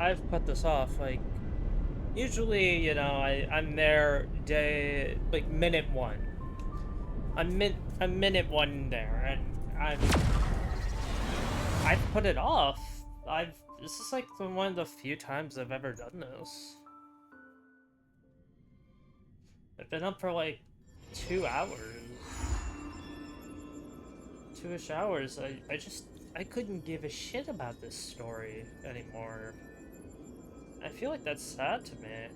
I've put this off. Like, usually, I'm there minute one. I'm minute one there, and I've put it off. This is like one of the few times I've ever done this. I've been up for like 2 hours. 2-ish hours. I couldn't give a shit about this story anymore. I feel like that's sad to me.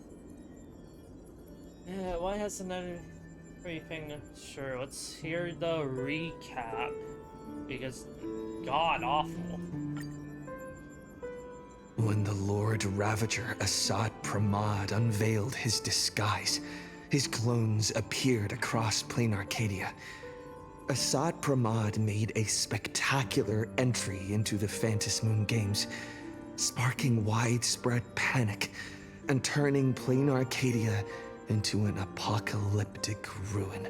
Yeah, why hasn't everything... Sure, let's hear the recap. Because, god awful. When the Lord Ravager Asat Pramad unveiled his disguise, his clones appeared across plain Arcadia. Asat Pramad made a spectacular entry into the Phantasmoon games, sparking widespread panic and turning plain Arcadia into an apocalyptic ruin.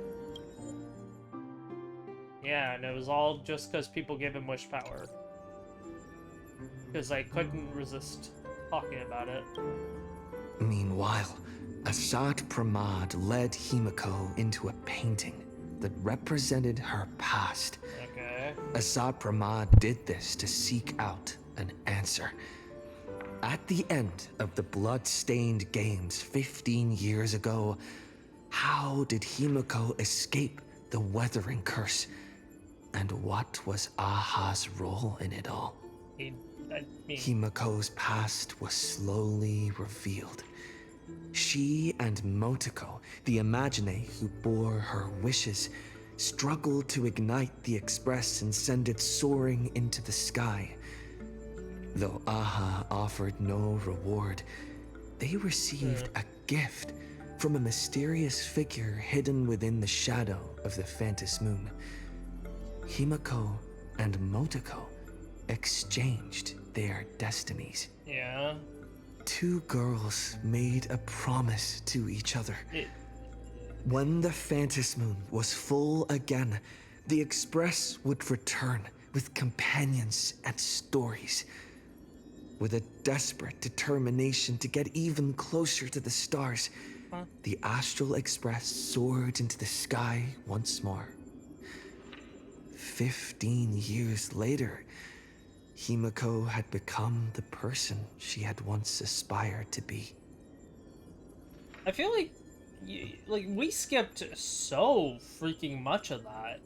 Yeah, and it was all just because people gave him wish power. Because I couldn't resist talking about it. Meanwhile, Asat Pramad led Himiko into a painting that represented her past. Okay. Asat Pramad did this to seek out an answer. At the end of the blood-stained games 15 years ago, how did Himiko escape the weathering curse? And what was Aha's role in it all? Himiko's past was slowly revealed. She and Motoko, the Imagine who bore her wishes, struggled to ignite the Express and send it soaring into the sky. Though Aha offered no reward, they received a gift from a mysterious figure hidden within the shadow of the Phantasmoon. Himiko and Motoko exchanged their destinies. Yeah. Two girls made a promise to each other. When the Phantasmoon was full again, the Express would return with companions and stories. With a desperate determination to get even closer to the stars, the Astral Express soared into the sky once more. 15 years later, Himiko had become the person she had once aspired to be. I feel like, we skipped so freaking much of that.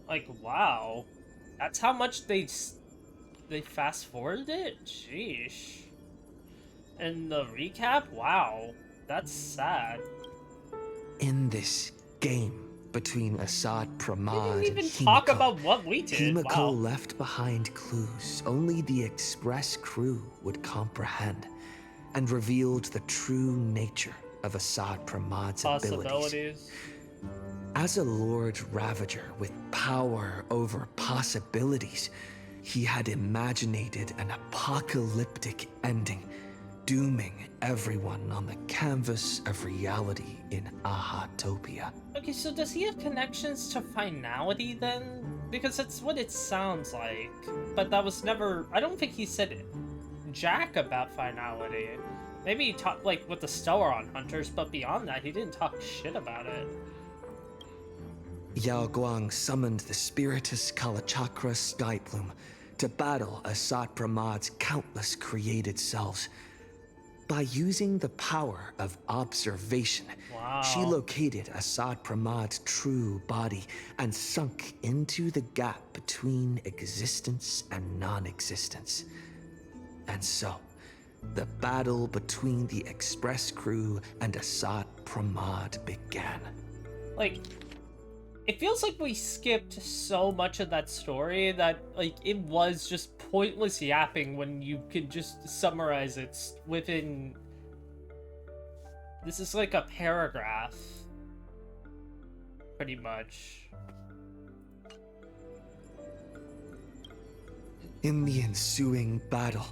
Like, wow. That's how much they fast-forwarded it? Sheesh. And the recap? Wow. That's sad. In this game between Asat Pramad We didn't and even Himiko, talk about what we did. Himiko Wow. left behind clues only the Express crew would comprehend, and revealed the true nature of Asat Pramad's abilities. As a Lord Ravager with power over possibilities, he had imaginated an apocalyptic ending, dooming everyone on the canvas of reality in Ahatopia. Okay, so does he have connections to finality then? Because that's what it sounds like. But that was never... I don't think he said jack about finality. Maybe he talked, like, with the Stellaron Hunters, but beyond that, he didn't talk shit about it. Yao Guang summoned the Spiritus Kalachakra Skyplume to battle Asat Pramad's countless created selves. By using the power of observation, she located Asat Pramad's true body and sunk into the gap between existence and non-existence. And so, the battle between the Express crew and Asat Pramad began. Like, it feels like we skipped so much of that story that, like, it was just pointless yapping when you could just summarize it within... This is like a paragraph. Pretty much. In the ensuing battle,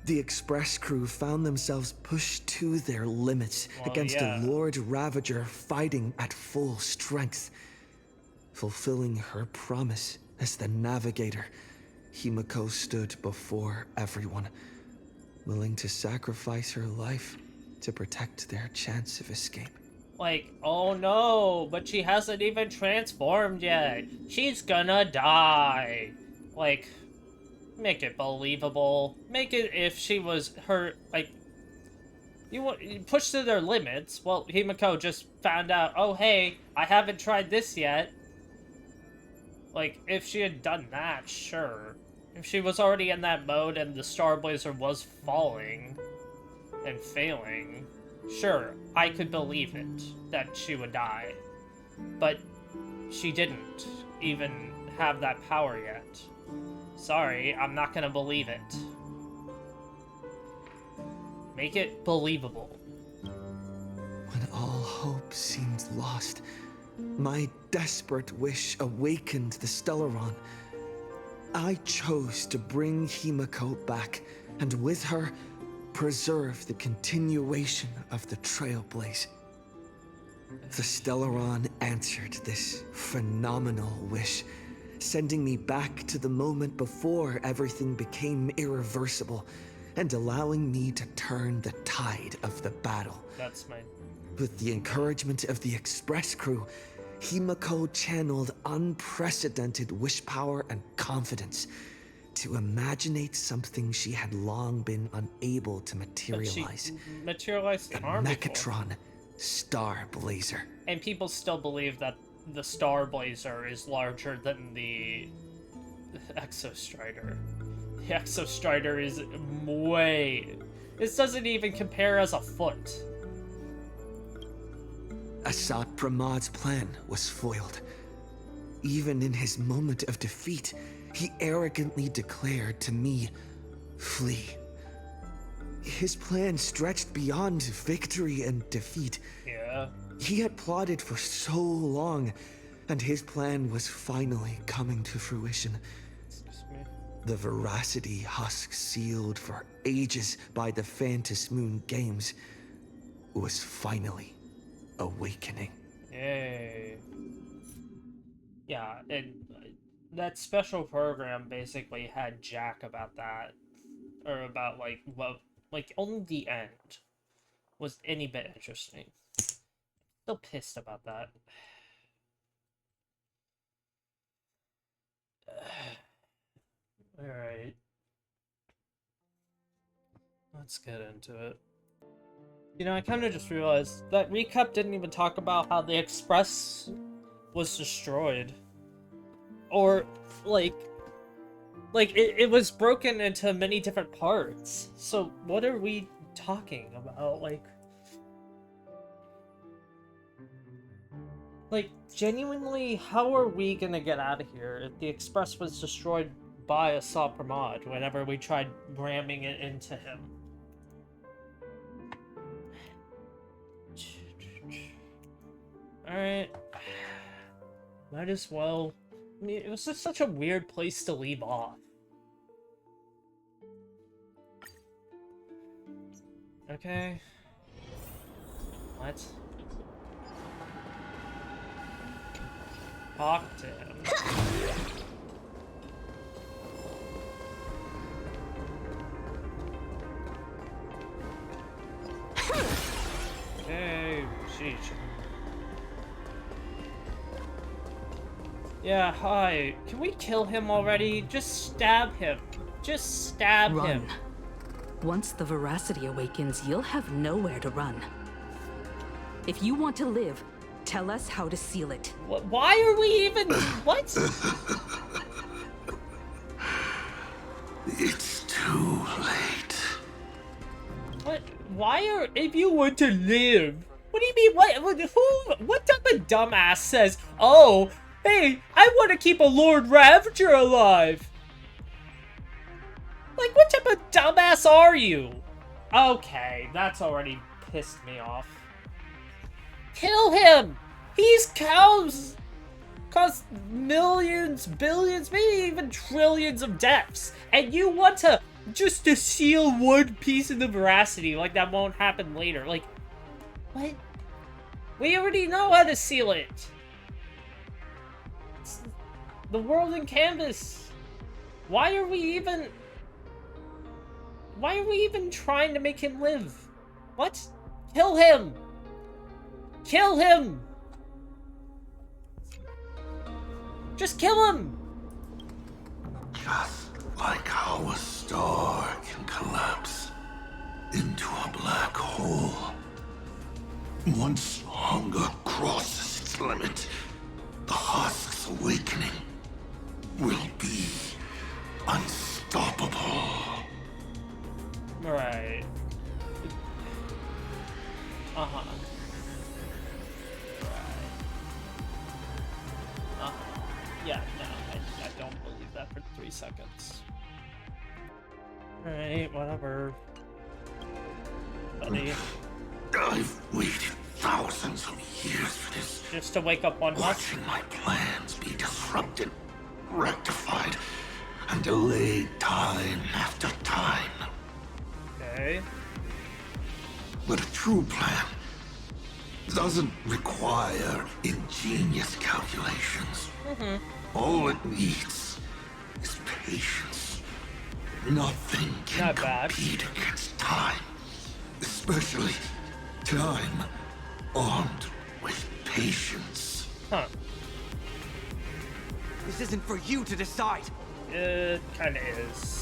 the Express crew found themselves pushed to their limits against a Lord Ravager fighting at full strength. Fulfilling her promise as the navigator, Himiko stood before everyone. willing to sacrifice her life to protect their chance of escape. Like, oh no, but she hasn't even transformed yet. She's gonna die. Like, make it believable. Make it if she was her, like, you push to their limits. Well, Himiko just found out, oh hey, I haven't tried this yet. Like, if she had done that, sure. If she was already in that mode and the Star Blazer was falling and failing, sure, I could believe it, that she would die. But she didn't even have that power yet. Sorry, I'm not gonna believe it. Make it believable. When all hope seemed lost, my desperate wish awakened the Stellaron. I chose to bring Himiko back, and with her, preserve the continuation of the Trailblaze. The Stellaron answered this phenomenal wish, sending me back to the moment before everything became irreversible, and allowing me to turn the tide of the battle. That's mine. With the encouragement of the Express crew, Himiko channeled unprecedented wish power and confidence to imaginate something she had long been unable to materialize. But she materialized a an arm before. Mechatron Star Blazer. And people still believe that the Star Blazer is larger than the Exostrider. The Exostrider is way... This doesn't even compare as a foot. Asat Pramad's plan was foiled. Even in his moment of defeat, he arrogantly declared to me, "Flee." His plan stretched beyond victory and defeat. Yeah. He had plotted for so long, and his plan was finally coming to fruition. Excuse me. The Veracity husk sealed for ages by the Phantasmoon games was finally awakening. Yay. Yeah, and that special program basically had Jack about that. Or about, like, well, like, only the end was any bit interesting. Still pissed about that. Alright. Let's get into it. You know, I kind of just realized that recap didn't even talk about how the Express was destroyed. Or, like it was broken into many different parts. So, what are we talking about? Like, genuinely, how are we gonna get out of here if the Express was destroyed by Asat Pramad whenever we tried ramming it into him? Alright. Might as well. I mean, it was just such a weird place to leave off. Okay. What? Talk to him. Okay, sheesh. Yeah, hi. Can we kill him already? Just stab him. Just stab Run. him. Once the Veracity awakens, you'll have nowhere to run. If you want to live, tell us how to seal it. Why are we even... What? It's too late. What? Why are... If you want to live... What do you mean? What type of dumbass says, oh, hey, I want to keep a Lord Ravager alive? Like, what type of dumbass are you? Okay, that's already pissed me off. Kill him! He's caused millions, billions, maybe even trillions of deaths. And you want to just to seal one piece of the Veracity like that won't happen later. Like, what? We already know how to seal it. It's the world in canvas. Why are we even... Why are we even trying to make him live? What? Kill him! Kill him! Just kill him! Just like how a star can collapse into a black hole. Once hunger crosses its limit, the husk's awakening will be unstoppable. Right. Uh-huh. Right. Uh-huh. Yeah, no, I don't believe that for 3 seconds. Alright, whatever. Buddy. I've waited thousands of years for this. Just to wake up one husk? Watching my plans be disrupted, rectified, and delayed time after time. Okay. But a true plan doesn't require ingenious calculations. All it needs is patience. Nothing can Not bad. compete against time, especially time armed with patience. Huh. This isn't for you to decide. It kinda is.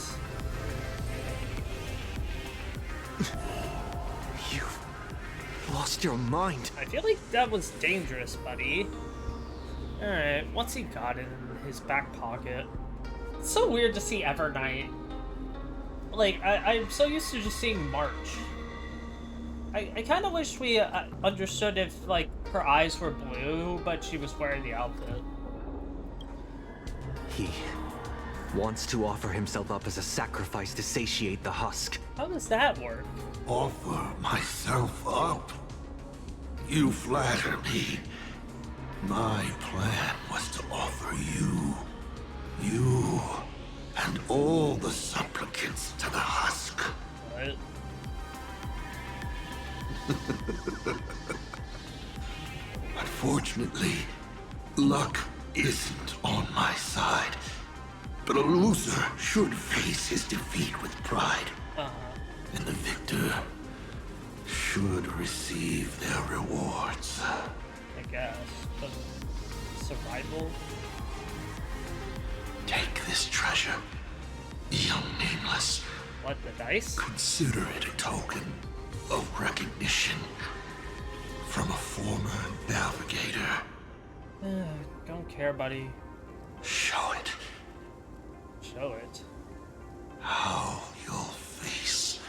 You've lost your mind. I feel like that was dangerous, buddy. Alright, what's he got in his back pocket? It's so weird to see Evernight. Like, I'm so used to just seeing March. I kind of wish we understood if, like, her eyes were blue, but she was wearing the outfit. He wants to offer himself up as a sacrifice to satiate the husk. How does that work? Offer myself up? You flatter me. My plan was to offer you, and all the supplicants to the husk. What? Unfortunately, luck isn't on my side. But a loser should face his defeat with pride. And the victor should receive their rewards. I guess. But survival? Take this treasure, young nameless. What, the dice? Consider it a token of recognition from a former navigator. Don't care, buddy. Show it Show it. how you'll face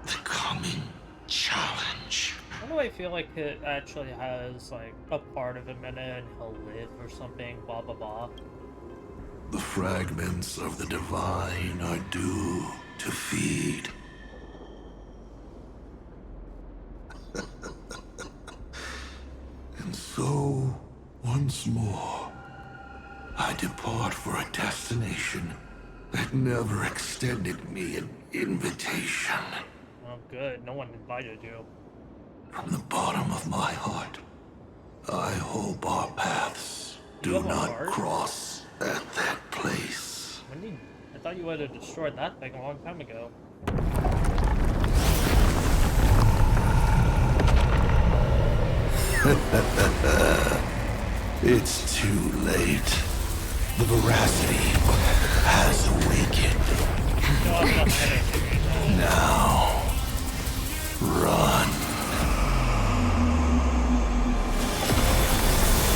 the coming challenge. Why do I feel like it actually has, like, a part of him in it and he'll live or something, blah blah blah. The fragments of the divine are due to feed. And so, once more, I depart for a destination that never extended me an invitation. Oh, good. No one invited you. From the bottom of my heart, I hope our paths You do have a not heart? cross at that place. I thought you would have destroyed that thing a long time ago. It's too late. The veracity has awakened. No, I'm not kidding. Now, run.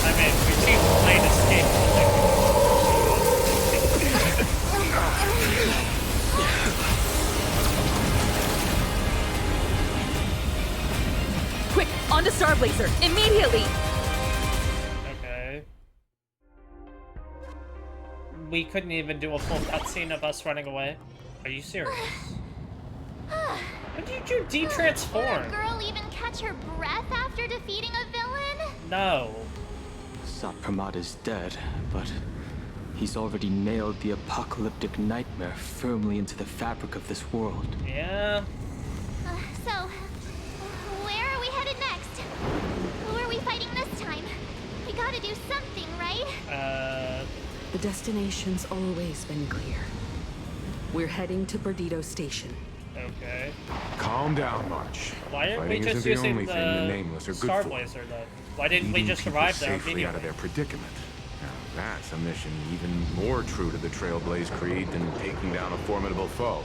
I mean, we've seen Blade escape. Quick, onto Starblazer, immediately! Okay. We couldn't even do a full cutscene of us running away. Are you serious? When did you Will a de-transform? girl even catch her breath after defeating a villain? No. Asat Pramad is dead, but he's already nailed the apocalyptic nightmare firmly into the fabric of this world. Yeah. So, where are we headed next? Who are we fighting this time? We gotta do something, right? The destination's always been clear. We're heading to Perdido Station. Okay. Calm down, March. Why aren't we Fighting just isn't the using only thing the the Nameless are good Star for. Blazer then? Why didn't we Leading just people arrive there safely out of their immediately? predicament. Now, that's a mission even more true to the Trailblaze Creed than taking down a formidable foe.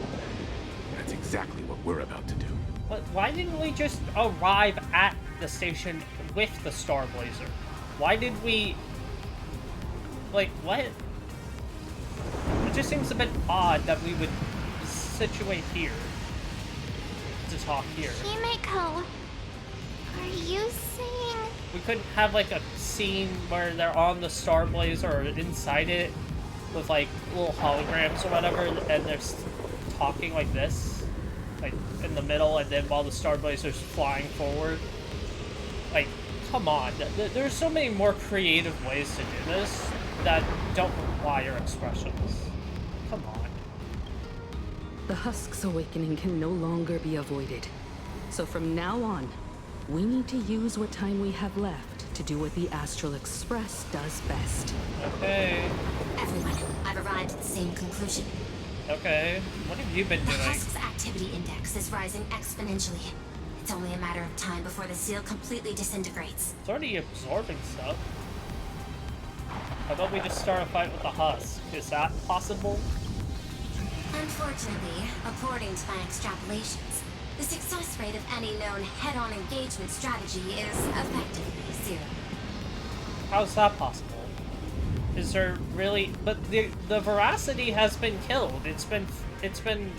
That's exactly what we're about to do. But why didn't we just arrive at the station with the Star Blazer? Why did we... Like, what? It just seems a bit odd that we would situate here. To talk here. Himeko, are you saying... We couldn't have, like, a scene where they're on the Star Blazer or inside it with, like, little holograms or whatever, and they're talking like this? Like, in the middle, and then while the Star Blazer's flying forward? Like, come on. There's so many more creative ways to do this that don't require expressions. Come on. The Husk's awakening can no longer be avoided. So from now on, we need to use what time we have left to do what the Astral Express does best. Okay. Everyone, I've arrived at the same conclusion. Okay. What have you been The doing? Husk's activity index is rising exponentially. It's only a matter of time before the seal completely disintegrates. It's already absorbing stuff. How about we just start a fight with the Husk? Is that possible? Unfortunately, according to my extrapolations, the success rate of any known head-on engagement strategy is effectively zero. How's that possible? Is there really... But the veracity has been killed. It's been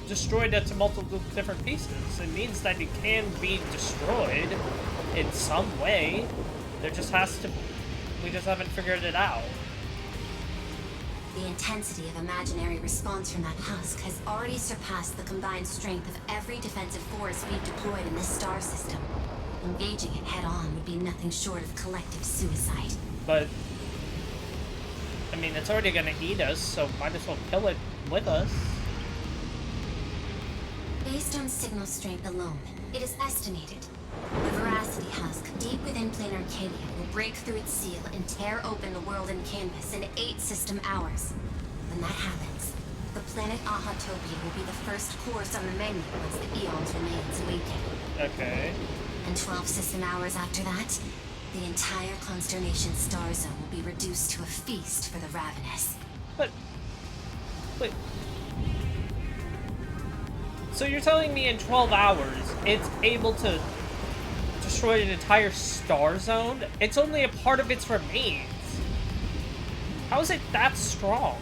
destroyed into multiple different pieces. It means that it can be destroyed in some way. There just has to... We just haven't figured it out. The intensity of imaginary response from that Husk has already surpassed the combined strength of every defensive force we've deployed in this star system. Engaging it head-on would be nothing short of collective suicide. But... I mean, it's already gonna eat us, so might as well kill it with us. Based on signal strength alone, it is estimated the Veracity Husk deep within planar Arcadia will break through its seal and tear open the world and canvas in 8 system hours. When that happens, the planet Ahatopia will be the first course on the menu once the Eons remains awakened. Okay. And 12 system hours after that, the entire Consternation star zone will be reduced to a feast for the ravenous. But... Wait. So you're telling me in 12 hours, it's able to destroy an entire star zone? It's only a part of its remains. How is it that strong?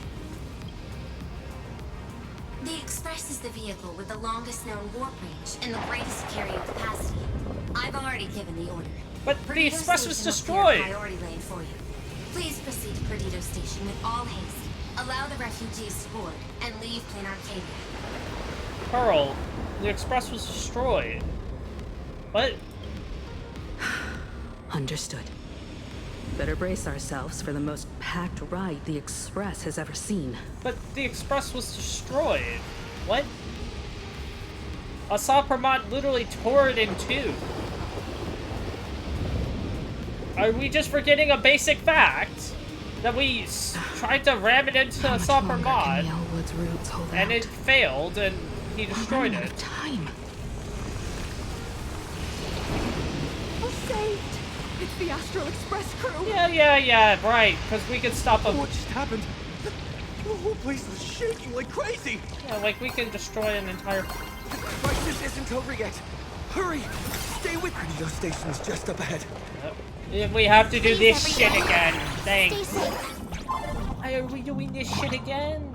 The Express is the vehicle with the longest known warp range and the greatest carrying capacity. I've already given the order. But the Perdido Express was Station will destroyed! clear priority lane for you. Please proceed to Perdido Station with all haste. Allow the refugees to board and leave planar Arcadia. Pearl, the Express was destroyed. What? Understood. Better brace ourselves for the most packed ride the Express has ever seen. But the Express was destroyed. What? Asat Pramad literally tore it in two. Are we just forgetting a basic fact? That we tried to ram it into Asat Pramad, and it failed, and he destroyed it. Time. We're saved. It's the Astral Express crew. Yeah, right. Because we could stop them. What just happened? The whole place was shaking like crazy. Yeah, like we can destroy an entire. The crisis isn't over yet. Hurry! Stay with me. Radio station's just up ahead. If we have to do this shit again, Stay thanks. safe. Why are we doing this shit again?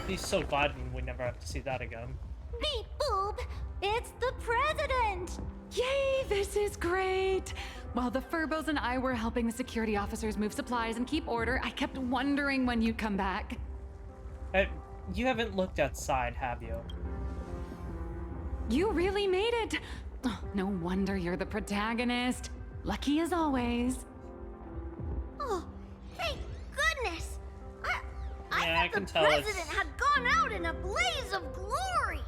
He's so glad when we never have to see that again. Beep boop! It's the president! Yay, this is great. While the Furbos and I were helping the security officers move supplies and keep order, I kept wondering when you'd come back. You haven't looked outside, have you? You really made it. Oh, no wonder you're the protagonist. Lucky as always. Oh, thank goodness! Yeah, I thought can the tell it's- president had gone out in a blaze of glory!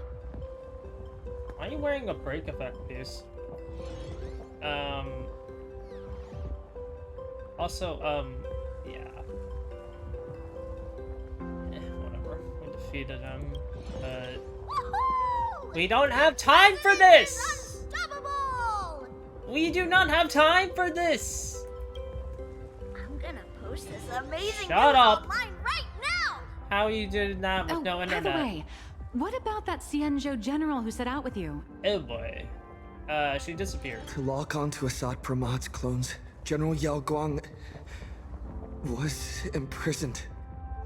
Why Why are you wearing a break effect piece? Also, yeah. Whatever. We defeated him, but... We don't have time for this! We do not have time for this! I'm gonna post this amazing Shut news up! online right now! How you did that with no internet? By the way, what about that Cienjo general who set out with you? Oh boy. She disappeared. To lock onto Asat Pramad's clones, General Yao Guang was imprisoned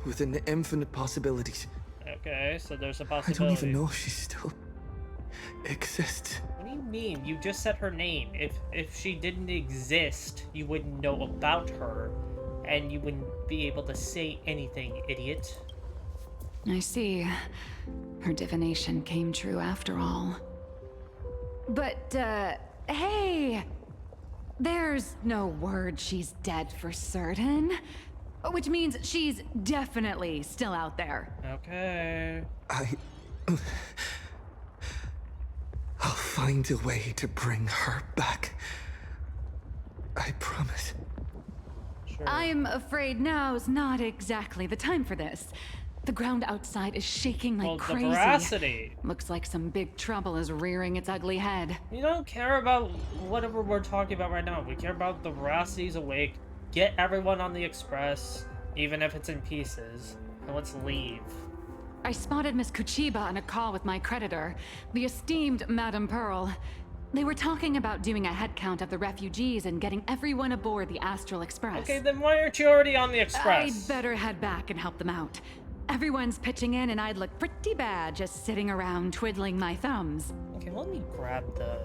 within the infinite possibilities. Okay, so there's a I possibility. don't even know if she still exists. What do you mean? You just said her name. If she didn't exist, you wouldn't know about her, and you wouldn't be able to say anything, idiot. I see. Her divination came true after all. But, hey! There's no word she's dead for certain. Which means she's definitely still out there. Okay. I'll find a way to bring her back. I promise. Sure. I'm afraid now's not exactly the time for this. The ground outside is shaking like crazy. The veracity. Looks like some big trouble is rearing its ugly head. We don't care about whatever we're talking about right now. We care about the veracity's awake. Get everyone on the express, even if it's in pieces. And let's leave. I spotted Miss Kuchiba on a call with my creditor, the esteemed Madame Pearl. They were talking about doing a head count of the refugees and getting everyone aboard the Astral Express. Okay, then why aren't you already on the express? I'd better head back and help them out. Everyone's pitching in and I'd look pretty bad just sitting around twiddling my thumbs. Okay, let me grab the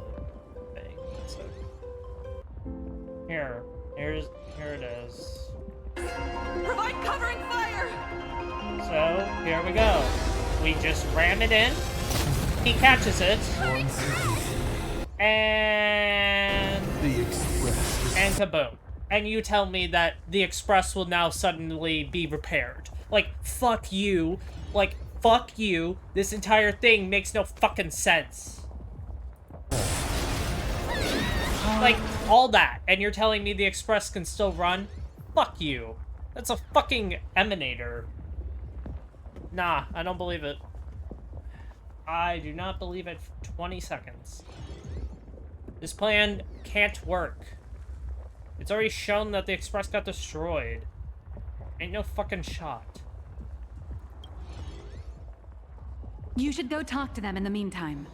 thing. So, here it is. Provide covering fire! So, here we go. We just ram it in. He catches it. And... The express. And kaboom. And you tell me that the express will now suddenly be repaired. Like, fuck you. Like, fuck you. This entire thing makes no fucking sense. Like, all that. And you're telling me the express can still run? Fuck you. That's a fucking emanator. Nah, I don't believe it. I do not believe it for 20 seconds. This plan can't work. It's already shown that the express got destroyed. Ain't no fucking shot. You should go talk to them in the meantime.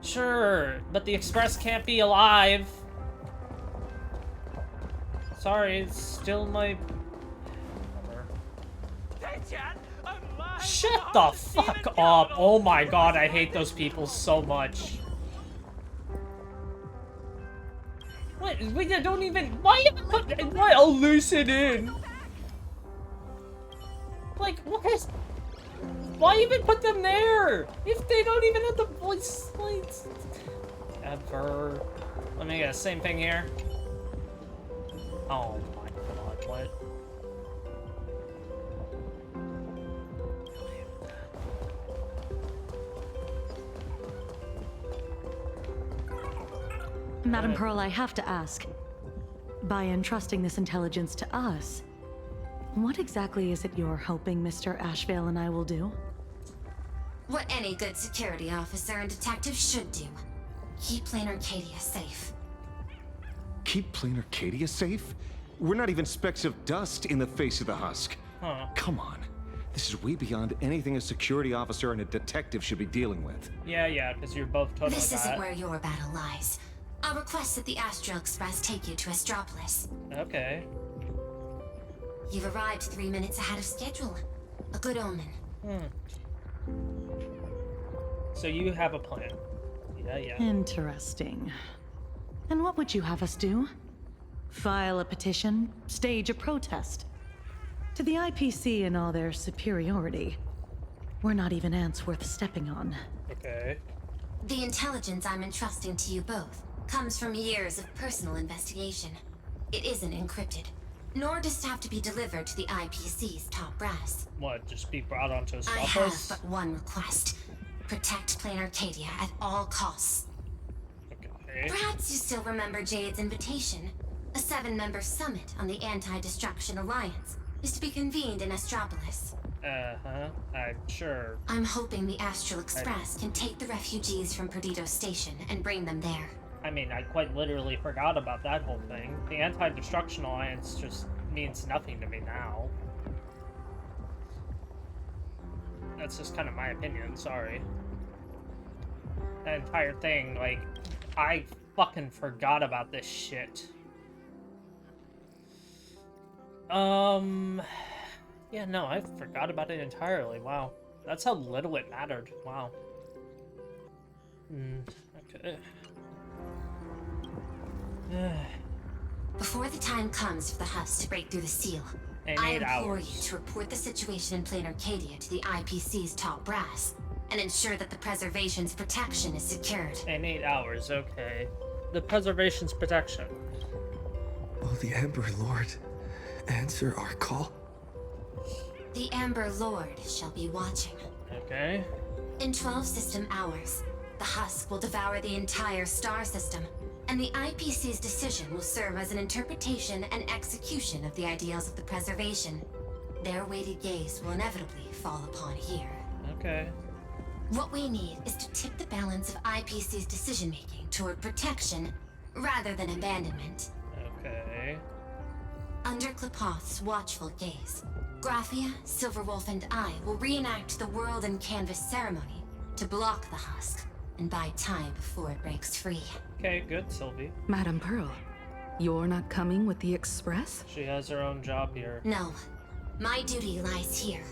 Sure, but the express can't be alive. Sorry, it's still my... Shut the fuck up! Oh my god, I hate those people so much. What? We don't even... Why even put... Why? I'll loosen in. Like, what is... Why even put them there? If they don't even have the voice... Like... Ever. Let me guess, same thing here. Oh my god, what? Madam Pearl, I have to ask. By entrusting this intelligence to us, what exactly is it you're hoping Mr. Ashvale and I will do? What any good security officer and detective should do. Keep Plain Arcadia safe. Keep Plain Arcadia safe? We're not even specks of dust in the face of the husk. Huh. Come on. This is way beyond anything a security officer and a detective should be dealing with. Yeah, because you're both totally This isn't where your battle lies. I'll request that the Astral Express take you to Astropolis. Okay. You've arrived 3 minutes ahead of schedule. A good omen. So you have a plan. Yeah. Interesting. And what would you have us do? File a petition? Stage a protest? To the IPC and all their superiority. We're not even ants worth stepping on. Okay. The intelligence I'm entrusting to you both comes from years of personal investigation. It isn't encrypted, nor does it have to be delivered to the IPC's top brass. What, just be brought onto a I stop have us? but one request. Protect Plain Arcadia at all costs. Okay. Perhaps you still remember Jade's invitation. A 7-member summit on the Anti-Destruction Alliance is to be convened in Astropolis. Sure. I'm hoping the Astral Express can take the refugees from Perdido Station and bring them there. I mean, I quite literally forgot about that whole thing. The Anti-Destruction Alliance just means nothing to me now. That's just kind of my opinion, sorry. That entire thing, like, I fucking forgot about this shit. Yeah, no, I forgot about it entirely. Wow. That's how little it mattered. Wow. Okay. Before the time comes for the Husk to break through the seal, I implore you to report the situation in Plain Arcadia to the IPC's top brass, and ensure that the Preservation's protection is secured. In 8 hours, okay. The Preservation's protection. Will the Amber Lord answer our call? The Amber Lord shall be watching. Okay. In 12 system hours, the Husk will devour the entire star system, and the IPC's decision will serve as an interpretation and execution of the ideals of the Preservation. Their weighted gaze will inevitably fall upon here. Okay. What we need is to tip the balance of IPC's decision-making toward protection, rather than abandonment. Okay. Under Klapoth's watchful gaze, Graphia, Silverwolf, and I will reenact the World and Canvas ceremony to block the Husk and buy time before it breaks free. Okay, good, Sylvie. Madame Pearl, you're not coming with the Express? She has her own job here. No. My duty lies here.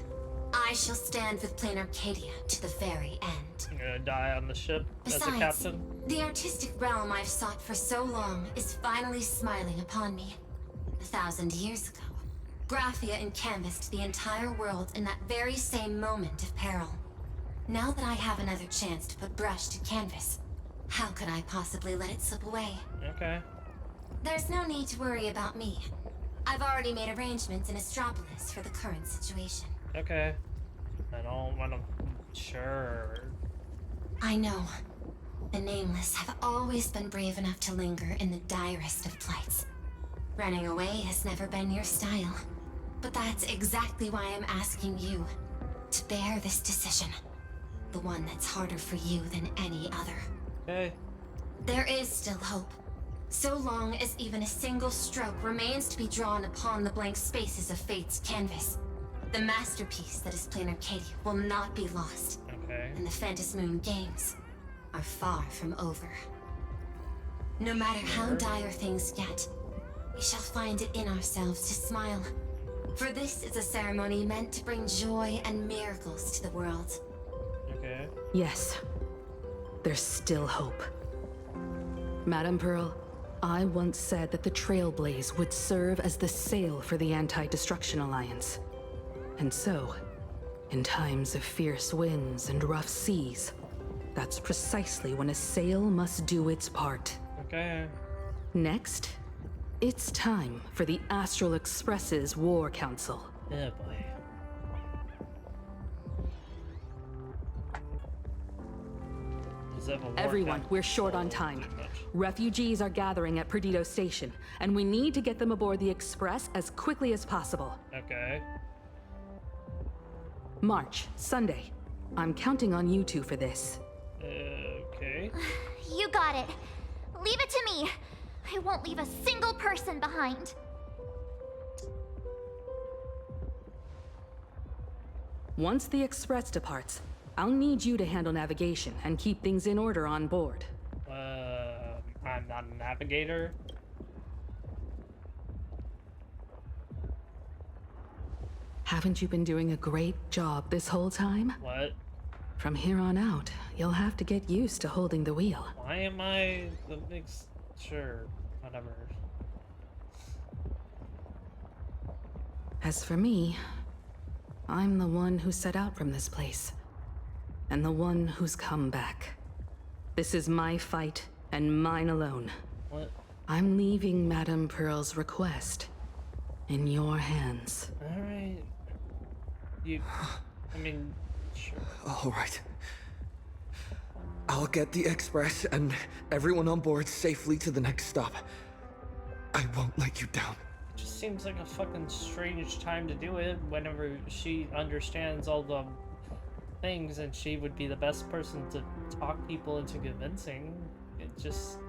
I shall stand with Plain Arcadia to the very end. I'm gonna die on the ship as a captain. The artistic realm I've sought for so long is finally smiling upon me. 1,000 years ago, Graphia encanvassed the entire world in that very same moment of peril. Now that I have another chance to put brush to canvas, how could I possibly let it slip away? Okay. There's no need to worry about me. I've already made arrangements in Astropolis for the current situation. Okay. I don't want to... Sure. I know. The Nameless have always been brave enough to linger in the direst of plights. Running away has never been your style. But that's exactly why I'm asking you to bear this decision. The one that's harder for you than any other. Okay. There is still hope. So long as even a single stroke remains to be drawn upon the blank spaces of Fate's canvas, the masterpiece that is Plain Arcadia will not be lost. Okay. And the Phantasmoon games are far from over. No matter how dire things get, we shall find it in ourselves to smile. For this is a ceremony meant to bring joy and miracles to the world. Okay. Yes. There's still hope. Madame Pearl, I once said that the Trailblaze would serve as the sail for the Anti-Destruction Alliance. And so, in times of fierce winds and rough seas, that's precisely when a sail must do its part. Okay. Next, it's time for the Astral Express's War Council. Yeah, boy. Everyone, we're short on time. Refugees are gathering at Perdido Station, and we need to get them aboard the Express as quickly as possible. Okay. March, Sunday. I'm counting on you two for this. Okay. You got it. Leave it to me. I won't leave a single person behind. Once the Express departs, I'll need you to handle navigation and keep things in order on board. I'm not a navigator. Haven't you been doing a great job this whole time? What? From here on out, you'll have to get used to holding the wheel. Why am I the big... Sure, whatever. As for me, I'm the one who set out from this place. And the one who's come back. This is my fight, and mine alone. What? I'm leaving Madame Pearl's request in your hands. Alright. You... I mean, sure. All right. I'll get the express and everyone on board safely to the next stop. I won't let you down. It just seems like a fucking strange time to do it whenever she understands all the things and she would be the best person to talk people into convincing. It just...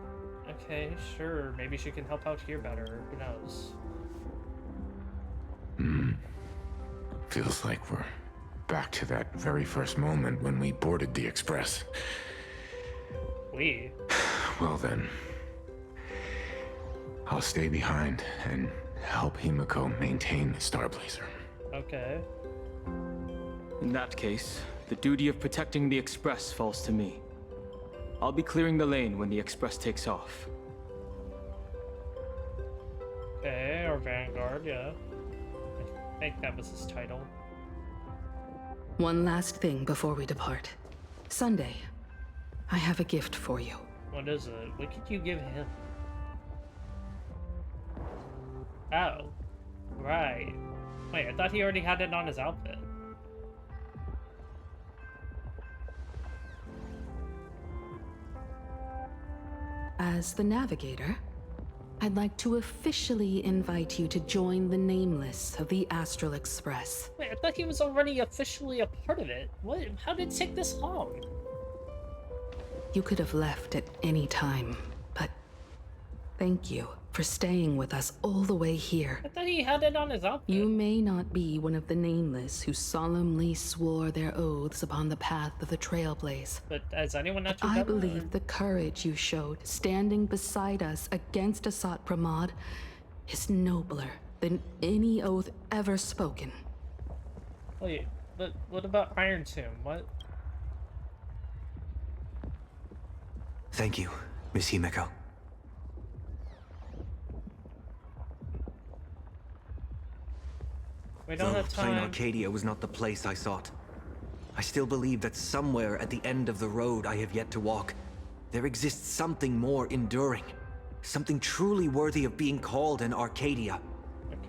Okay, sure, maybe she can help out here better. Who knows? Feels like we're back to that very first moment when we boarded the Express. We? Well then, I'll stay behind and help Himiko maintain the Star Blazer. Okay. In that case, the duty of protecting the Express falls to me. I'll be clearing the lane when the Express takes off. Okay, or Vanguard, yeah. I think that was his title. One last thing before we depart. Sunday, I have a gift for you. What is it? What could you give him? Oh. Right. Wait, I thought he already had it on his outfit. As the navigator, I'd like to officially invite you to join the Nameless of the Astral Express. Wait, I thought he was already officially a part of it. What? How did it take this long? You could have left at any time, but thank you for staying with us all the way here. I thought he had it on his outfit. You may not be one of the Nameless who solemnly swore their oaths upon the path of the Trailblaze. But has anyone actually I done believe that? the courage you showed standing beside us against Asat Pramad is nobler than any oath ever spoken. Wait, but what about Iron Tomb? What? Thank you, Miss Himiko. We don't have Plain time. Arcadia was not the place I sought. I still believe that somewhere at the end of the road I have yet to walk, there exists something more enduring. Something truly worthy of being called an Arcadia.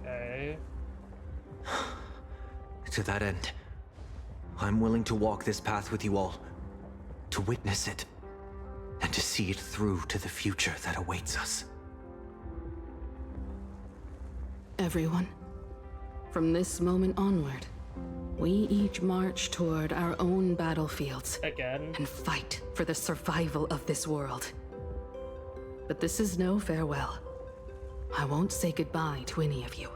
Okay. To that end, I'm willing to walk this path with you all, to witness it, and to see it through to the future that awaits us. Everyone, from this moment onward, we each march toward our own battlefields. Again. And fight for the survival of this world. But this is no farewell. I won't say goodbye to any of you.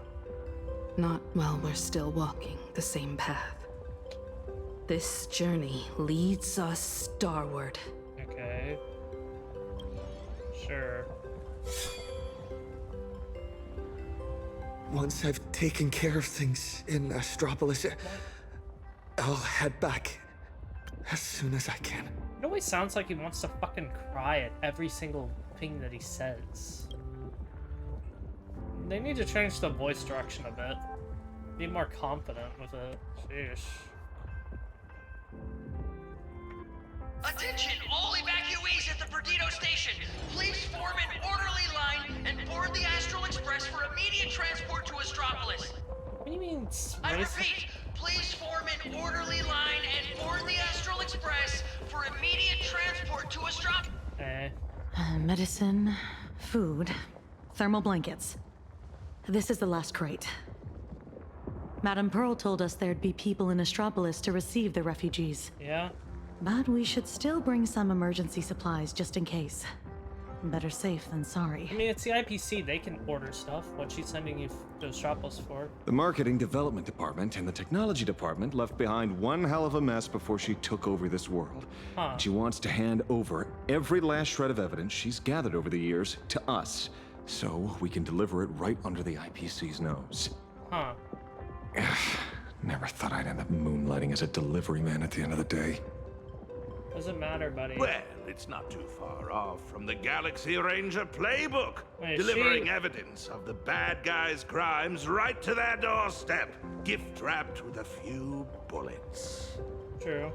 Not while we're still walking the same path. This journey leads us starward. Okay. Sure. Once I've taken care of things in Astropolis, I'll head back as soon as I can. It always sounds like he wants to fucking cry at every single thing that he says. They need to change the voice direction a bit. Be more confident with it. Sheesh. Attention, all evacuees at the Perdido station. Please form an orderly line and board the Astral Express for immediate transport to Astropolis. What do you mean? I repeat, please form an orderly line and board the Astral Express for immediate transport to Astropolis. Medicine, food, thermal blankets. This is the last crate. Madame Pearl told us there'd be people in Astropolis to receive the refugees. Yeah? But we should still bring some emergency supplies just in case. Better safe than sorry. I mean, it's the IPC. They can order stuff. What's she sending you to Astropolis for? The marketing development department and the technology department left behind one hell of a mess before she took over this world. Huh. She wants to hand over every last shred of evidence she's gathered over the years to us, so we can deliver it right under the IPC's nose. Huh. Never thought I'd end up moonlighting as a delivery man at the end of the day. Doesn't matter, buddy. Well, it's not too far off from the Galaxy Ranger playbook. Wait, delivering evidence of the bad guys' crimes right to their doorstep. Gift wrapped with a few bullets. True.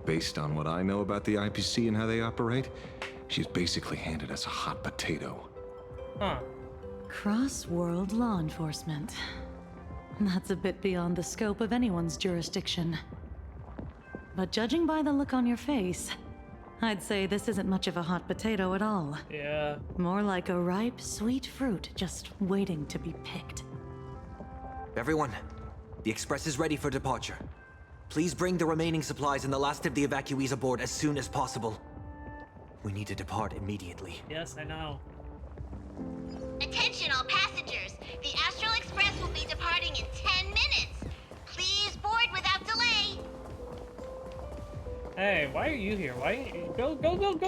Based on what I know about the IPC and how they operate, she's basically handed us a hot potato. Huh. Cross-world law enforcement. That's a bit beyond the scope of anyone's jurisdiction. But judging by the look on your face, I'd say this isn't much of a hot potato at all. Yeah. More like a ripe, sweet fruit just waiting to be picked. Everyone, the Express is ready for departure. Please bring the remaining supplies and the last of the evacuees aboard as soon as possible. We need to depart immediately. Yes, I know. Attention all passengers. The Astral Express will be departing in 10 minutes. Please board without delay. Hey, why are you here? Why go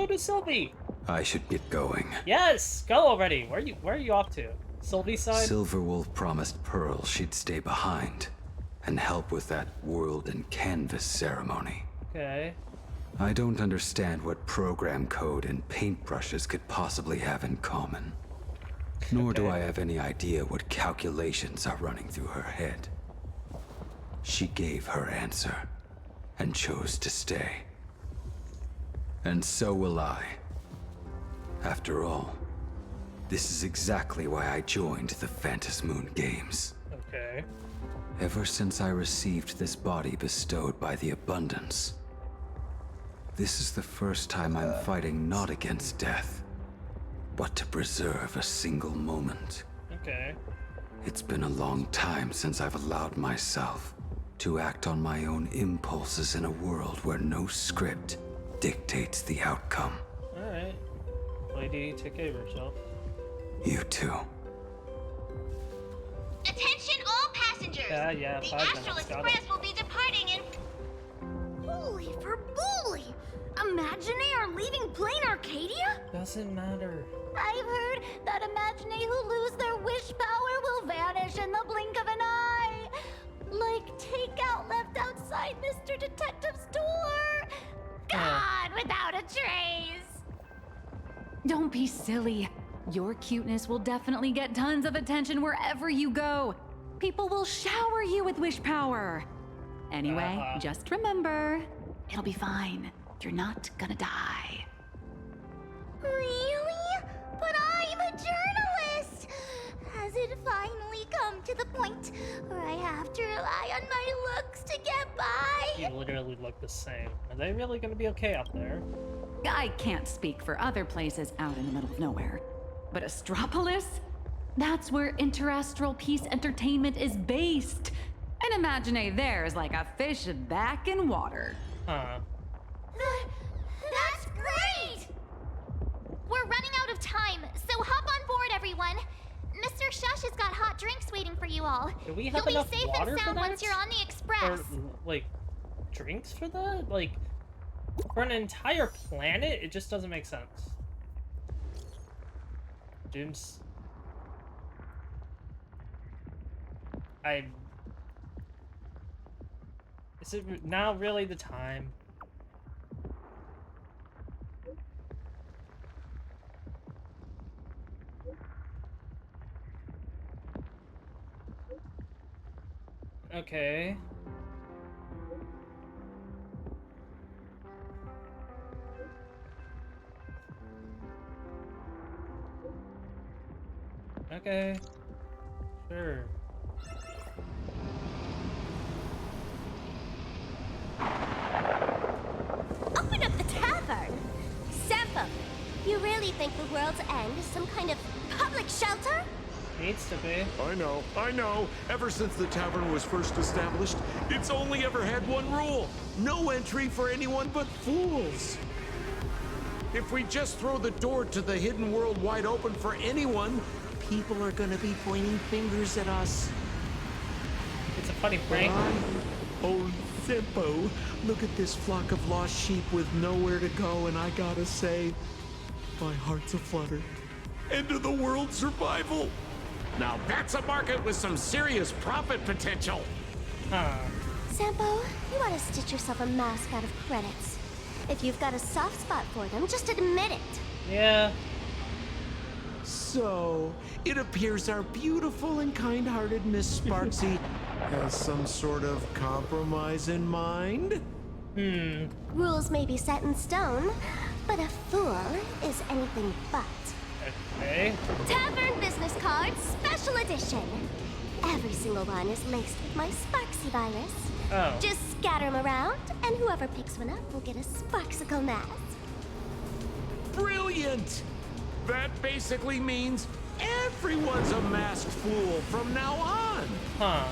to Sylvie? I should get going. Yes, go already. Where are you off to? Sylvie's side? Silverwolf promised Pearl she'd stay behind and help with that world and canvas ceremony. Okay. I don't understand what program code and paintbrushes could possibly have in common. Nor do I have any idea what calculations are running through her head. She gave her answer and chose to stay. And so will I. After all, this is exactly why I joined the Phantasmoon Games. Okay. Ever since I received this body bestowed by the Abundance, this is the first time I'm fighting not against death, but to preserve a single moment. Okay. It's been a long time since I've allowed myself to act on my own impulses in a world where no script dictates the outcome. Alright. Lady, take care of yourself. You too. Attention all passengers. Yeah, the 5 Astral minutes, got Express it. will be departing in... Holy for bully! Imagine are leaving plain Arcadia? Doesn't matter. I've heard that Imagine who lose their wish power will vanish in the blink of an eye. Like takeout left outside Mr. Detective's door. God, without a trace. Don't be silly. Your cuteness will definitely get tons of attention wherever you go. People will shower you with wish power. Anyway, just remember, it'll be fine. You're not gonna die. Really? But I'm a journalist! Has it finally come to the point where I have to rely on my looks to get by? You literally look the same. Are they really gonna be okay up there? I can't speak for other places out in the middle of nowhere. But Astropolis? That's where Interastral Peace Entertainment is based. And Imagine there's like a fish back in water. Huh. That's great! We're running out of time, so hop on board, everyone. Mr. Shush has got hot drinks waiting for you all. Do we have You'll enough be safe water and for sound that? once you're on the express. Or, like, drinks for that? Like, for an entire planet? It just doesn't make sense. Doom's... Is it now really the time? Okay. Okay. Sure. Open up the tavern! Sampo, you really think the world's end is some kind of public shelter? Needs to be. I know. Ever since the tavern was first established, it's only ever had one rule. No entry for anyone but fools. If we just throw the door to the hidden world wide open for anyone, people are gonna be pointing fingers at us. It's a funny prank. Oh, Zippo, look at this flock of lost sheep with nowhere to go, and I gotta say, my heart's aflutter. End of the world survival. Now that's a market with some serious profit potential. Huh. Sampo, you ought to stitch yourself a mask out of credits. If you've got a soft spot for them, just admit it. Yeah. So, it appears our beautiful and kind-hearted Miss Sparksy has some sort of compromise in mind? Rules may be set in stone, but a fool is anything but. Okay. Tavern business cards, special edition. Every single one is laced with my Sparksy virus. Oh. Just scatter them around, and whoever picks one up will get a Sparksicle mask. brilliant! That basically means everyone's a masked fool from now on. Huh.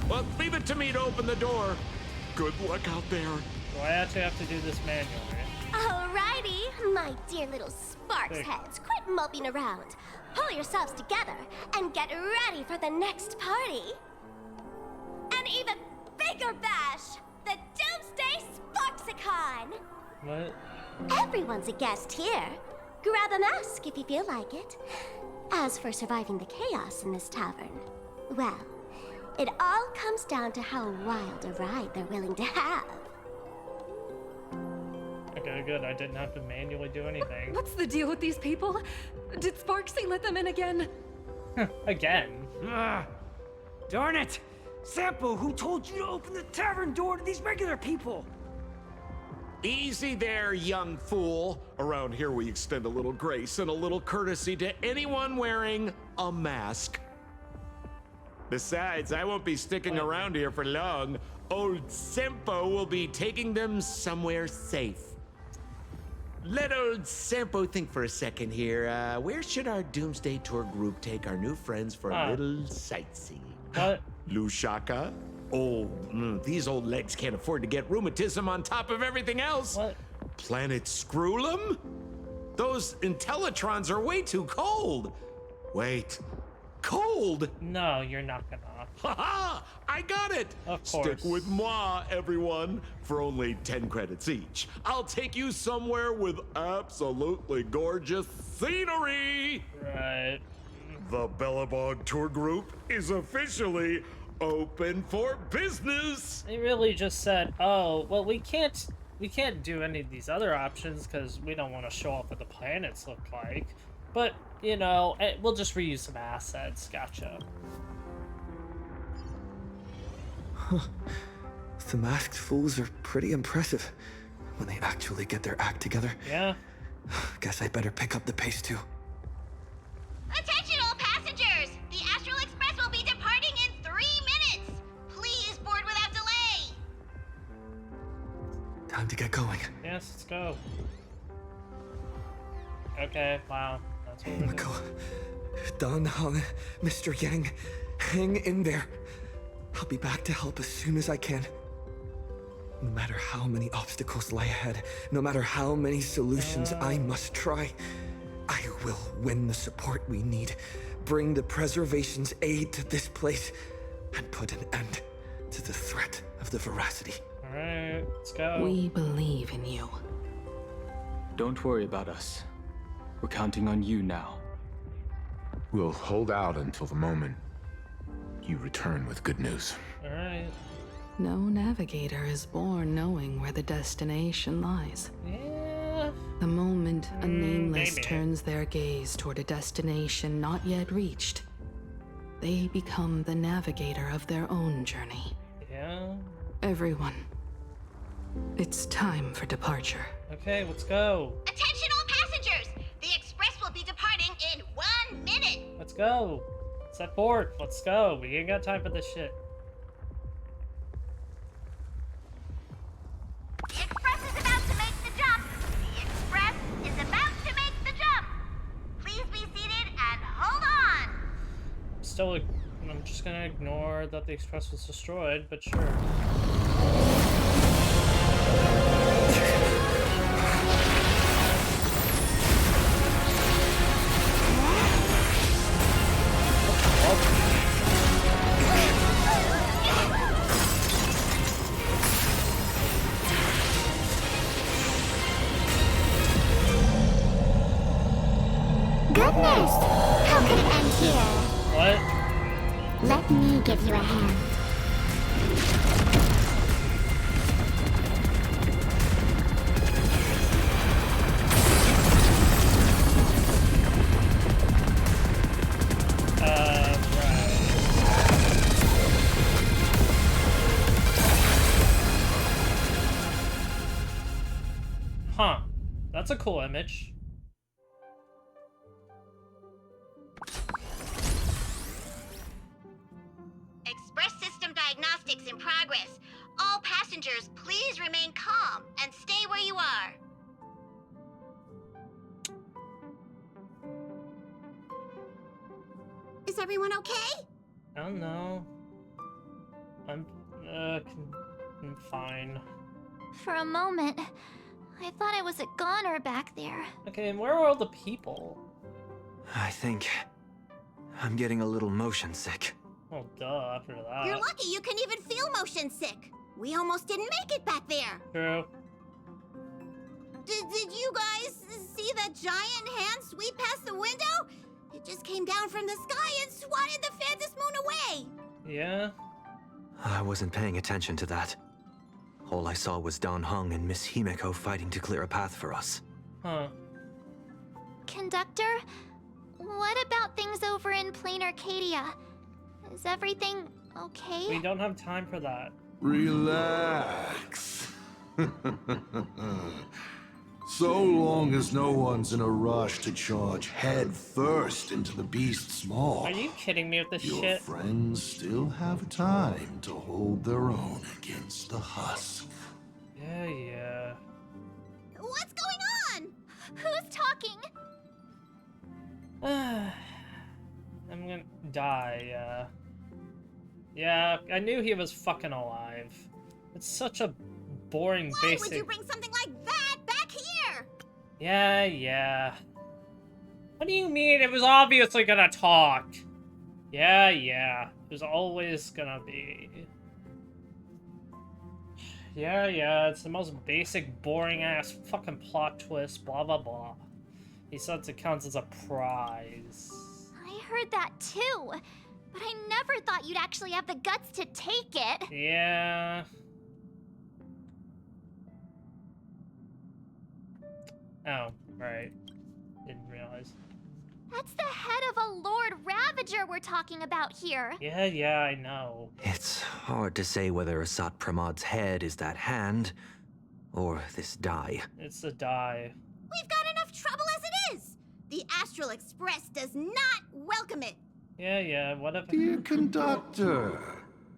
Well, leave it to me to open the door. Good luck out there. Do I actually have to do this manually? Alrighty, my dear little sparks heads, quit moping around. Pull yourselves together and get ready for the next party. An even bigger bash, the Doomsday Sparksicon! What? Everyone's a guest here. Grab a mask if you feel like it. As for surviving the chaos in this tavern, well, it all comes down to how wild a ride they're willing to have. Okay, good. I didn't have to manually do anything. What's the deal with these people? Did Sparksy let them in again? Again? Darn it! Sampo, who told you to open the tavern door to these regular people? Easy there, young fool. Around here we extend a little grace and a little courtesy to anyone wearing a mask. Besides, I won't be sticking around here for long. Old Sempo will be taking them somewhere safe. Let old Sempo think for a second here. Where should our Doomsday Tour group take our new friends for a little sightseeing? What? Lushaka? These old legs can't afford to get rheumatism on top of everything else. What? Planet Screwlum? Those Intellitrons are way too cold. Wait, cold? No, you're not gonna. Haha! I got it! Of course. Stick with moi, everyone. For only 10 credits each, I'll take you somewhere with absolutely gorgeous scenery! Right. The Bellabog Tour Group is officially open for business! They really just said, oh, well, we can't do any of these other options because we don't want to show off what the planets look like. But, you know, we'll just reuse some assets. Gotcha. Huh. The masked fools are pretty impressive when they actually get their act together. Yeah. Guess I better pick up the pace too. Attention all passengers! The Astral Express will be departing in 3 minutes! Please board without delay! Time to get going. Yes, let's go. Okay, wow. That's what we're doing. Mako, Dan Han, Mr. Yang, hang in there. I'll be back to help as soon as I can. No matter how many obstacles lie ahead, no matter how many solutions I must try, I will win the support we need, bring the preservation's aid to this place, and put an end to the threat of the veracity. Alright, let's go. We believe in you. Don't worry about us. We're counting on you now. We'll hold out until the moment you return with good news. Alright. No navigator is born knowing where the destination lies. Yeah. The moment a nameless maybe. turns their gaze toward a destination not yet reached, they become the navigator of their own journey. Yeah. Everyone, it's time for departure. Okay, let's go. Attention all passengers! The express will be departing in 1 minute! Let's go. Set board. Let's go. We ain't got time for this shit. The express is about to make the jump! The express is about to make the jump! Please be seated and hold on! Still, I'm just gonna ignore that the express was destroyed, but sure. Goodness! How could it end here? What? Let me give you a hand. Huh. That's a cool image. Express system diagnostics in progress. All passengers, please remain calm and stay where you are. Is everyone okay? I don't know. I'm fine. For a moment, I thought I was a goner back there. Okay, and where are all the people? I think I'm getting a little motion sick. Oh, duh, after that. You're lucky you can even feel motion sick. We almost didn't make it back there. True. Did you guys see that giant hand sweep past the window? It just came down from the sky and swatted the Phantasmoon away. Yeah? I wasn't paying attention to that. All I saw was Don Hung and Miss Himeko fighting to clear a path for us. Huh. Conductor, what about things over in Plain Arcadia? Is everything okay? We don't have time for that. Relax. So long as no one's in a rush to charge head first into the beast's maw. Are you kidding me with this your shit? friends still have time to hold their own against the husk. Yeah. What's going on? Who's talking? I'm gonna die, Yeah, I knew he was fucking alive. It's such a boring basic... Why would you bring something like that back here? Yeah. What do you mean? It was obviously gonna talk. Yeah. It was always gonna be. Yeah, it's the most basic, boring-ass fucking plot twist, blah, blah, blah. He says it counts as a prize. I heard that too, but I never thought you'd actually have the guts to take it. Yeah. Oh, right. Didn't realize. That's the head of a Lord Ravager we're talking about here. Yeah, I know. It's hard to say whether Asat Pramad's head is that hand, or this die. It's the die. We've got enough trouble as it is. The Astral Express does not welcome it. Yeah, whatever. Dear conductor,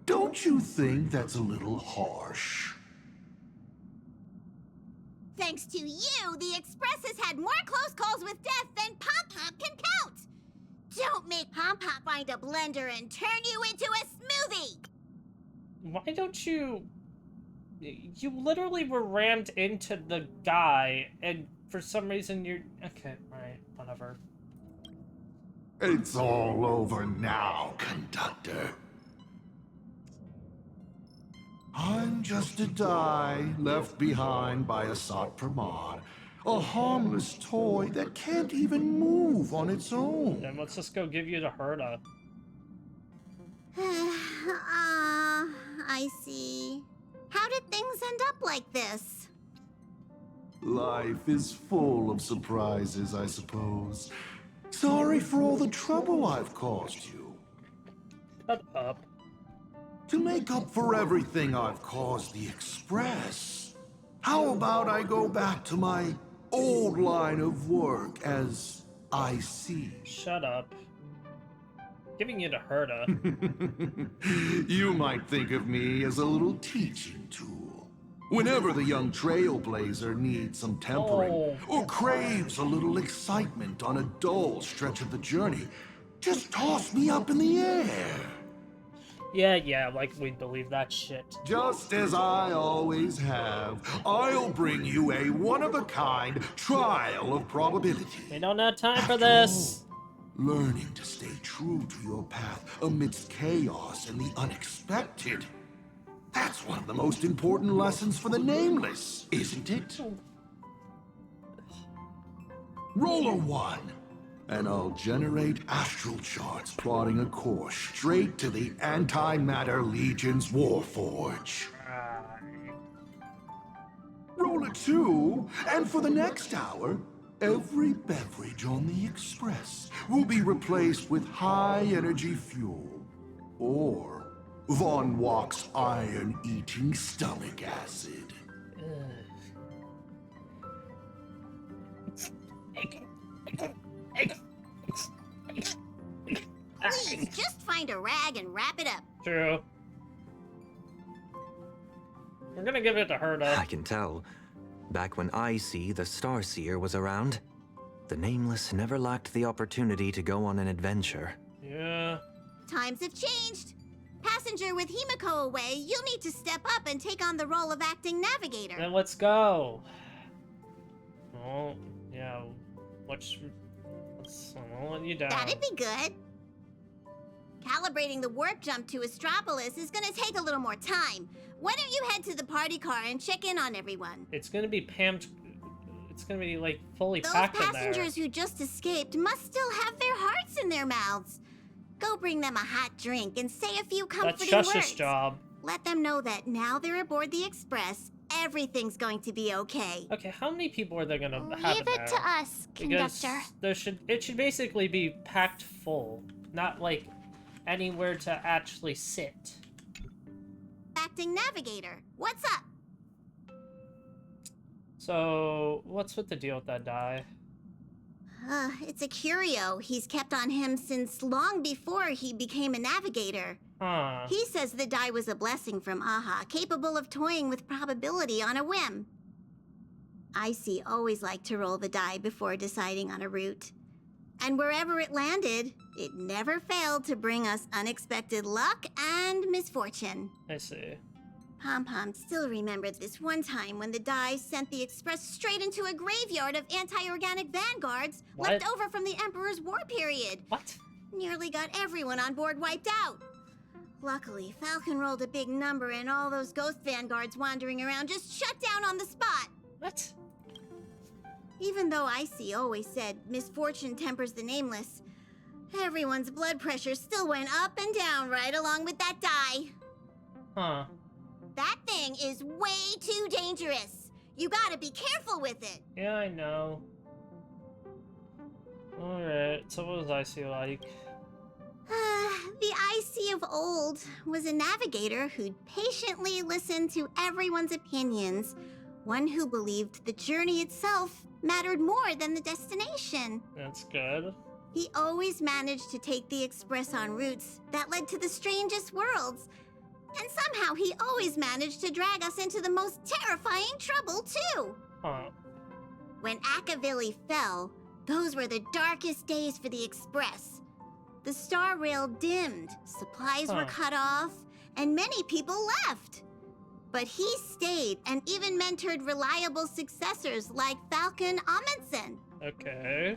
don't you think that's a little harsh? Thanks to you, the Express has had more close calls with death than Pop Pop can count. Don't make Pop Pop find a blender and turn you into a smoothie. Why don't you... You literally were rammed into the guy, and for some reason you're... Okay, alright, whatever. It's all over now, conductor. I'm just a die left behind by Asat Pramad. A harmless toy that can't even move on its own. Then let's just go give you the Herda. I see. How did things end up like this? Life is full of surprises, I suppose. Sorry for all the trouble I've caused you. Shut up. To make up for everything I've caused the Express, how about I go back to my old line of work as IC? Shut up. Giving you the Herda. You might think of me as a little teaching tool. Whenever the young trailblazer needs some tempering, or craves a little excitement on a dull stretch of the journey, just toss me up in the air. Yeah, like we believe that shit. Just as I always have, I'll bring you a one-of-a-kind trial of probability. We don't have time for this. Learning to stay true to your path amidst chaos and the unexpected. That's one of the most important lessons for the Nameless, isn't it? Roller 1. And I'll generate astral charts plotting a course straight to the Antimatter Legion's Warforge. Roll a 2, and for the next hour, every beverage on the Express will be replaced with high-energy fuel, or Von Walk's iron-eating stomach acid. Please, just find a rag and wrap it up. True. We're gonna give it to Herda. I can tell. Back when IC, the Starseer, was around, the Nameless never lacked the opportunity to go on an adventure. Yeah. times have changed. Passenger with Himiko away, you'll need to step up and take on the role of acting navigator. Then let's go. Oh, yeah. I'll let you down. That'd be good. Calibrating the warp jump to Astropolis is gonna take a little more time. Why don't you head to the party car and check in on everyone? It's gonna be Pam's. It's gonna be like fully Those packed in there. passengers who just escaped must still have their hearts in their mouths. Go bring them a hot drink and say a few comforting That's words. Shush's job. Let them know that now they're aboard the Express, everything's going to be okay. Okay, how many people are they gonna have Leave in it there? to us, Because conductor. it should basically be packed full, not like anywhere to actually sit. Acting navigator, what's up? So, what's with the deal with that die? It's a curio he's kept on him since long before he became a navigator. Huh. He says the die was a blessing from Aha, capable of toying with probability on a whim. IC always liked to roll the die before deciding on a route. And wherever it landed, it never failed to bring us unexpected luck and misfortune. I see. Pom-Pom still remembered this one time when the die sent the Express straight into a graveyard of anti-organic vanguards left over from the Emperor's War period. What? Nearly got everyone on board wiped out. Luckily, Falcon rolled a big number and all those ghost vanguards wandering around just shut down on the spot. What? Even though IC always said misfortune tempers the nameless, everyone's blood pressure still went up and down right along with that die. Huh. That thing is way too dangerous. You gotta be careful with it. Yeah, I know. Alright, so what was IC like? The IC of old was a navigator who'd patiently listened to everyone's opinions, one who believed the journey itself mattered more than the destination. That's good. He always managed to take the Express on routes that led to the strangest worlds, and somehow he always managed to drag us into the most terrifying trouble, too. Huh. When Akavili fell, those were the darkest days for the Express. The star rail dimmed, supplies were cut off, and many people left. But he stayed and even mentored reliable successors like Falcon Amundsen. Okay.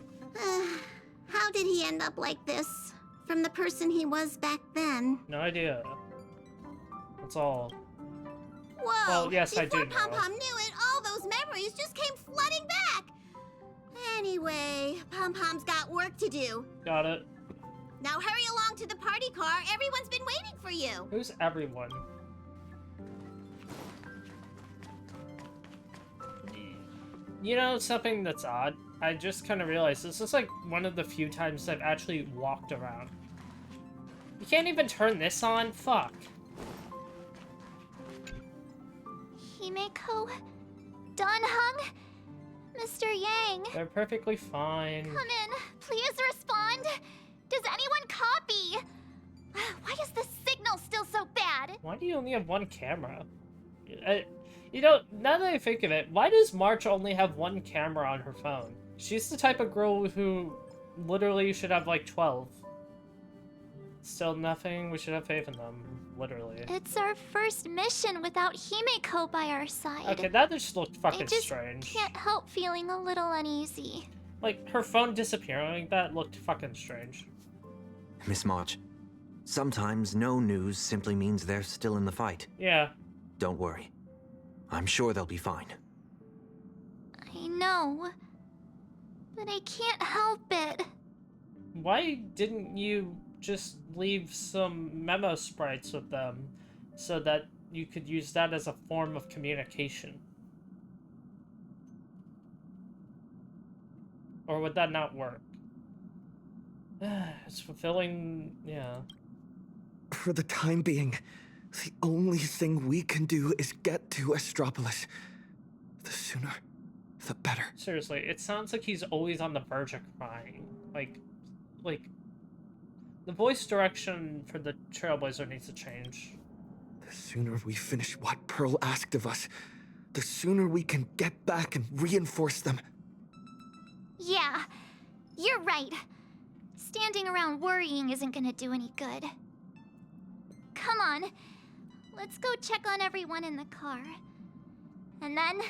How did he end up like this? From the person he was back then? No idea. That's all. Whoa! Well, yes, I do know. Before Pom-Pom knew it, all those memories just came flooding back! Anyway, Pom-Pom's got work to do. Got it. Now hurry along to the party car. Everyone's been waiting for you. Who's everyone? You know, something that's odd? I just kind of realized this is like one of the few times I've actually walked around. You can't even turn this on? Fuck. Himeko? Donhung? Mr. Yang? They're perfectly fine. Come in. Please respond. Does anyone copy? Why is the signal still so bad? Why do you only have one camera? You know, now that I think of it, why does March only have one camera on her phone? She's the type of girl who literally should have like 12. Still nothing, we should have faith in them, literally. It's our first mission without Himeko by our side. Okay, that just looked fucking I just strange. can't help feeling a little uneasy. Like, her phone disappearing like that looked fucking strange. Miss March, sometimes no news simply means they're still in the fight. Yeah. Don't worry. I'm sure they'll be fine. I know, but I can't help it. Why didn't you just leave some memo sprites with them so that you could use that as a form of communication? Or would that not work? It's fulfilling, yeah. For the time being, the only thing we can do is get to Astropolis. The sooner, the better. Seriously, it sounds like he's always on the verge of crying. Like, the voice direction for the Trailblazer needs to change. The sooner we finish what Pearl asked of us, the sooner we can get back and reinforce them. Yeah, you're right. Standing around worrying isn't gonna do any good. come on. Let's go check on everyone in the car. And then,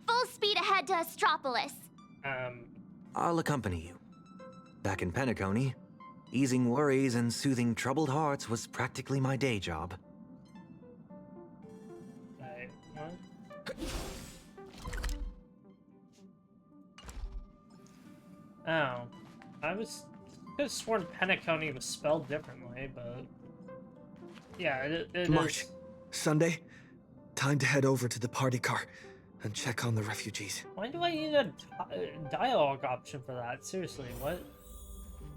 full speed ahead to Astropolis. I'll accompany you. Back in Penacony, easing worries and soothing troubled hearts was practically my day job. Oh. I could have sworn Penacony was spelled differently, but... Yeah, it March. is... Sunday. Time to head over to the party car and check on the refugees. Why do I need a dialogue option for that? Seriously, what?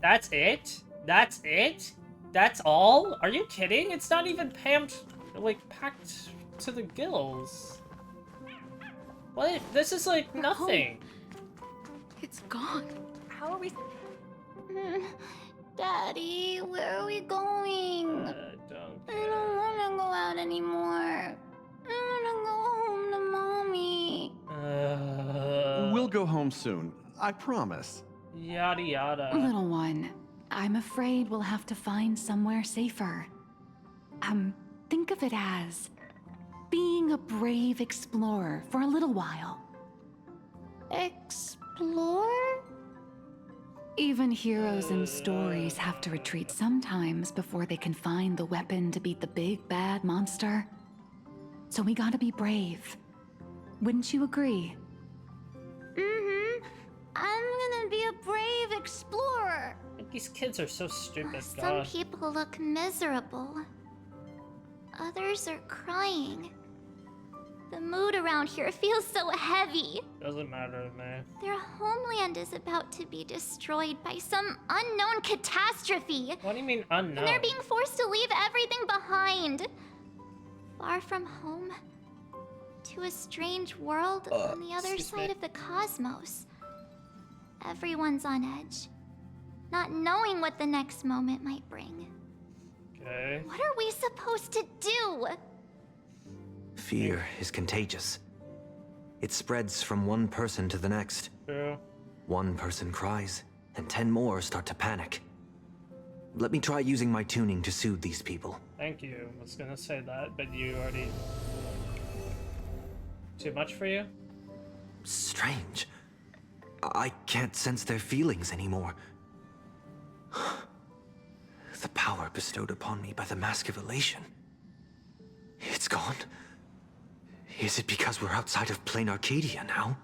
That's it? That's it? That's all? Are you kidding? It's not even like, packed to the gills. What? This is like nothing. It's gone. How are we... Daddy, where are we going? I don't want to go out anymore. I want to go home to Mommy. We'll go home soon. I promise. Yada yada. Little one, I'm afraid we'll have to find somewhere safer. Think of it as being a brave explorer for a little while. Explore? Even heroes in stories have to retreat sometimes before they can find the weapon to beat the big bad monster. So we gotta be brave. Wouldn't you agree? Mm-hmm. I'm gonna be a brave explorer. These kids are so stupid, Some God. people look miserable. Others are crying. The mood around here feels so heavy. Doesn't matter to me. Their homeland is about to be destroyed by some unknown catastrophe. What do you mean unknown? And they're being forced to leave everything behind. Far from home. To a strange world on the other side of the cosmos. Everyone's on edge. Not knowing what the next moment might bring. Okay. What are we supposed to do? Fear is contagious. It spreads from one person to the next. True. One person cries, and 10 more start to panic. Let me try using my tuning to soothe these people. Thank you. I was gonna say that, but you already... Too much for you? Strange. I can't sense their feelings anymore. The power bestowed upon me by the Mask of Elation. It's gone. Is it because we're outside of plain Arcadia now?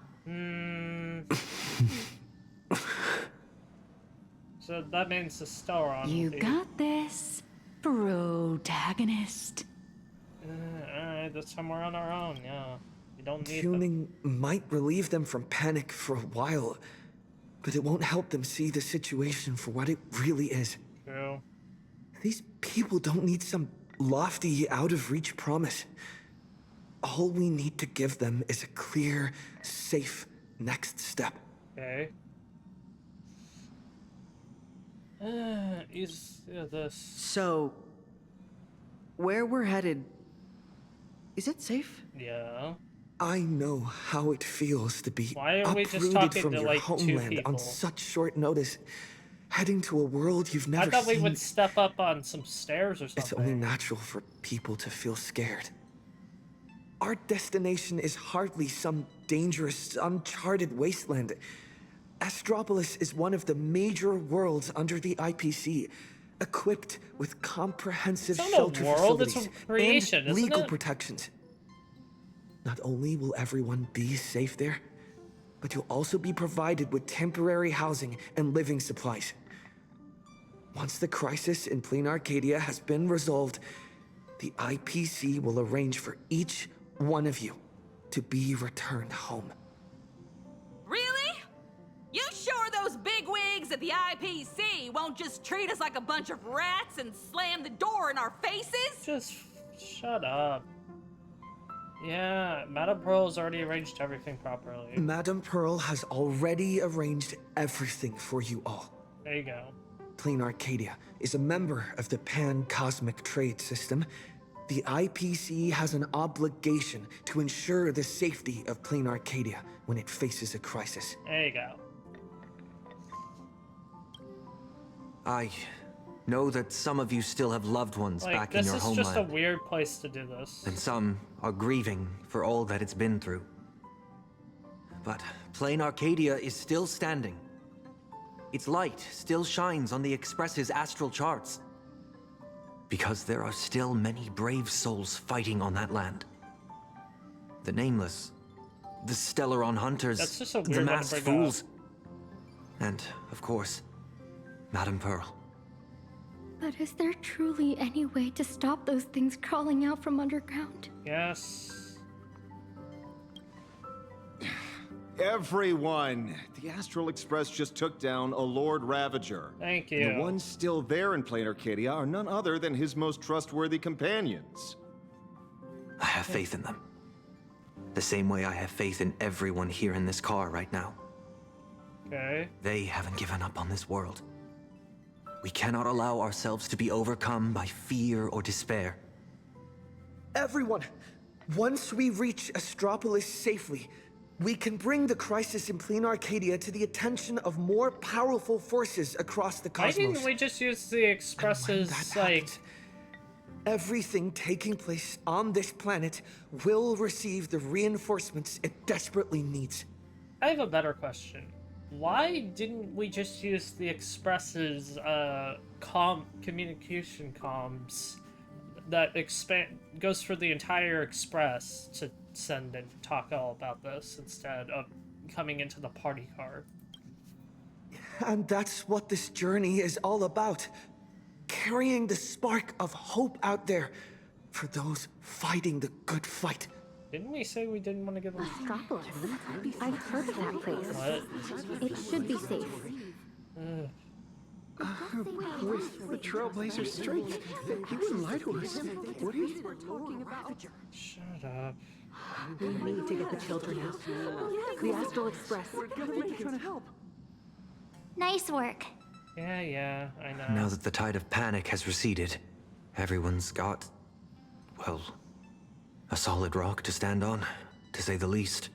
So that means the star on. You got this, protagonist. Alright, this time we're on our own, yeah. You don't need Tuning might relieve them from panic for a while, but it won't help them see the situation for what it really is. True. These people don't need some lofty, out-of-reach promise. All we need to give them is a clear, safe next step. Okay. Is this... So, where we're headed, is it safe? Yeah. I know how it feels to be Why are we just uprooted talking from to, your like, 2 homeland people? on such short notice, heading to a world you've never I thought seen. we would step up on some stairs or something. It's only natural for people to feel scared. Our destination is hardly some dangerous, uncharted wasteland. Astropolis is one of the major worlds under the IPC, equipped with comprehensive It's not a shelter world, it's facilities a creation, and isn't legal it? protections. Not only will everyone be safe there, but you'll also be provided with temporary housing and living supplies. Once the crisis in Plain Arcadia has been resolved, the IPC will arrange for each one of you to be returned home. Really? You sure those bigwigs at the IPC won't just treat us like a bunch of rats and slam the door in our faces? Just shut up. Yeah, Madame Pearl's already arranged everything properly. Madame Pearl has already arranged everything for you all. There you go. Plain Arcadia is a member of the Pan-Cosmic Trade System. The IPC has an obligation to ensure the safety of Plain Arcadia when it faces a crisis. There you go. I Know that some of you still have loved ones Like, back in your this homeland. is just a weird place to do this. And some are grieving for all that it's been through. But plain Arcadia is still standing. Its light still shines on the Express's astral charts. Because there are still many brave souls fighting on that land. The Nameless, the Stellaron Hunters, That's just a the weird one to Masked bring up. Fools, and, of course, Madame Pearl. But is there truly any way to stop those things crawling out from underground? Yes. Everyone! The Astral Express just took down a Lord Ravager. Thank And you. the ones still there in plain Arcadia are none other than his most trustworthy companions. I have faith in them. The same way I have faith in everyone here in this car right now. Okay. They haven't given up on this world. We cannot allow ourselves to be overcome by fear or despair. Everyone, once we reach Astropolis safely, we can bring the crisis in plain Arcadia to the attention of more powerful forces across the Why cosmos. didn't we just use the Express's, like... Everything taking place on this planet will receive the reinforcements it desperately needs. I have a better question. Why didn't we just use the Express's, communication comms that goes for the entire Express to send and talk all about this instead of coming into the party car? And that's what this journey is all about. Carrying the spark of hope out there for those fighting the good fight. Didn't we say we didn't want to get them? Astropolis. I've heard of that place. What? It should be safe. With the Trailblazer's strength, he wouldn't lie to us, would he? Shut up. We need to get the children out. The Astral Express. We're trying to help. Nice work. Yeah, I know. Now that the tide of panic has receded, everyone's got, well, a solid rock to stand on, to say the least.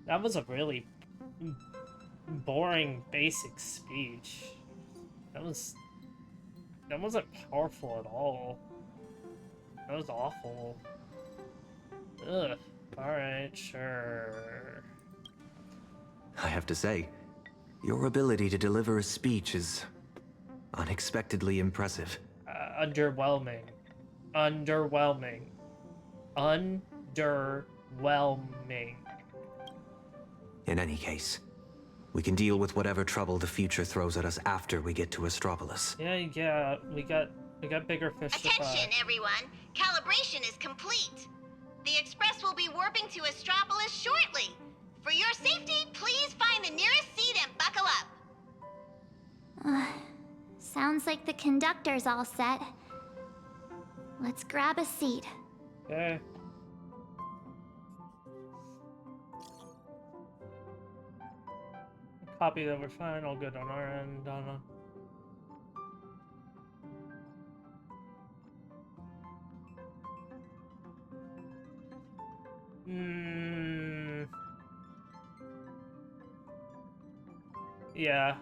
That was a really boring, basic speech. That wasn't powerful at all. That was awful. Ugh. Alright, sure. I have to say, your ability to deliver a speech is unexpectedly impressive. Underwhelming. Underwhelming. Underwhelming. In any case, we can deal with whatever trouble the future throws at us after we get to Astropolis. Yeah, we got bigger fish to fry. Attention, everyone. Calibration is complete. The Express will be warping to Astropolis shortly. For your safety, please find the nearest seat and buckle up. Sounds like the conductor's all set. Let's grab a seat. Okay. Copy that we're fine, all good on our end, Donna. Yeah.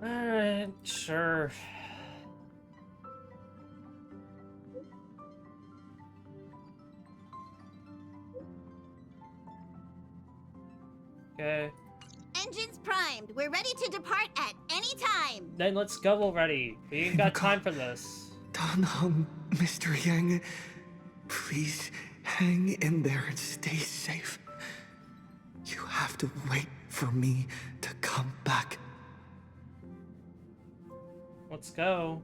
Alright, sure. Okay. Engines primed. We're ready to depart at any time. Then let's go already. We ain't got time for this. Danheng, Mr. Yang, please hang in there and stay safe. You have to wait for me to come back. Let's go.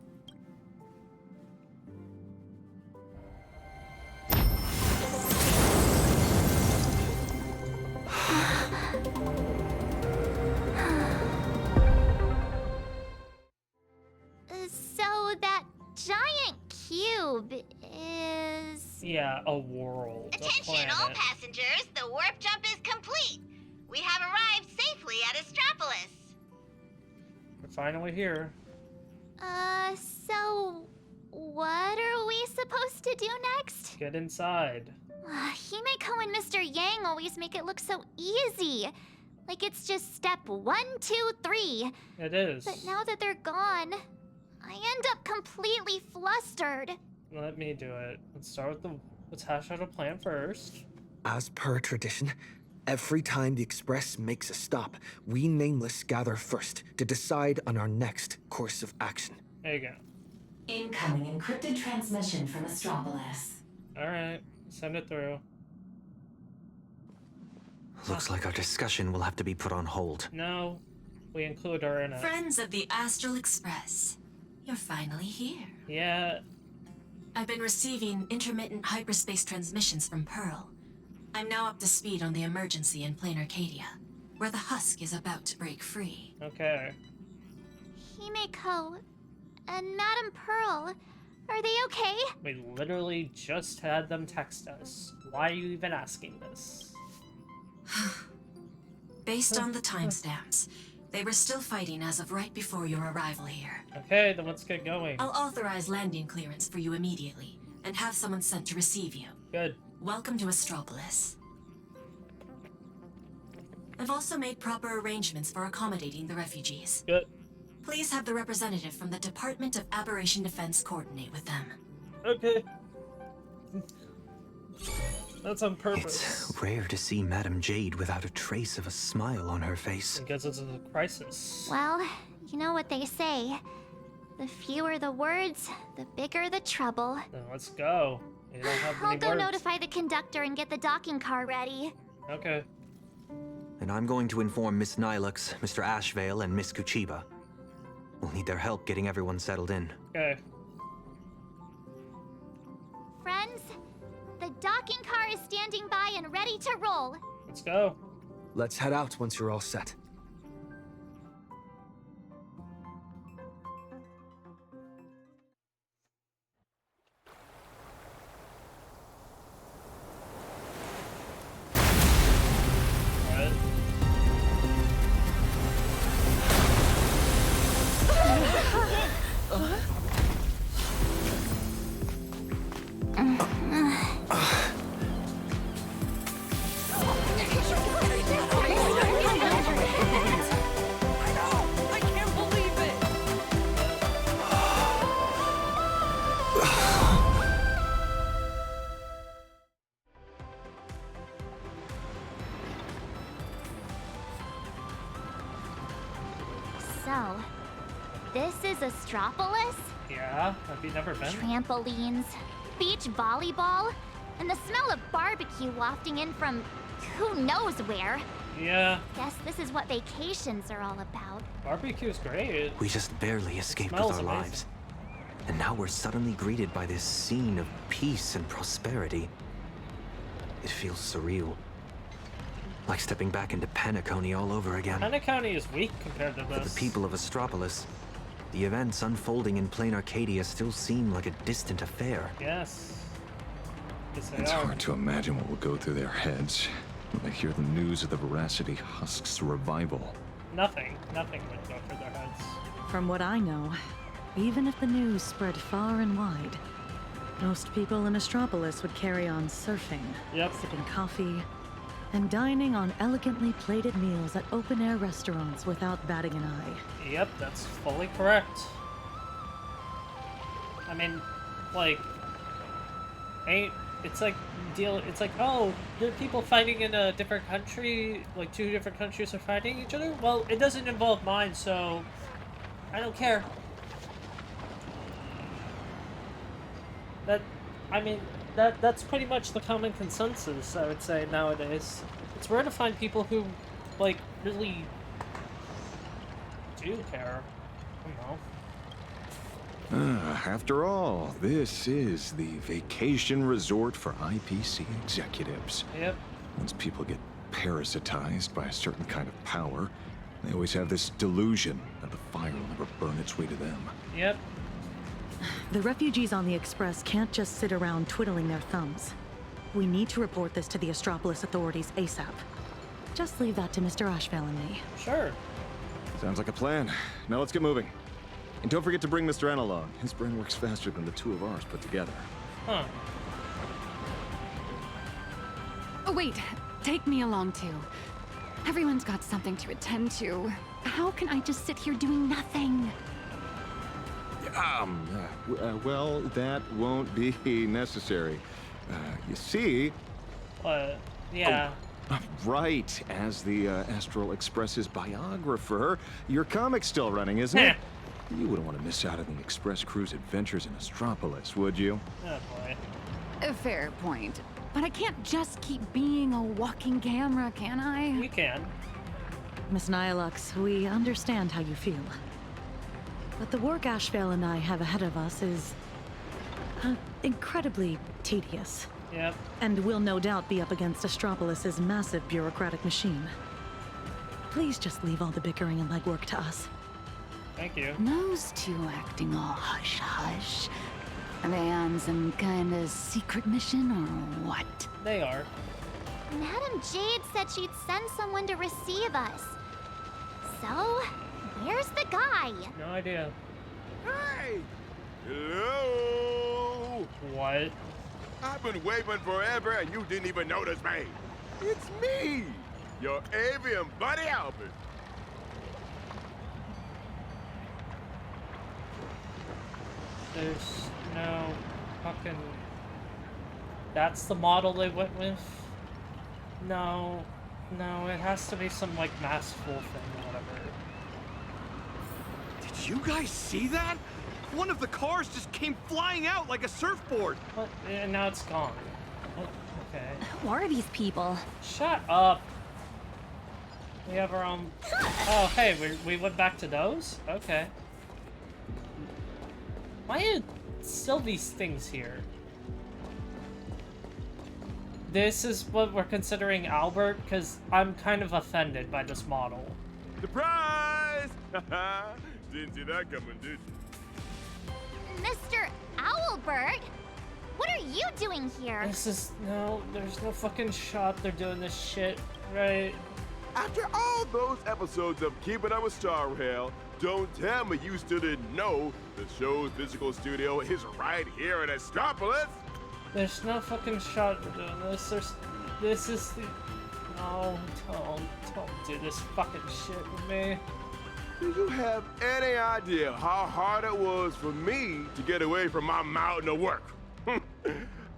So that giant cube is... Yeah, a world. Attention, a planet. all passengers. The warp jump is complete. We have arrived finally here. So what are we supposed to do next? Get inside. Himeko and Mr. Yang always make it look so easy. Like it's just step 1, 2, 3. It is. But now that they're gone, I end up completely flustered. Let me do it. Let's hash out a plan first. As per tradition, every time the Express makes a stop, we Nameless gather first to decide on our next course of action. There you go. Incoming encrypted transmission from Astropolis. Alright, send it through. Looks like our discussion will have to be put on hold. No, we include her in it. Friends of the Astral Express, you're finally here. Yeah. I've been receiving intermittent hyperspace transmissions from Pearl. I'm now up to speed on the emergency in Plain Arcadia, where the husk is about to break free. Okay. Himeko and Madame Pearl, are they okay? We literally just had them text us. Why are you even asking this? Based on the timestamps, they were still fighting as of right before your arrival here. Okay, then let's get going. I'll authorize landing clearance for you immediately, and have someone sent to receive you. Good. Welcome to Astropolis. I've also made proper arrangements for accommodating the refugees. Good. Please have the representative from the Department of Aberration Defense coordinate with them. Okay. That's on purpose. It's rare to see Madame Jade without a trace of a smile on her face. Because it's a crisis. Well, you know what they say. The fewer the words, the bigger the trouble. Then let's go. You don't have I'll any go words. notify the conductor and get the docking car ready. Okay. And I'm going to inform Miss Nihilux, Mr. Ashvale, and Miss Kuchiba. We'll need their help getting everyone settled in. Okay. Friends, the docking car is standing by and ready to roll. Let's go. Let's head out once you're all set. So, this is Astropolis? Yeah, have you never been? Trampolines, beach volleyball, and the smell of barbecue wafting in from who knows where. Yeah. Guess this is what vacations are all about. Barbecue's great. We just barely escaped with Smells our amazing. lives. And now we're suddenly greeted by this scene of peace and prosperity. It feels surreal. Like stepping back into Penacony all over again. Penacony is weak compared to For this. the people of Astropolis, the events unfolding in Plain Arcadia still seem like a distant affair. Yes. Yes, they It's are. hard to imagine what will go through their heads when they hear the news of the Veracity Husk's revival. Nothing would go through their heads. From what I know, even if the news spread far and wide, most people in Astropolis would carry on surfing, sipping coffee, and dining on elegantly plated meals at open-air restaurants without batting an eye. Yep, that's fully correct. I mean, like, it's like, oh, there are people fighting in a different country, like 2 different countries are fighting each other? Well, it doesn't involve mine, so I don't care. That's pretty much the common consensus, I would say, nowadays. It's rare to find people who, like, really do care. I don't know. After all, this is the vacation resort for IPC executives. Yep. Once people get parasitized by a certain kind of power, they always have this delusion that the fire will never burn its way to them. Yep. The refugees on the Express can't just sit around twiddling their thumbs. We need to report this to the Astropolis authorities ASAP. Just leave that to Mr. Ashvale and me. Sure. Sounds like a plan. Now let's get moving. And don't forget to bring Mr. N along. His brain works faster than the two of ours put together. Huh. Oh, wait. Take me along, too. Everyone's got something to attend to. How can I just sit here doing nothing? Well, that won't be necessary. You see... yeah. Right, as the Astral Express's biographer, your comic's still running, isn't it? You wouldn't want to miss out on the Express crew's adventures in Astropolis, would you? Oh boy. A fair point. But I can't just keep being a walking camera, can I? You can. Miss Nihilux, we understand how you feel. But the work Ashvale and I have ahead of us is... incredibly tedious. Yep. And will no doubt be up against Astropolis's massive bureaucratic machine. Please just leave all the bickering and legwork to us. Thank you. Those two acting all hush-hush. Are they on some kind of secret mission or what? They are. Madam Jade said she'd send someone to receive us. So, where's the guy? No idea. Hey! Hello! What? I've been waving forever and you didn't even notice me. It's me, your avian buddy Albert. There's no fucking... That's the model they went with? No. No, it has to be some, like, masterful thing or whatever. Did you guys see that? One of the cars just came flying out like a surfboard. What? And now it's gone. What? Okay. Who are these people? Shut up. We have our own... Oh, hey, we went back to those? Okay. Why are still these things here? This is what we're considering Albert, because I'm kind of offended by this model. Surprise! Didn't see that coming, did you? Mr. Owlbird? What are you doing here? This is... No, there's no fucking shot they're doing this shit, right? After all those episodes of Keeping Up with Star Rail, don't tell me you still didn't know the show's physical studio is right here in Astropolis. There's no fucking shot they're doing this. This is the... No, don't do this fucking shit with me. Do you have any idea how hard it was for me to get away from my mountain of work?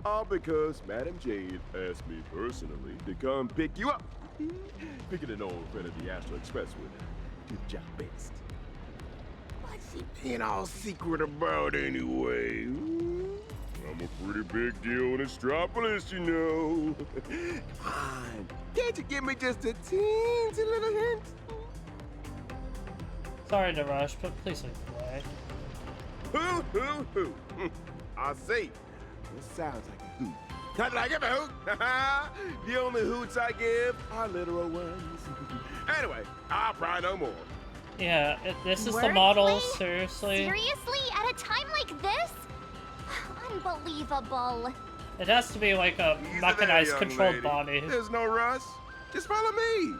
All because Madam Jade asked me personally to come pick you up. Picking an old friend of the Astral Express with her. Good job, best. What's she being all secret about anyway? I'm a pretty big deal in Astropolis, you know. Come on, can't you give me just a teensy little hint? Sorry to rush, but please leave the way. Hoo. I see. This sounds like a hoot. Not like a hoot. The only hoots I give are literal ones. Anyway, I'll pry no more. Yeah, this is the Wordplay? model, seriously. Seriously? At a time like this? Unbelievable. It has to be like a mechanized, controlled body. There's no rush. Just follow me.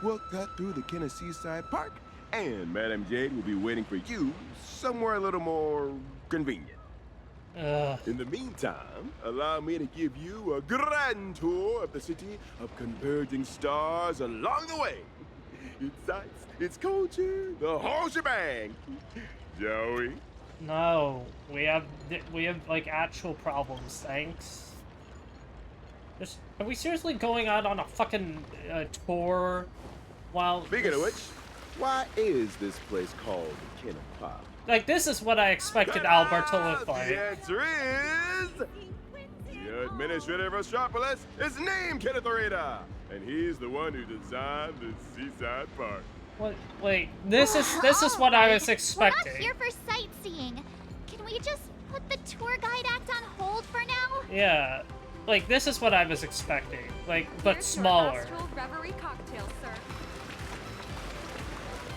We'll cut through the Seaside Park, and Madam Jade will be waiting for you somewhere a little more convenient. In the meantime, allow me to give you a grand tour of the city of converging stars along the way. Its sights, its culture, the whole shebang. Joey? No, we have like actual problems. Thanks. Are we seriously going out on a fucking tour? While speaking of which, why is this place called the Kin of Pop? Like, this is what I expected Albert to look like. The answer is... The administrator of Astropolis is named Kenneth Orita, and he's the one who designed the Seaside Park. What? Wait, this is what I was expecting. We're not here for sightseeing. Can we just put the tour guide act on hold for now? Yeah, like, this is what I was expecting. Like, but smaller. Astral Reverie cocktail, sir.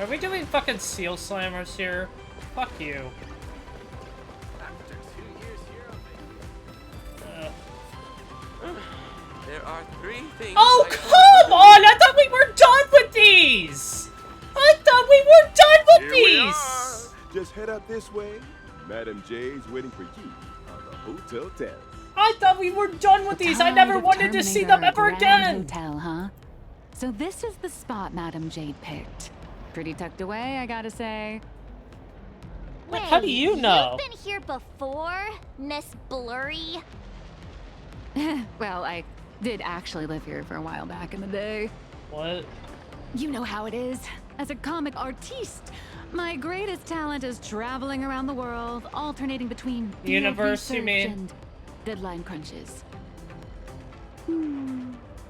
Are we doing fucking seal slammers here? Fuck you. After 2 years here there are 3 things. Oh, come on! I thought we were done with these! I thought we were book Here we these! are. Just head up this way. Madam Jade's waiting for you on the hotel terrace. I thought we were done with these. I never wanted to see them ever again. Hotel, huh? So this is the spot Madam Jade picked. Pretty tucked away, I gotta say. Wait, how do you know? You've been here before, Miss Blurry? Well, I did actually live here for a while back in the day. What? You know how it is. As a comic artiste, my greatest talent is traveling around the world, alternating between universe, you mean? And deadline crunches.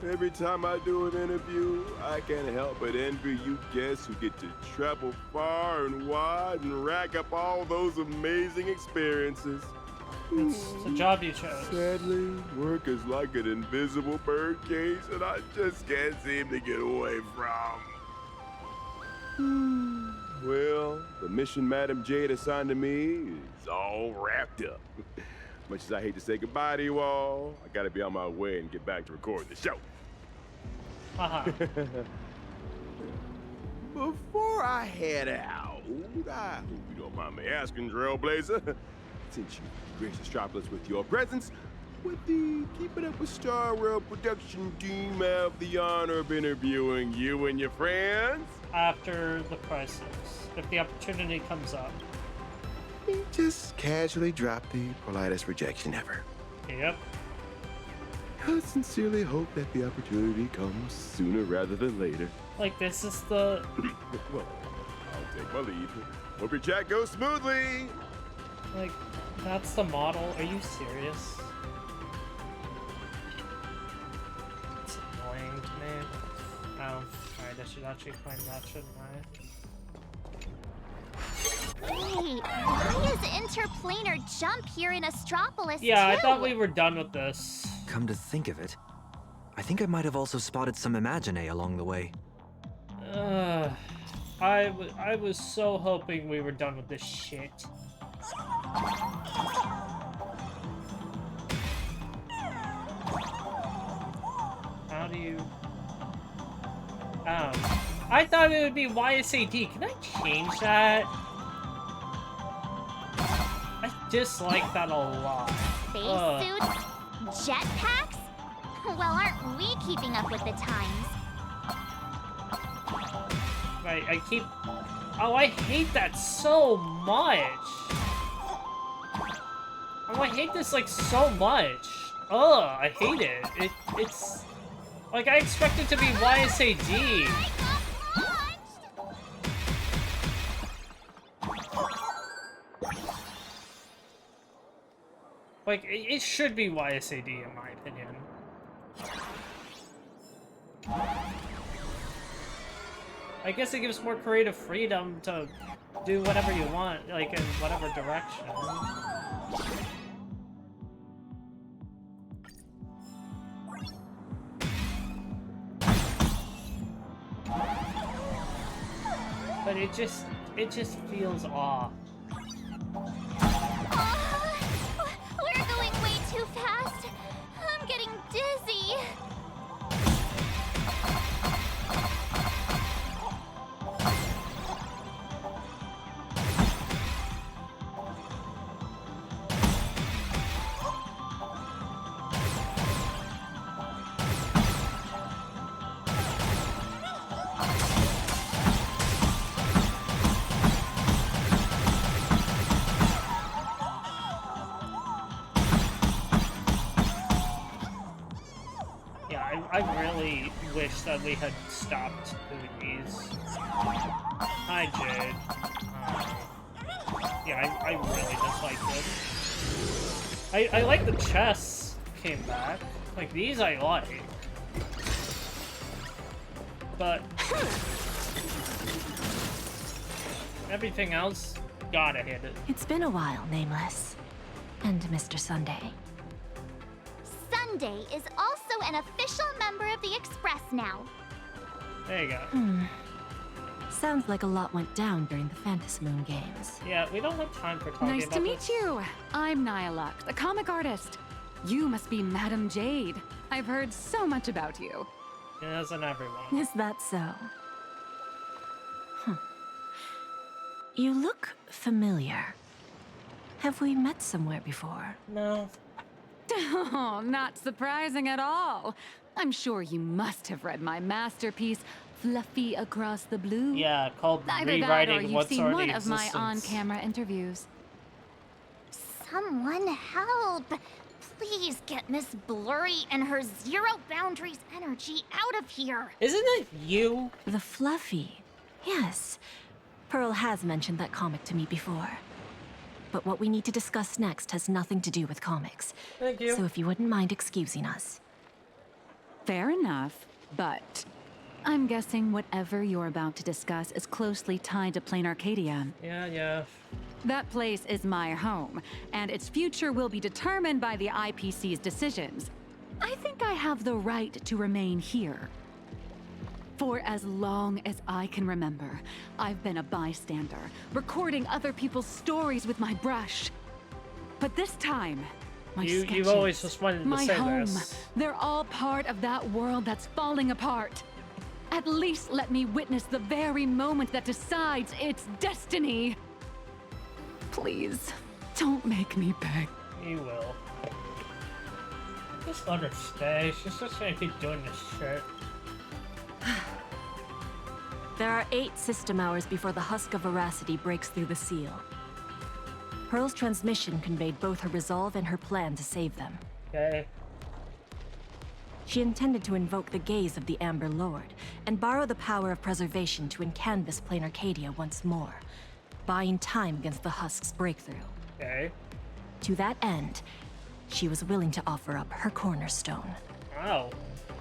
Every time I do an interview, I can't help but envy you guests who get to travel far and wide and rack up all those amazing experiences. It's the job you chose. Sadly, work is like an invisible bird cage that I just can't seem to get away from. Well, the mission Madam Jade assigned to me is all wrapped up. Much as I hate to say goodbye to you all, I gotta be on my way and get back to recording the show. Before I head out, I hope you don't mind me asking, Trailblazer, since you graced Astropolis with your presence, would the Keep It Up with Star Rail production team have the honor of interviewing you and your friends? After the crisis, if the opportunity comes up. Just casually drop the politest rejection ever. Yep. I sincerely hope that the opportunity comes sooner rather than later. Like, this is the... Well, I'll take my leave. Hope your chat goes smoothly. Like, that's the model? Are you serious? It's annoying to me. Oh, alright, I should actually find that, shouldn't I? Wait, why is interplanar jump here in Astropolis Yeah, too? I thought we were done with this. Come to think of it, I think I might have also spotted some Imagine along the way. I was so hoping we were done with this shit. How do you... Oh. I thought it would be YSAD. Can I change that? I dislike that a lot. Spacesuits? Jetpacks? Well, aren't we keeping up with the times? Right, I keep... Oh, I hate that so much! Oh, I hate this, like, so much. Ugh, I hate it. It's... Like, I expect it to be YSAD. Like, it should be YSAD, in my opinion. I guess it gives more creative freedom to do whatever you want, like, in whatever direction. But it just feels off. We're going way too fast. I'm getting dizzy. I really wish that we had stopped doing these. Hi, Jade. Yeah, I really dislike this. I like the chests came back. Like, these I like. But... everything else, gotta hit it. It's been a while, Nameless. And Mr. Sunday. Sunday is also an official member of the Express now. There you go. Sounds like a lot went down during the Phantasmoon games. Yeah, we don't have time for talking Nice about to meet this. you. I'm Nihilux, a comic artist. You must be Madam Jade. I've heard so much about you. It isn't everyone. Is that so? You look familiar. Have we met somewhere before? No. Oh, not surprising at all. I'm sure you must have read my masterpiece, Fluffy Across the Blue. Yeah, called Either that or Rewriting you've What's seen Already one of my Existence. on-camera interviews. Someone help! Please get Miss Blurry and her zero boundaries energy out of here! Isn't it you? The Fluffy. Yes. Pearl has mentioned that comic to me before. But what we need to discuss next has nothing to do with comics. Thank you. So if you wouldn't mind excusing us. Fair enough, but I'm guessing whatever you're about to discuss is closely tied to Plain Arcadia. Yeah. That place is my home, and its future will be determined by the IPC's decisions. I think I have the right to remain here. For as long as I can remember, I've been a bystander, recording other people's stories with my brush. But this time, my sketches, you've always just wanted to my say home, this. they're all part of that world that's falling apart. At least let me witness the very moment that decides its destiny. Please, don't make me beg. You will. Just let her stay. She's just gonna keep doing this shit. There are 8 system hours before the husk of veracity breaks through the seal. Pearl's transmission conveyed both her resolve and her plan to save them. Okay. She intended to invoke the gaze of the Amber Lord and borrow the power of preservation to encanvas Plain Arcadia once more, buying time against the husk's breakthrough. Okay. To that end, she was willing to offer up her cornerstone. Wow.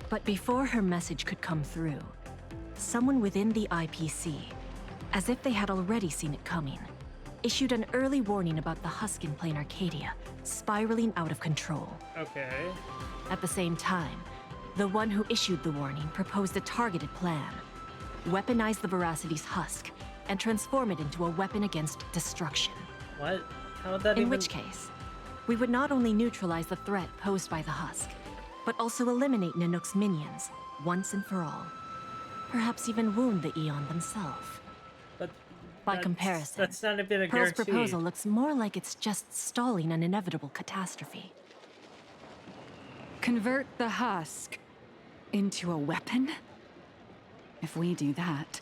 But before her message could come through, someone within the IPC, as if they had already seen it coming, issued an early warning about the husk in Plain Arcadia spiraling out of control. Okay. At the same time, the one who issued the warning proposed a targeted plan. Weaponize the Veracity's husk and transform it into a weapon against destruction. What? How would that In which case, we would not only neutralize the threat posed by the husk, but also eliminate Nihilux minions once and for all. Perhaps even wound the Eon themselves. But by comparison, that's not even a Pearl's guarantee. proposal looks more like it's just stalling an inevitable catastrophe. Convert the husk into a weapon? If we do that,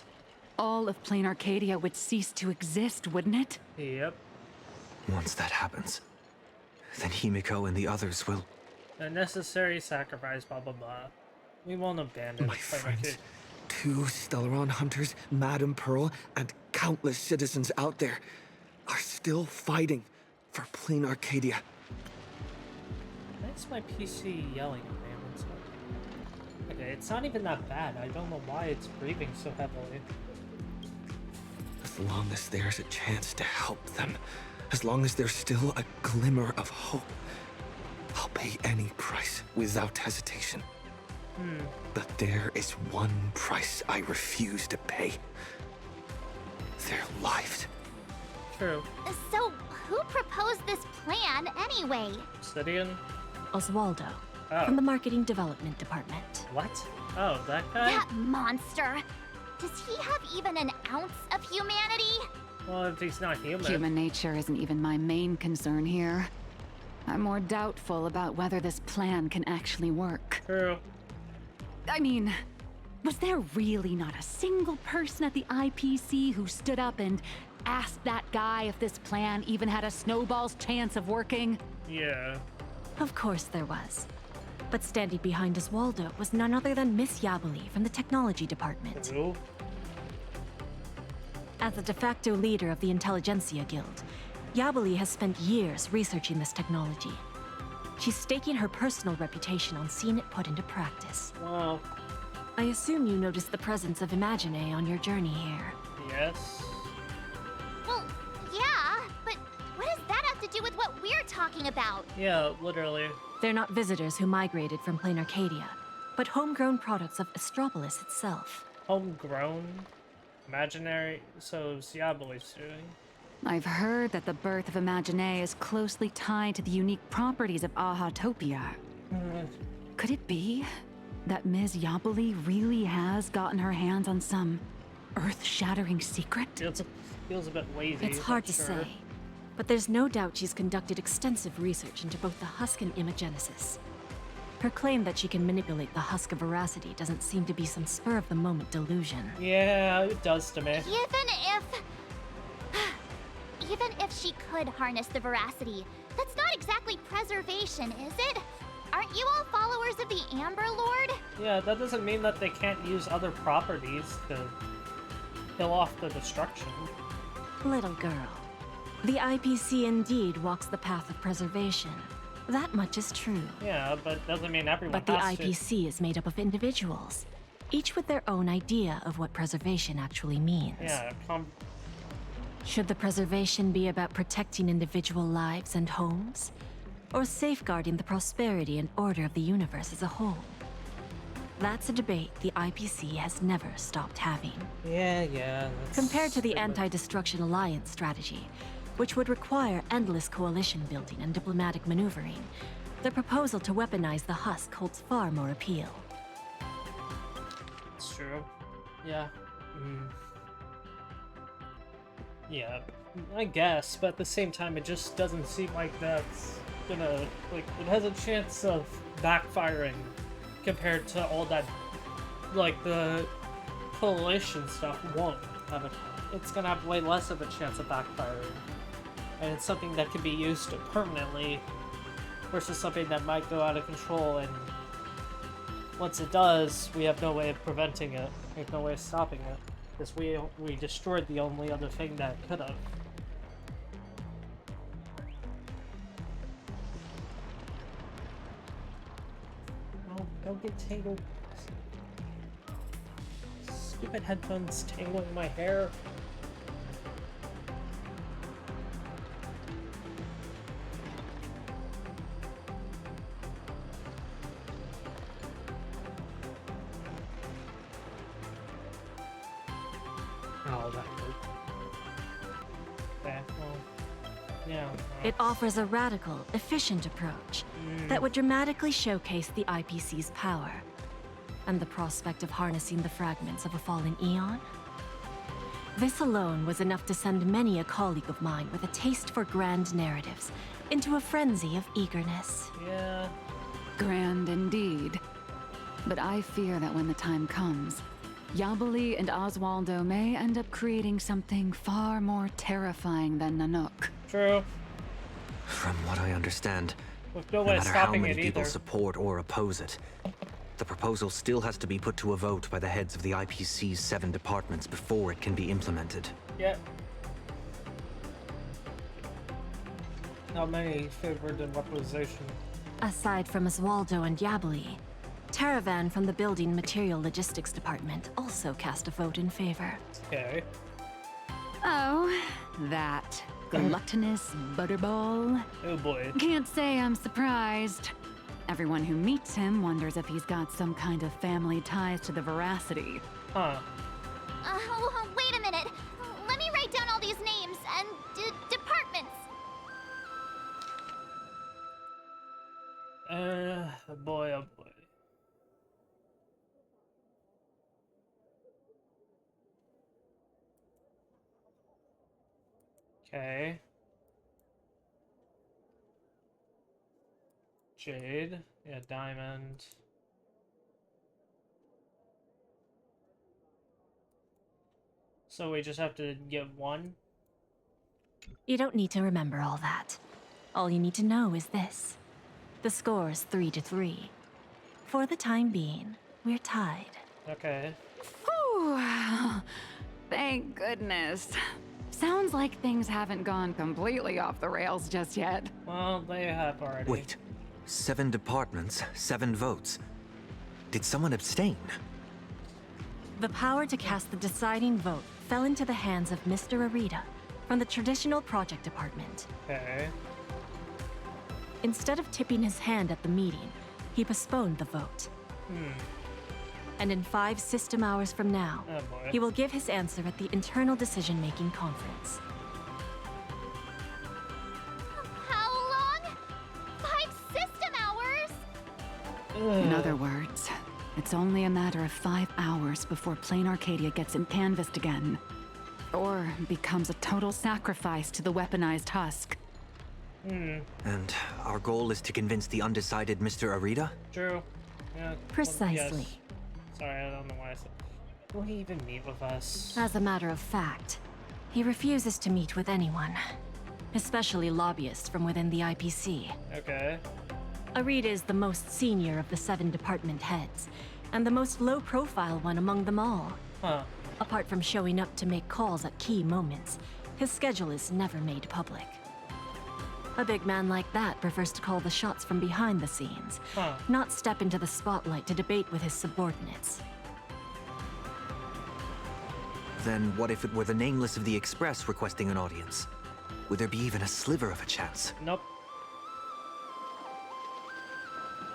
all of Plain Arcadia would cease to exist, wouldn't it? Yep. Once that happens, then Himiko and the others will... A necessary sacrifice, blah blah blah. We won't abandon My Plain friends, Arcadia. 2 Stellaron hunters, Madame Pearl, and countless citizens out there are still fighting for Plain Arcadia. Why's my PC yelling at me? One second. Okay, it's not even that bad. I don't know why it's breathing so heavily. As long as there's a chance to help them, as long as there's still a glimmer of hope, I'll pay any price without hesitation. But there is one price I refuse to pay. Their lives. True. So, who proposed this plan anyway? Obsidian? Oswaldo, Oh. from the Marketing Development Department. What? Oh, that guy? That monster! Does he have even an ounce of humanity? Well, if he's not human. Human nature isn't even my main concern here. I'm more doubtful about whether this plan can actually work. True. I mean, was there really not a single person at the IPC who stood up and asked that guy if this plan even had a snowball's chance of working? Yeah. Of course there was. But standing behind Oswaldo was none other than Miss Yabali from the Technology Department. True. As the de facto leader of the Intelligentsia Guild, Yabali has spent years researching this technology. She's staking her personal reputation on seeing it put into practice. Wow. I assume you noticed the presence of Imagine on your journey here. Yes. Well, yeah, but what does that have to do with what we're talking about? Yeah, literally. They're not visitors who migrated from Plain Arcadia, but homegrown products of Astropolis itself. Homegrown? Imaginary? So Diaboli's doing. I've heard that the birth of Imagine is closely tied to the unique properties of Ahatopia. Could it be that Ms. Yabali really has gotten her hands on some earth-shattering secret? Feels a bit lazy. It's hard to sure. say, but there's no doubt she's conducted extensive research into both the husk and imagenesis. Her claim that she can manipulate the husk of veracity doesn't seem to be some spur-of-the-moment delusion. Yeah, it does to me. Even if she could harness the veracity, that's not exactly preservation, is it? Aren't you all followers of the Amber Lord? Yeah, that doesn't mean that they can't use other properties to kill off the destruction. Little girl, the IPC indeed walks the path of preservation. That much is true. Yeah, but doesn't mean everyone But the has to. IPC is made up of individuals, each with their own idea of what preservation actually means. Yeah, Should the preservation be about protecting individual lives and homes, or safeguarding the prosperity and order of the universe as a whole? That's a debate the IPC has never stopped having. Yeah. Compared to the Anti-Destruction Alliance strategy, which would require endless coalition building and diplomatic maneuvering, the proposal to weaponize the husk holds far more appeal. It's true. Yeah. Yeah, I guess, but at the same time, it just doesn't seem like that's gonna, like, it has a chance of backfiring compared to all that, like, the coalition stuff won't have it's gonna have way less of a chance of backfiring. And it's something that can be used permanently versus something that might go out of control, and once it does, we have no way of preventing it. We have no way of stopping it. Because we destroyed the only other thing that could have. Oh, don't get tangled. Stupid headphones tangling my hair. Oh, that hurt. Okay, well, yeah. It offers a radical, efficient approach that would dramatically showcase the IPC's power, and the prospect of harnessing the fragments of a fallen eon. This alone was enough to send many a colleague of mine with a taste for grand narratives into a frenzy of eagerness. Yeah. Grand indeed. But I fear that when the time comes, Yabali and Oswaldo may end up creating something far more terrifying than Nanook. True. From what I understand, With no no way of matter how stopping many it people either. support or oppose it, the proposal still has to be put to a vote by the heads of the IPC's 7 departments before it can be implemented. Yeah. Not many favored in weaponization. Aside from Oswaldo and Yabali, Taravan from the Building Material Logistics Department also cast a vote in favor. Okay. Oh, that gluttonous butterball. Oh boy. Can't say I'm surprised. Everyone who meets him wonders if he's got some kind of family ties to the veracity. Huh. Wait a minute. Let me write down all these names and departments. Boy, oh boy. Okay. Jade. Yeah, Diamond. So we just have to get one? You don't need to remember all that. All you need to know is this. The score's 3-3. For the time being, we're tied. Okay. Whew. Thank goodness. Sounds like things haven't gone completely off the rails just yet. Well, they have already. Wait, 7 departments, 7 votes. Did someone abstain? The power to cast the deciding vote fell into the hands of Mr. Arita from the Traditional Project Department. Okay. Instead of tipping his hand at the meeting, he postponed the vote. And in 5 system hours from now, Oh boy. he will give his answer at the internal decision-making conference. How long? 5 system hours? In other words, It's only a matter of 5 hours before plain Arcadia gets canvassed again. Or becomes a total sacrifice to the weaponized husk. And our goal is to convince the undecided Mr. Arita? True. Yeah. Precisely. Yes. Sorry, I don't know why I said. Will he even meet with us? As a matter of fact, he refuses to meet with anyone, especially lobbyists from within the IPC. Okay. Arita is the most senior of the 7 department heads, and the most low-profile one among them all. Huh. Apart from showing up to make calls at key moments, his schedule is never made public. A big man like that prefers to call the shots from behind the scenes, not step into the spotlight to debate with his subordinates. Then what if it were the Nameless of the Express requesting an audience? Would there be even a sliver of a chance? Nope.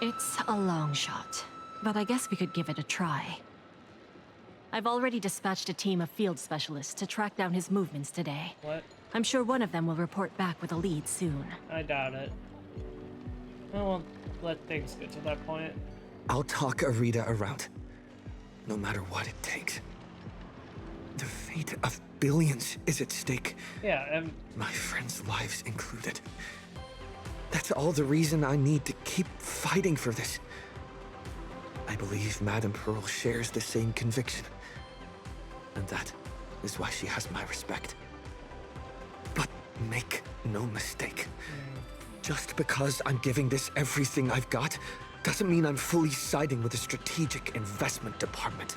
It's a long shot, but I guess we could give it a try. I've already dispatched a team of field specialists to track down his movements today. What? I'm sure one of them will report back with a lead soon. I doubt it. I won't let things get to that point. I'll talk Arita around, no matter what it takes. The fate of billions is at stake. Yeah, and my friends' lives included. That's all the reason I need to keep fighting for this. I believe Madame Pearl shares the same conviction. And that is why she has my respect. But make no mistake. Just because I'm giving this everything I've got, doesn't mean I'm fully siding with the strategic investment department.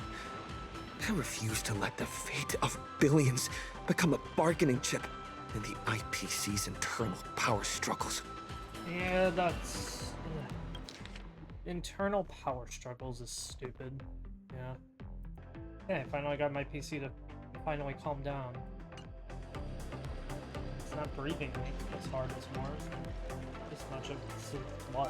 I refuse to let the fate of billions become a bargaining chip in the IPC's internal power struggles. yeah, that's internal power struggles is stupid. Yeah. Okay, finally got my PC to finally calm down. It's not breathing as hard as much as it was.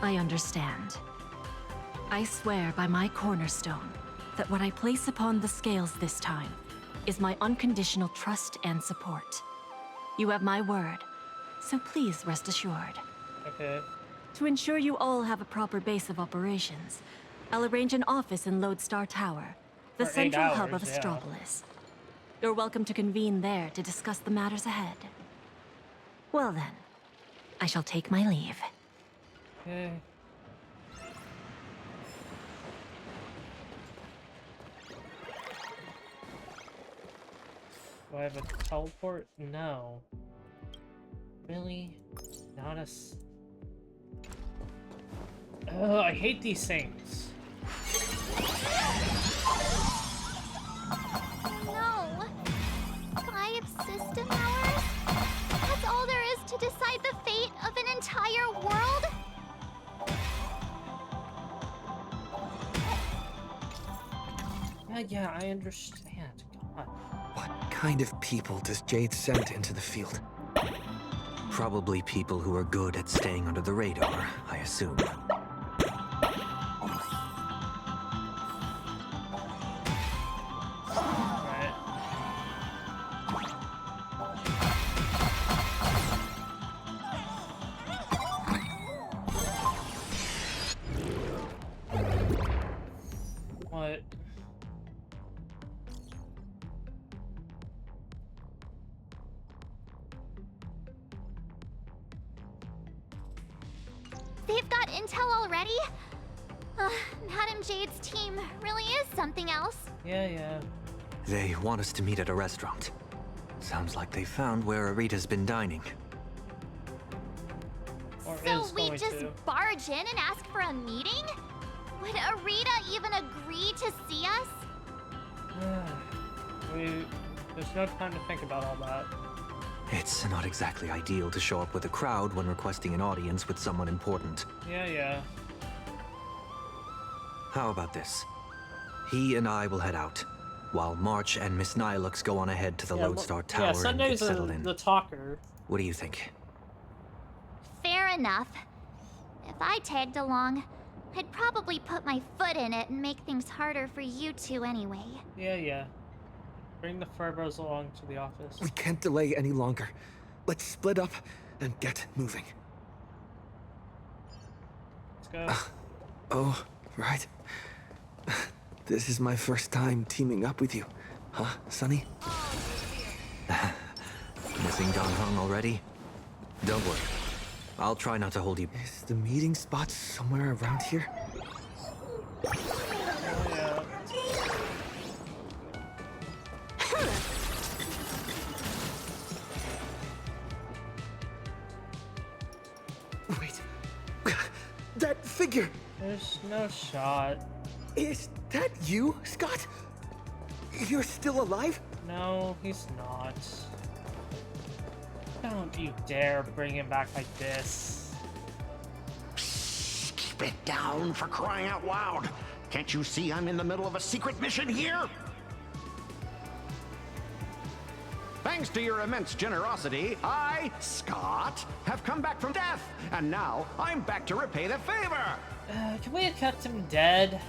I understand. I swear by my cornerstone that what I place upon the scales this time is my unconditional trust and support. You have my word, so please rest assured. Okay. To ensure you all have a proper base of operations, I'll arrange an office in Lodestar Tower, the For 8 central hours, hub of yeah. Astropolis. You're welcome to convene there to discuss the matters ahead. Well then, I shall take my leave. Okay. Do I have a teleport? No. Really? Not a Ugh, I hate these things. No. 5 system hours? That's all there is to decide the fate of an entire world? Yeah, I understand. God. What kind of people does Jade send into the field? Probably people who are good at staying under the radar, I assume. Right. What? They've got intel already? Madame Jade's team really is something else. Yeah. They want us to meet at a restaurant. Sounds like they found where Arita's been dining. Or So is we going just to. barge in and ask for a meeting? Would Arita even agree to see us? There's no time to think about all that. It's not exactly ideal to show up with a crowd when requesting an audience with someone important. Yeah. How about this? He and I will head out, while March and Miss Nihilux go on ahead to the Lodestar Tower and get Sunday's settled in. the talker. What do you think? Fair enough. If I tagged along, I'd probably put my foot in it and make things harder for you two anyway. Yeah. Bring the Furbows along to the office. We can't delay any longer. Let's split up and get moving. Let's go. Oh, right. This is my first time teaming up with you. Huh, Sonny? Missing Don Hung already? Don't worry. I'll try not to hold you. Is the meeting spot somewhere around here? Wait. That figure! There's no shot. Is that you, Scott? You're still alive? No, he's not. Don't you dare bring him back like this. Psst, keep it down, for crying out loud. Can't you see I'm in the middle of a secret mission here? Thanks to your immense generosity, I, Scott, have come back from death, and now I'm back to repay the favor. Can we have kept him dead?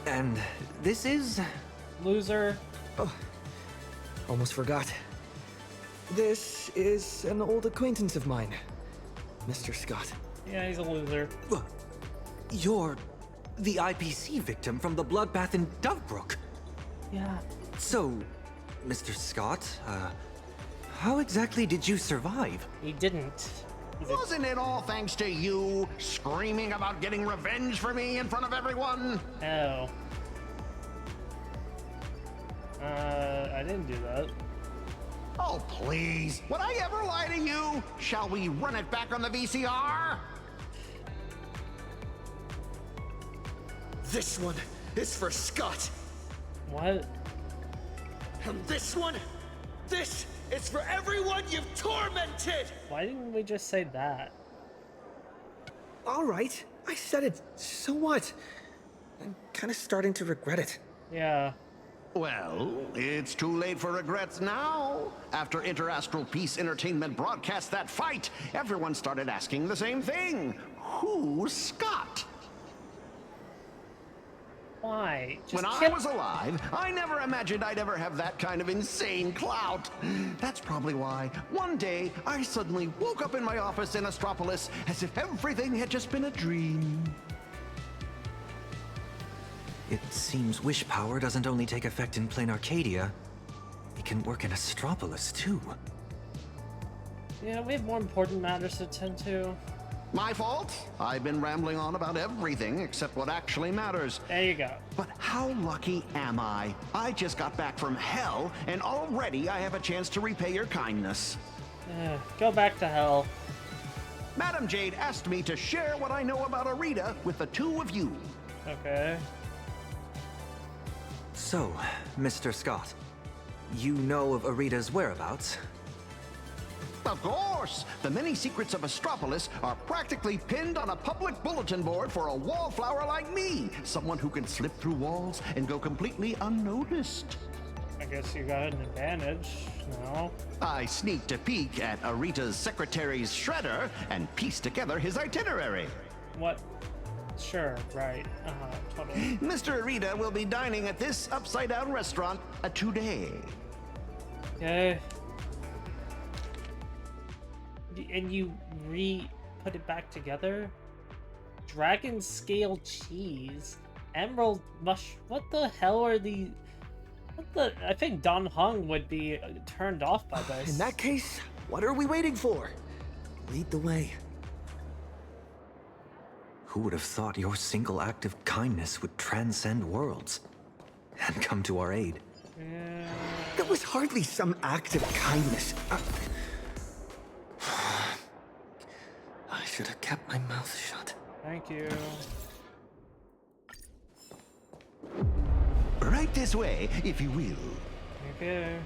And this is... Loser. Oh, almost forgot. This is an old acquaintance of mine, Mr. Scott. Yeah, he's a loser. You're the IPC victim from the bloodbath in Dovebrook. Yeah. So, Mr. Scott, how exactly did you survive? He didn't. Wasn't it all thanks to you screaming about getting revenge for me in front of everyone? Oh. I didn't do that. Oh, please. Would I ever lie to you? Shall we run it back on the VCR? This one is for Scott. What? And this one, this is for everyone you've tormented! Why didn't we just say that? All right, I said it. So what? I'm kind of starting to regret it. Yeah. Well, it's too late for regrets now. After Interastral Peace Entertainment broadcast that fight, everyone started asking the same thing. Who's Scott? Why? When I was alive, I never imagined I'd ever have that kind of insane clout. That's probably why one day I suddenly woke up in my office in Astropolis as if everything had just been a dream. It seems wish power doesn't only take effect in plain Arcadia. It can work in Astropolis, too. Yeah, we have more important matters to attend to. My fault. I've been rambling on about everything except what actually matters. There you go. But how lucky am I? I just got back from hell, and already I have a chance to repay your kindness. Go back to hell. Madam Jade asked me to share what I know about Arita with the two of you. Okay. So, Mr. Scott, you know of Arita's whereabouts? Of course! The many secrets of Astropolis are practically pinned on a public bulletin board for a wallflower like me. Someone who can slip through walls and go completely unnoticed. I guess you got an advantage, no? I sneaked a peek at Arita's secretary's shredder and pieced together his itinerary. What? Sure, right. Totally. Mr. Arita will be dining at this upside-down restaurant today. Okay. And you put it back together? Dragon scale cheese, emerald mush. What the hell are these? What the? I think Don Hung would be turned off by this. In that case, what are we waiting for? Lead the way. Who would have thought your single act of kindness would transcend worlds and come to our aid? That was hardly some act of kindness. I should have kept my mouth shut. Thank you. Right this way, if you will. Okay.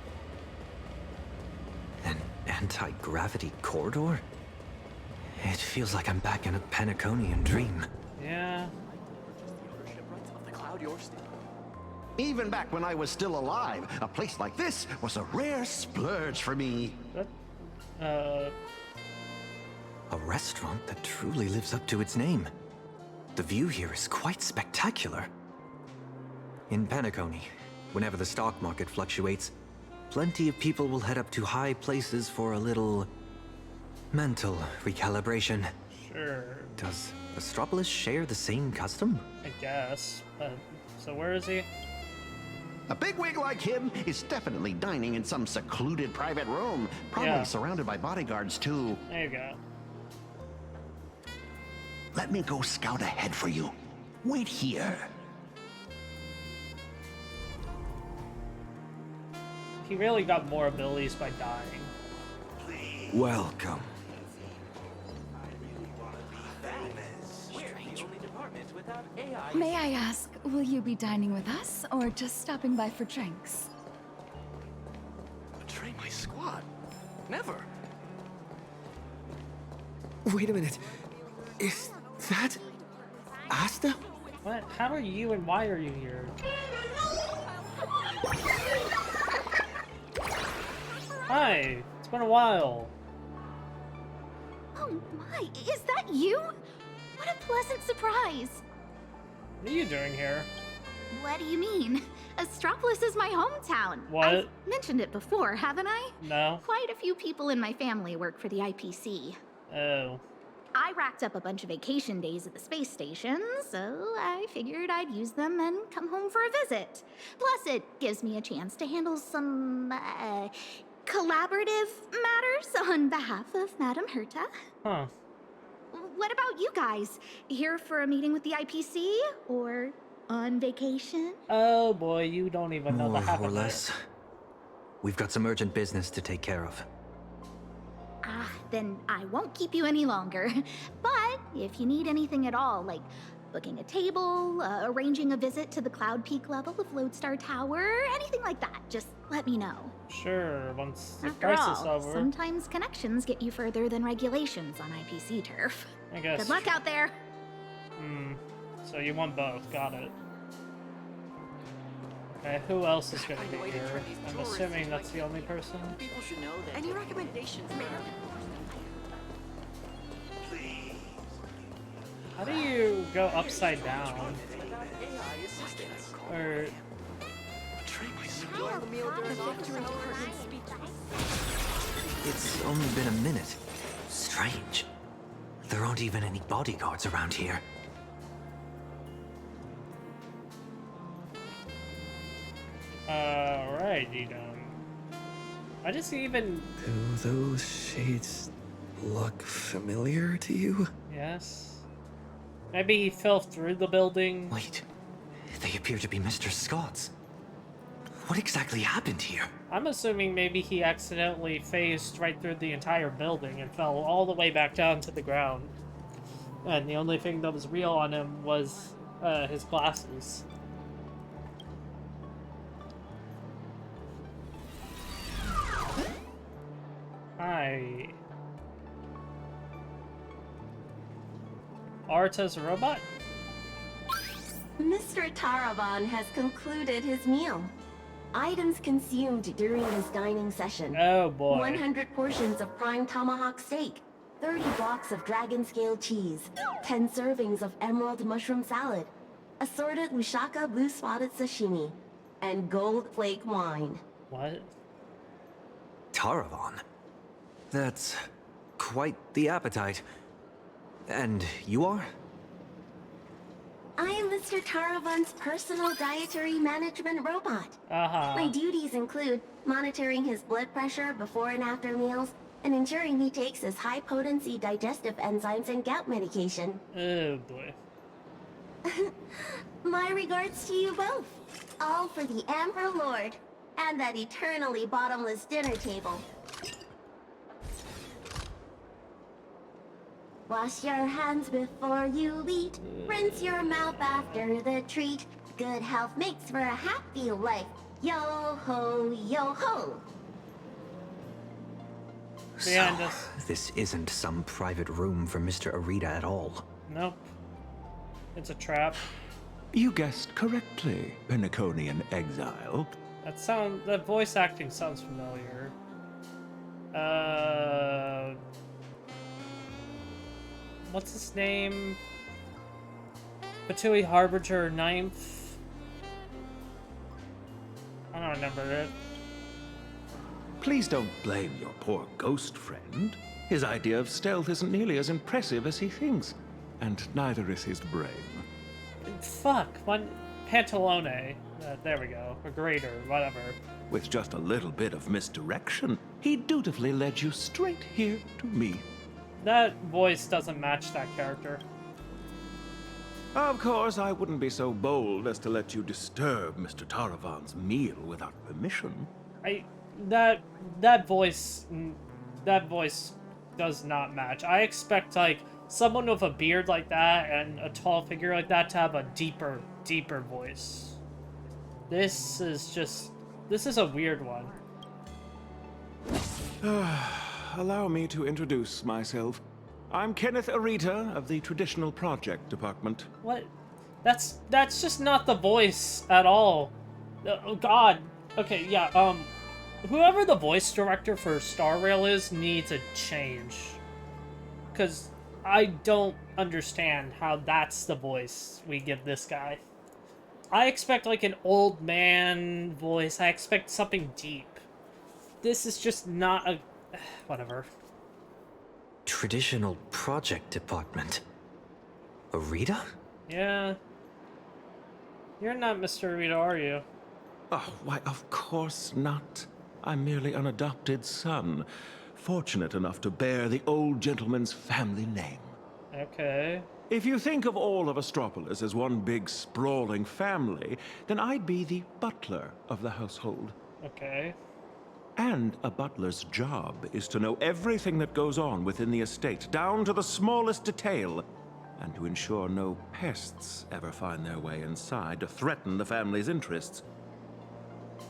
An anti-gravity corridor? It feels like I'm back in a Paniconian dream. Yeah. Even back when I was still alive, a place like this was a rare splurge for me. A restaurant that truly lives up to its name. The view here is quite spectacular. In Paniconi, Whenever the stock market fluctuates, plenty of people will head up to high places for a little mental recalibration. Sure. Does Astropolis share the same custom? I guess. So where is he? A bigwig like him is definitely dining in some secluded private room, probably surrounded by bodyguards too. There you go. Let me go scout ahead for you. Wait here. He really got more abilities by dying. Welcome. May I ask, will you be dining with us, or just stopping by for drinks? Betray my squad? Never. Wait a minute. Is that Asta? What? How are you and why are you here? Hi, it's been a while. Oh my, is that you? What a pleasant surprise. What are you doing here? What do you mean? Astropolis is my hometown. What? I've mentioned it before, haven't I? No. Quite a few people in my family work for the IPC. Oh. I racked up a bunch of vacation days at the space station, so I figured I'd use them and come home for a visit. Plus, it gives me a chance to handle some, collaborative matters on behalf of Madame Herta. Huh. What about you guys? Here for a meeting with the IPC? Or on vacation? Oh boy, you don't even know the half More or of less. it. We've got some urgent business to take care of. Ah, then I won't keep you any longer. But if you need anything at all, like booking a table, arranging a visit to the Cloud Peak level of Lodestar Tower, anything like that, just let me know. Sure, once the After crisis is all, over. sometimes connections get you further than regulations on IPC turf. I guess. Good luck out there. So you want both, got it. Okay, who else is gonna be here? I'm assuming that's the only person. People should know that. Any recommendations, ma'am? How do you go upside down? Or... It's only been a minute. Strange. There aren't even any bodyguards around here. Alrighty then. I just even... Do those shades look familiar to you? Yes. Maybe he fell through the building. Wait. They appear to be Mr. Scott's. What exactly happened here? I'm assuming maybe he accidentally phased right through the entire building and fell all the way back down to the ground. And the only thing that was real on him was his glasses. Hi. Arta's a robot? Mr. Taravan has concluded his meal. Items consumed during his dining session. Oh boy. 100 portions of prime tomahawk steak, 30 blocks of dragon scale cheese, 10 servings of emerald mushroom salad, assorted Lusaka blue spotted sashimi, and gold flake wine. What? Taravan? That's quite the appetite. And you are? I am Mr. Taravan's personal dietary management robot. My duties include monitoring his blood pressure before and after meals, and ensuring he takes his high-potency digestive enzymes and gout medication. Oh boy. My regards to you both. All for the Emperor Lord, and that eternally bottomless dinner table. Wash your hands before you eat. Rinse your mouth after the treat. Good health makes for a happy life. Yo ho, yo ho. Behind So, us. this isn't some private room for Mr. Arita at all. Nope. It's a trap. You guessed correctly, Penaconian exile. That voice acting sounds familiar. What's his name? Patui Harbinger 9th? remember it. Please don't blame your poor ghost friend. His idea of stealth isn't nearly as impressive as he thinks, and neither is his brain. Fuck, one Pantalone. There we go. Or greater, whatever. With just a little bit of misdirection, he dutifully led you straight here to me. That voice doesn't match that character. Of course, I wouldn't be so bold as to let you disturb Mr. Taravan's meal without permission. That voice does not match. I expect, like, someone with a beard like that and a tall figure like that to have a deeper voice. This is a weird one. Allow me to introduce myself. I'm Kenneth Arita of the Traditional Project Department. What? That's just not the voice at all. Oh God. Okay, yeah, whoever the voice director for Star Rail is needs a change. Because I don't understand how that's the voice we give this guy. I expect, like, an old man voice. I expect something deep. This is just not a... whatever. Traditional Project Department. Arita? Yeah. You're not Mr. Arita, are you? Oh, why, of course not. I'm merely an adopted son, fortunate enough to bear the old gentleman's family name. Okay. If you think of all of Astropolis as one big sprawling family, then I'd be the butler of the household. Okay. And a butler's job is to know everything that goes on within the estate, down to the smallest detail, and to ensure no pests ever find their way inside to threaten the family's interests.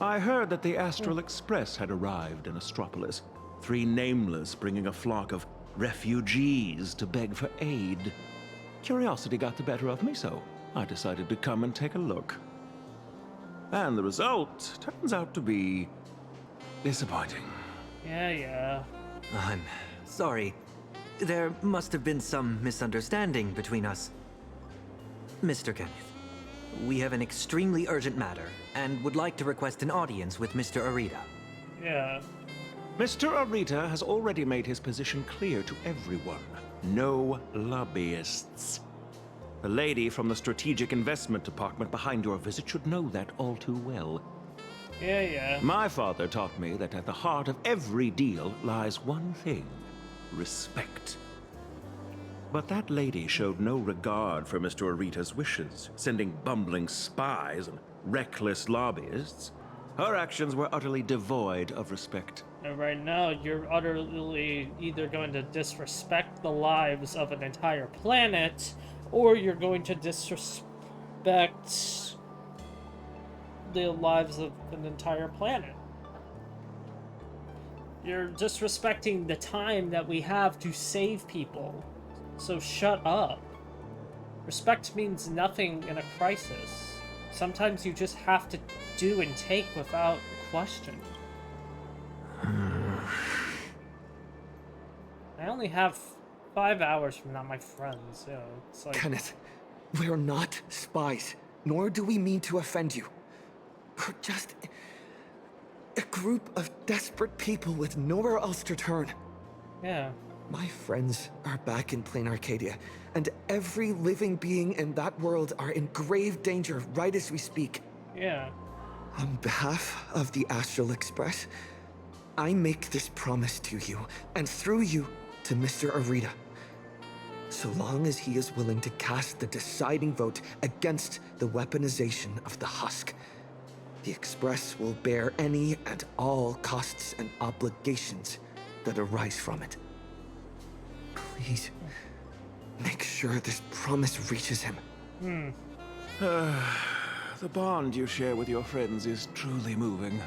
I heard that the Astral Express had arrived in Astropolis, 3 nameless bringing a flock of refugees to beg for aid. Curiosity got the better of me, so I decided to come and take a look. And the result turns out to be disappointing. Yeah. I'm sorry. There must have been some misunderstanding between us. Mr. Kenneth, we have an extremely urgent matter and would like to request an audience with Mr. Arita. Yeah. Mr. Arita has already made his position clear to everyone. No lobbyists. The lady from the Strategic Investment Department behind your visit should know that all too well. Yeah. My father taught me that at the heart of every deal lies one thing: respect. But that lady showed no regard for Mr. Arita's wishes, sending bumbling spies and reckless lobbyists. Her actions were utterly devoid of respect. And right now, you're utterly either going to disrespect the lives of an entire planet, or you're going to disrespect the lives of an entire planet. You're disrespecting the time that we have to save people. So shut up. Respect means nothing in a crisis. Sometimes you just have to do and take without question. I only have 5 hours from now, my friends. Yeah, it's like... Kenneth, we're not spies, nor do we mean to offend you. We're just a group of desperate people with nowhere else to turn. Yeah. My friends are back in plain Arcadia, and every living being in that world are in grave danger right as we speak. Yeah. On behalf of the Astral Express, I make this promise to you, and through you, to Mr. Arita. So long as he is willing to cast the deciding vote against the weaponization of the husk, the Express will bear any and all costs and obligations that arise from it. Please, make sure this promise reaches him. The bond you share with your friends is truly moving.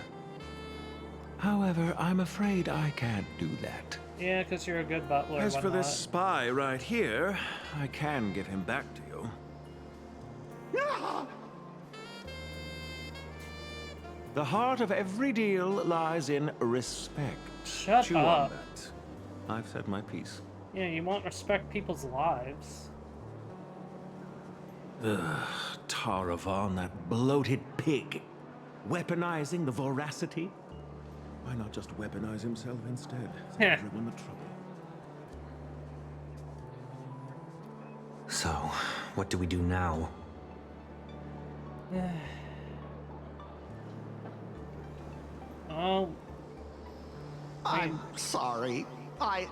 However, I'm afraid I can't do that. Yeah, because you're a good butler. As for this spy right here, I can get him back to you. The heart of every deal lies in respect. Shut Chew up. on that. I've said my piece. Yeah, you won't respect people's lives. Ugh, Taravan, that bloated pig. weaponizing the voracity? Why not just weaponize himself instead? Save everyone the trouble. So, what do we do now? Oh. I'm sorry. I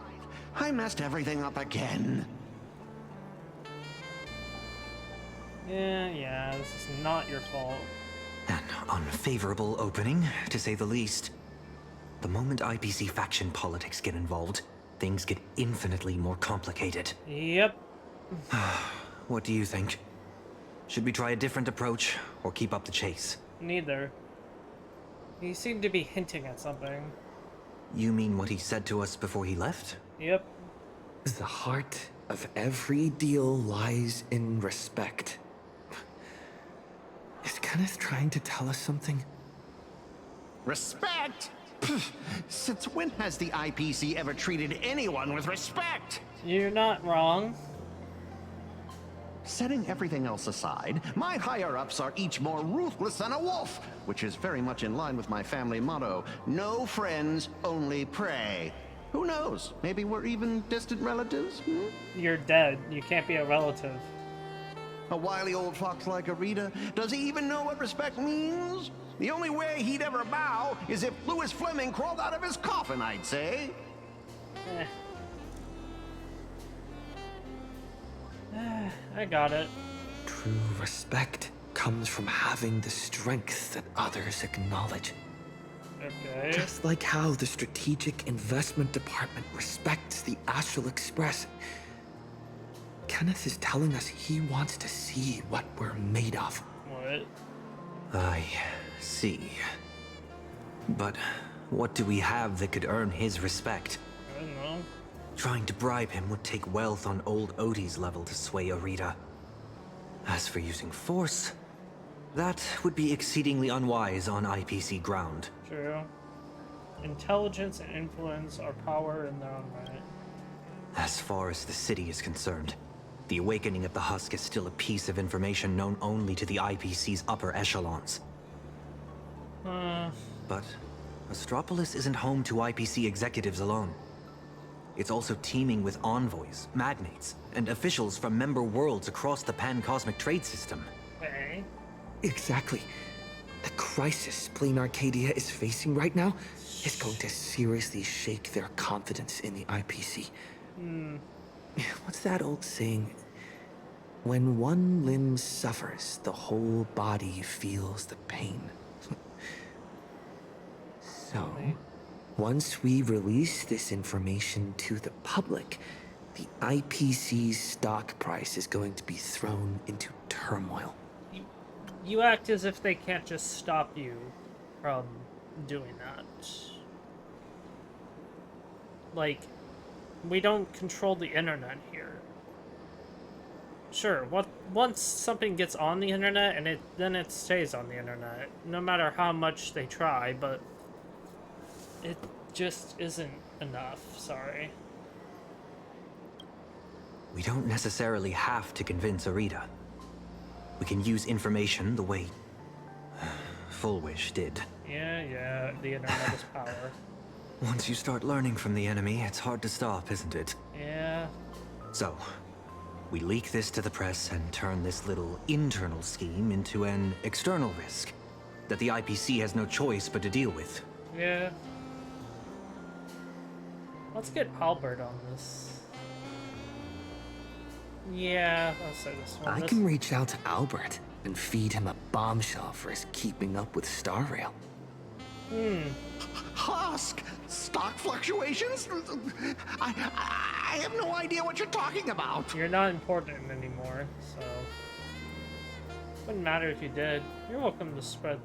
messed everything up again. Yeah, this is not your fault. An unfavorable opening, to say the least. The moment IPC faction politics get involved, things get infinitely more complicated. Yep. What do you think? Should we try a different approach, or keep up the chase? Neither. He seemed to be hinting at something. You mean what he said to us before he left? Yep. The heart of every deal lies in respect. Is Kenneth trying to tell us something? Respect? Pfft, since when has the IPC ever treated anyone with respect? You're not wrong. Setting everything else aside, my higher-ups are each more ruthless than a wolf, which is very much in line with my family motto, no friends, only prey. Who knows? Maybe we're even distant relatives? You're dead. You can't be a relative. A wily old fox like Arita, does he even know what respect means? The only way he'd ever bow is if Louis Fleming crawled out of his coffin, I'd say. I got it. True respect comes from having the strength that others acknowledge. Okay. Just like how the Strategic Investment Department respects the Astral Express. Kenneth is telling us he wants to see what we're made of. What? I see. But what do we have that could earn his respect? I don't know. Trying to bribe him would take wealth on old Odie's level to sway Arita. As for using force, that would be exceedingly unwise on IPC ground. True. Intelligence and influence are power in their own right. As far as the city is concerned, the awakening of the Husk is still a piece of information known only to the IPC's upper echelons. But Astropolis isn't home to IPC executives alone. It's also teeming with envoys, magnates, and officials from member worlds across the pan-cosmic trade system. Okay. Exactly. The crisis Plain Arcadia is facing right now is going to seriously shake their confidence in the IPC. What's that old saying? When one limb suffers, the whole body feels the pain. So, once we release this information to the public, the IPC's stock price is going to be thrown into turmoil. You act as if they can't just stop you from doing that. Like, we don't control the internet here. Sure, once something gets on the internet, and then it stays on the internet, no matter how much they try, but it just isn't enough, sorry. We don't necessarily have to convince Arita. We can use information the way Fullwish did. Yeah, the internet is power. Once you start learning from the enemy, it's hard to stop, isn't it? Yeah. So, we leak this to the press and turn this little internal scheme into an external risk that the IPC has no choice but to deal with. Yeah. Let's get Albert on this. Yeah, I'll say this one. I can reach out to Albert and feed him a bombshell for his keeping up with Star Rail. Husk? Stock fluctuations? I have no idea what you're talking about. You're not important anymore, so wouldn't matter if you did. You're welcome to spread.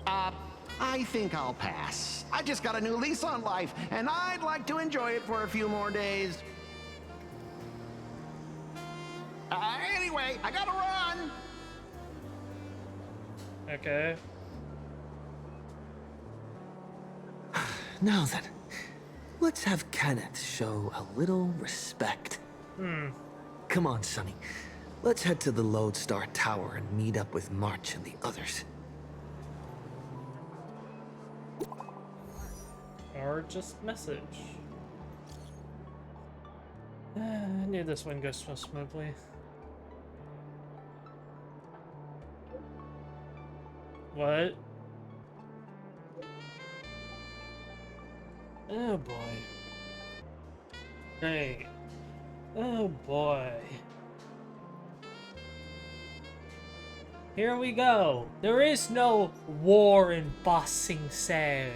I think I'll pass. I just got a new lease on life, and I'd like to enjoy it for a few more days. Anyway, I gotta run. Okay. Now then, let's have Kenneth show a little respect. Come on, Sonny. Let's head to the Lodestar Tower and meet up with March and the others. Or just message. I knew this wouldn't go so smoothly. What? Oh boy. Great. Oh boy. Here we go. There is no war in Ba Sing Se.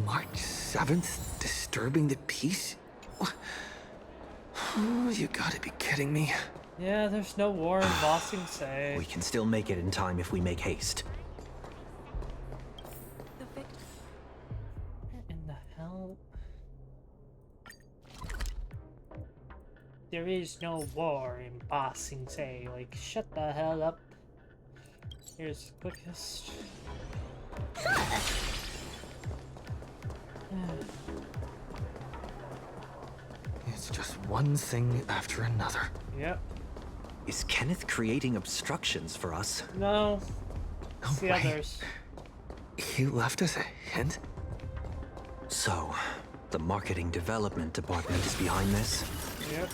March 7th, disturbing the peace? Oh, you gotta be kidding me. Yeah, there's no war in Ba Sing Se. We can still make it in time if we make haste. What in the hell? There is no war in Ba Sing Se. Like, shut the hell up. Here's the quickest. It's just one thing after another. Yep. Is Kenneth creating obstructions for us? No. No The way. others. He left us a hint? So, the marketing development department is behind this? Yep.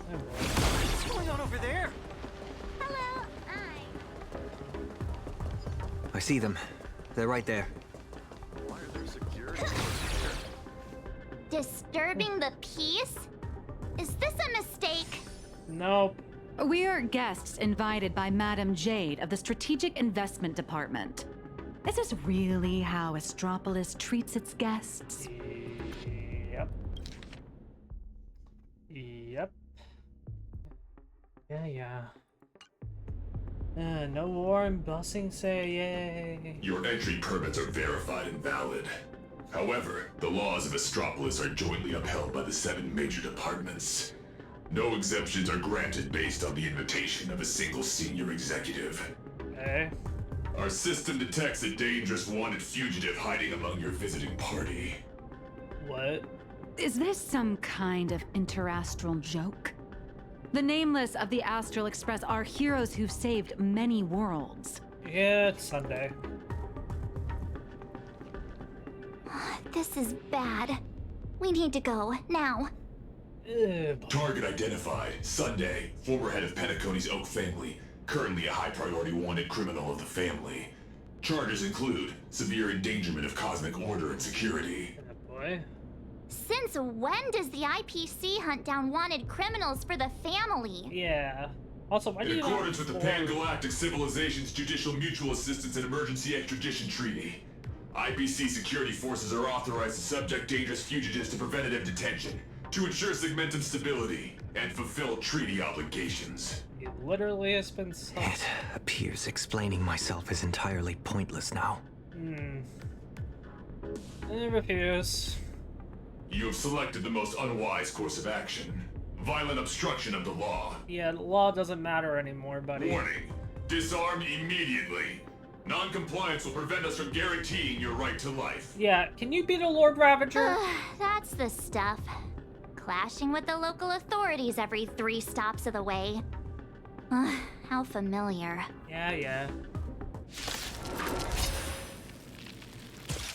What's going on over there? Hello, I see them. They're right there. Why are there security? Disturbing the peace? Is this a mistake? Nope. We are guests invited by Madam Jade of the Strategic Investment Department. Is this really how Astropolis treats its guests? Yep. Yep. Yeah. No war in Ba Sing Se, yay. Your entry permits are verified and valid. However, the laws of Astropolis are jointly upheld by the 7 major departments. No exemptions are granted based on the invitation of a single senior executive. Okay. Our system detects a dangerous wanted fugitive hiding among your visiting party. What? Is this some kind of interastral joke? The Nameless of the Astral Express are heroes who've saved many worlds. Yeah, it's Sunday. This is bad. We need to go, now. Target identified. Sunday, former head of Penacony's Oak family. Currently a high-priority wanted criminal of the family. Charges include severe endangerment of cosmic order and security. Boy. Since when does the IPC hunt down wanted criminals for the family? Yeah. Also, why do In you accordance with the Pan-Galactic Civilization's Judicial Mutual Assistance and Emergency Extradition Treaty, IPC security forces are authorized to subject dangerous fugitives to preventative detention to ensure segmentum stability and fulfill treaty obligations. It literally has been It appears explaining myself is entirely pointless now. I refuse. You have selected the most unwise course of action. Violent obstruction of the law. Yeah, the law doesn't matter anymore, buddy. Warning. Disarm immediately. Non-compliance will prevent us from guaranteeing your right to life. Yeah, can you be the Lord Ravager? That's the stuff. Clashing with the local authorities every 3 stops of the way. How familiar. Yeah.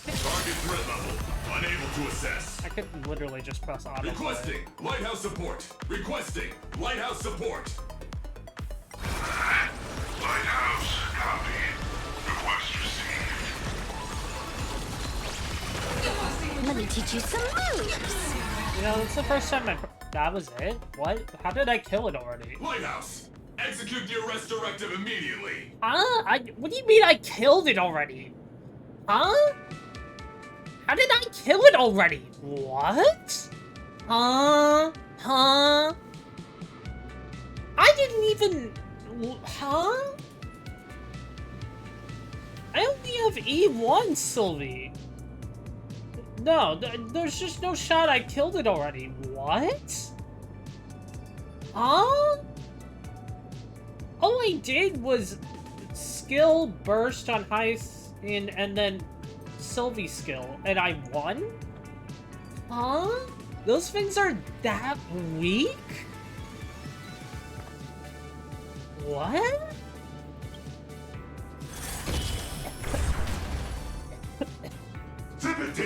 Target threat level. Unable to assess. I could literally just press auto. Requesting Lighthouse support. Requesting Lighthouse support. Lighthouse, copy. Request received. Let me teach you some moves. You know, it's the first time that was it? What? How did I kill it already? Lighthouse, execute the arrest directive immediately. What do you mean I killed it already? Huh? How did I kill it already? What? Huh? I didn't even... Huh? I only have E1, Sylvie. No, there's just no shot I killed it already. What? Huh? All I did was skill burst on Hyacinth and then Sylvie skill, and I won? Huh? Those things are that weak? What?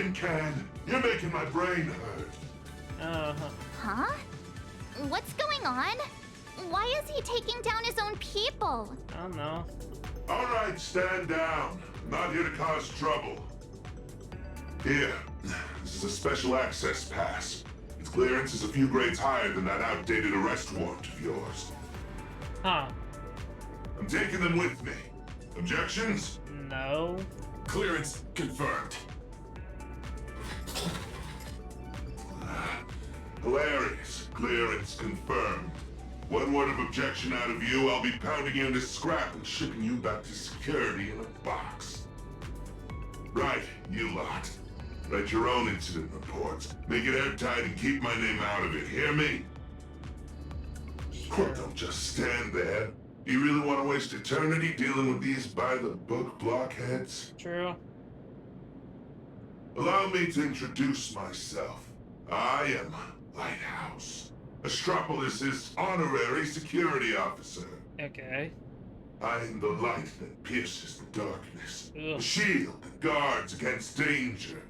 tin can. You're making my brain hurt. Huh? What's going on? Why is he taking down his own people? I don't know. All right, stand down. I'm not here to cause trouble. Here, this is a special access pass. Its clearance is a few grades higher than that outdated arrest warrant of yours. Huh. I'm taking them with me. Objections? No. Clearance confirmed. Hilarious. Clearance confirmed. One word of objection out of you, I'll be pounding you into scrap and shipping you back to security in a box. Right, you lot. Write your own incident reports. Make it airtight and keep my name out of it. Hear me? Well, don't just stand there. Do you really want to waste eternity dealing with these by-the-book blockheads? True. Allow me to introduce myself. I am Lighthouse, Astropolis' honorary security officer. Okay. I am the light that pierces the darkness. Ugh. The shield that guards against danger.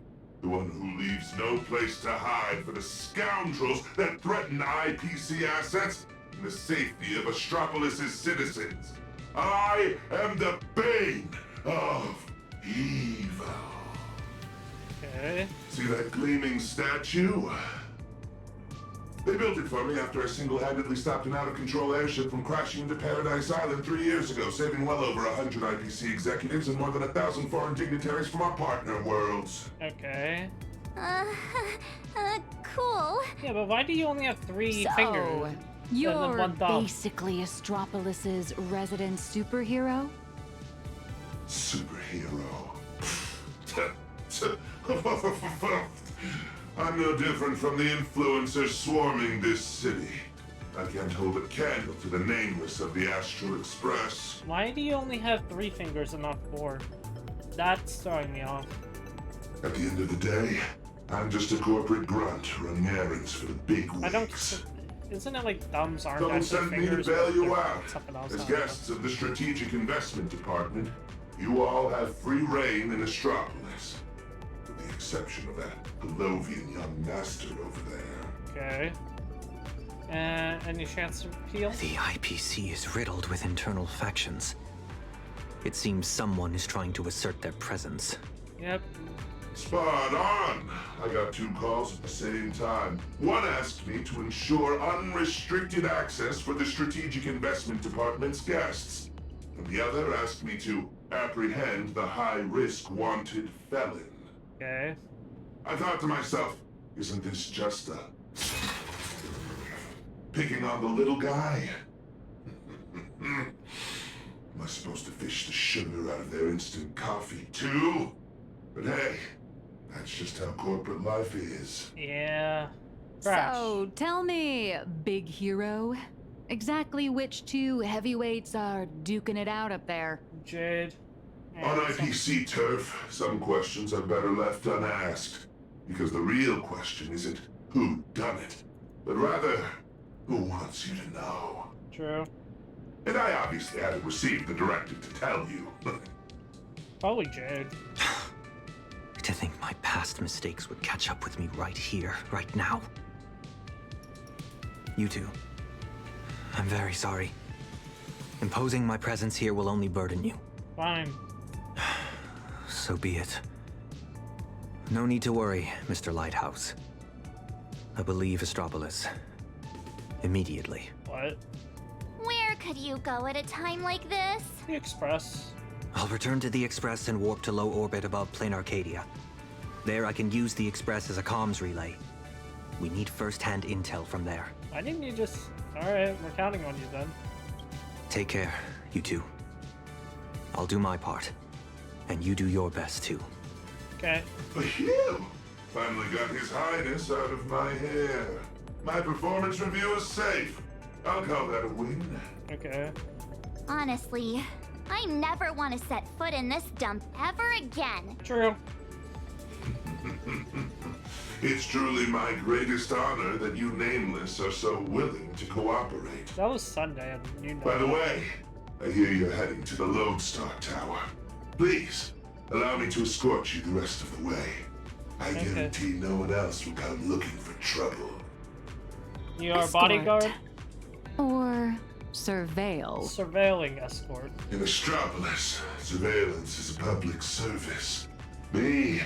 The one who leaves no place to hide for the scoundrels that threaten IPC assets and the safety of Astropolis' citizens. I am the bane of evil. Okay. See that gleaming statue? They built it for me after I single-handedly stopped an out-of-control airship from crashing into Paradise Island 3 years ago, saving well over 100 IPC executives and more than 1,000 foreign dignitaries from our partner worlds. Okay. Cool. Yeah, but why do you only have 3 So, fingers? You're one thumb? basically Astropolis' resident superhero? Superhero. I'm no different from the influencers swarming this city. I can't hold a candle to the nameless of the Astral Express. Why do you only have 3 fingers and not 4? That's throwing me off. At the end of the day, I'm just a corporate grunt running errands for the big wigs. I don't... Isn't it like thumbs aren't Don't actually send me to fingers? bail but you they're out. something else, As I don't know. guests of the Strategic Investment Department, you all have free reign in Astropolis. With the exception of that Palovian young master over there. Okay. Any chance to appeal? The IPC is riddled with internal factions. It seems someone is trying to assert their presence. Yep. Spot on! I got 2 calls at the same time. One asked me to ensure unrestricted access for the Strategic Investment Department's guests. And the other asked me to apprehend the high-risk wanted felon. Okay. I thought to myself, isn't this just a... picking on the little guy? Am I supposed to fish the sugar out of their instant coffee, too? But hey, that's just how corporate life is. Yeah. So, tell me, big hero, exactly which 2 heavyweights are duking it out up there? Jade. On IPC turf, some questions are better left unasked. Because the real question isn't who done it, but rather, who wants you to know? True. And I obviously haven't received the directive to tell you. Probably Jade. To think my past mistakes would catch up with me right here, right now. You two. I'm very sorry. Imposing my presence here will only burden you. Fine. So be it. No need to worry, Mr. Lighthouse. I will leave Astropolis. Immediately. What? Where could you go at a time like this? The Express. I'll return to the Express and warp to low orbit above Plane Arcadia. There I can use the Express as a comms relay. We need first-hand intel from there. Why didn't you just... Alright, we're counting on you then. Take care, you two. I'll do my part. And you do your best, too. Okay. Phew! Finally got His Highness out of my hair. My performance review is safe. I'll call that a win. Okay. Honestly, I never want to set foot in this dump ever again. True. It's truly my greatest honor that you nameless are so willing to cooperate. That was Sunday, and you know. By the way, I hear you're heading to the Lodestar Tower. Please, allow me to escort you the rest of the way. I guarantee no one else will come looking for trouble. You're a Escort. bodyguard? Or surveil. Surveilling escort. In Astropolis, surveillance is a public service. Me,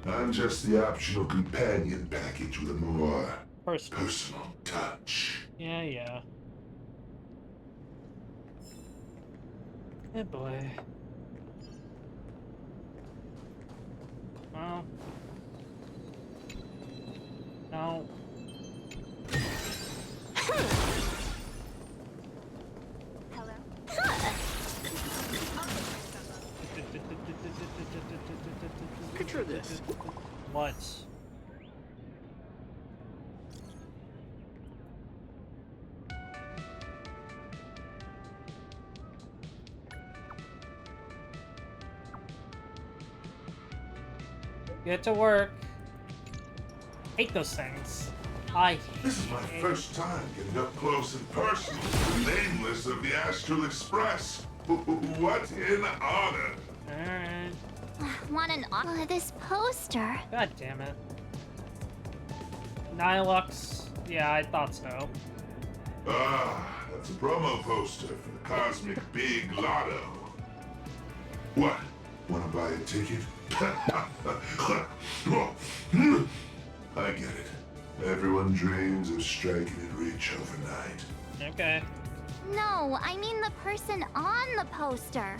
I'm just the optional companion package with a more personal touch. Yeah, yeah. Good boy. Well. No. Picture this. What? Get to work. Hate those things. This is my first time getting up close and personal with the nameless of the Astral Express. What an honor! Alright. Want an offer this poster? God damn it. Nihilux. Yeah, I thought so. Ah, that's a promo poster for the Cosmic Big Lotto. What? Wanna buy a ticket? I get it. Everyone dreams of striking it rich overnight. Okay. No, I mean the person on the poster.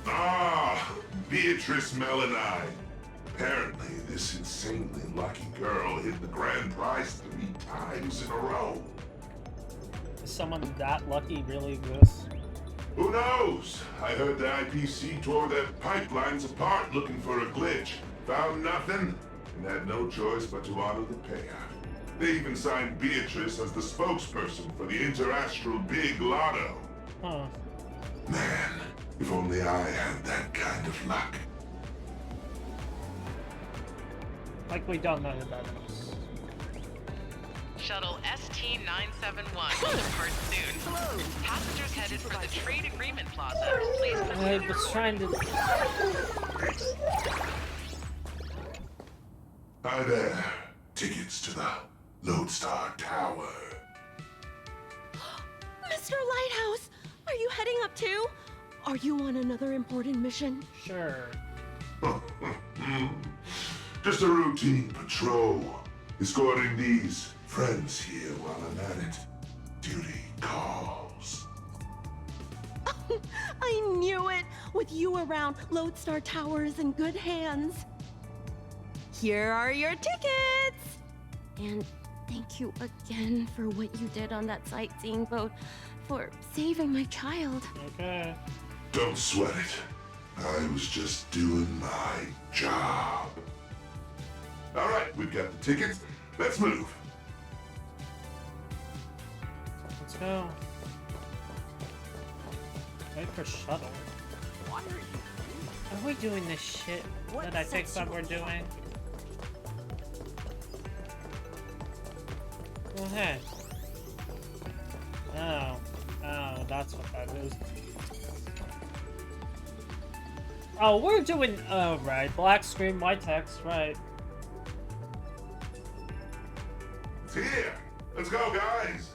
Ah, Beatrice Melanine. Apparently, this insanely lucky girl hit the grand prize 3 times in a row. Is someone that lucky really exists? Who knows? I heard the IPC tore their pipelines apart looking for a glitch. Found nothing, and had no choice but to honor the payout. They even signed Beatrice as the spokesperson for the Interastral Big Lotto. Huh. Man, if only I had that kind of luck. Like we don't know who that is. Shuttle ST-971 will depart soon. Passengers headed for the Trade Agreement Plaza. Please I was trying to... Hi there. Tickets to the Lodestar Tower. Mr. Lighthouse, are you heading up too? Are you on another important mission? Sure. Just a routine patrol. Escorting these friends here while I'm at it. Duty calls. I knew it! With you around, Lodestar Tower is in good hands. Here are your tickets! And thank you again for what you did on that sightseeing boat, for saving my child. Okay. Don't sweat it. I was just doing my job. All right, we've got the tickets. Let's move. Let's go. Wait for shuttle. What are you Are we doing this shit that I think that we're doing? Go ahead. Oh. Oh, that's what that is. Oh, we're doing... Oh, right. Black screen, white text, right. It's here. Let's go, guys.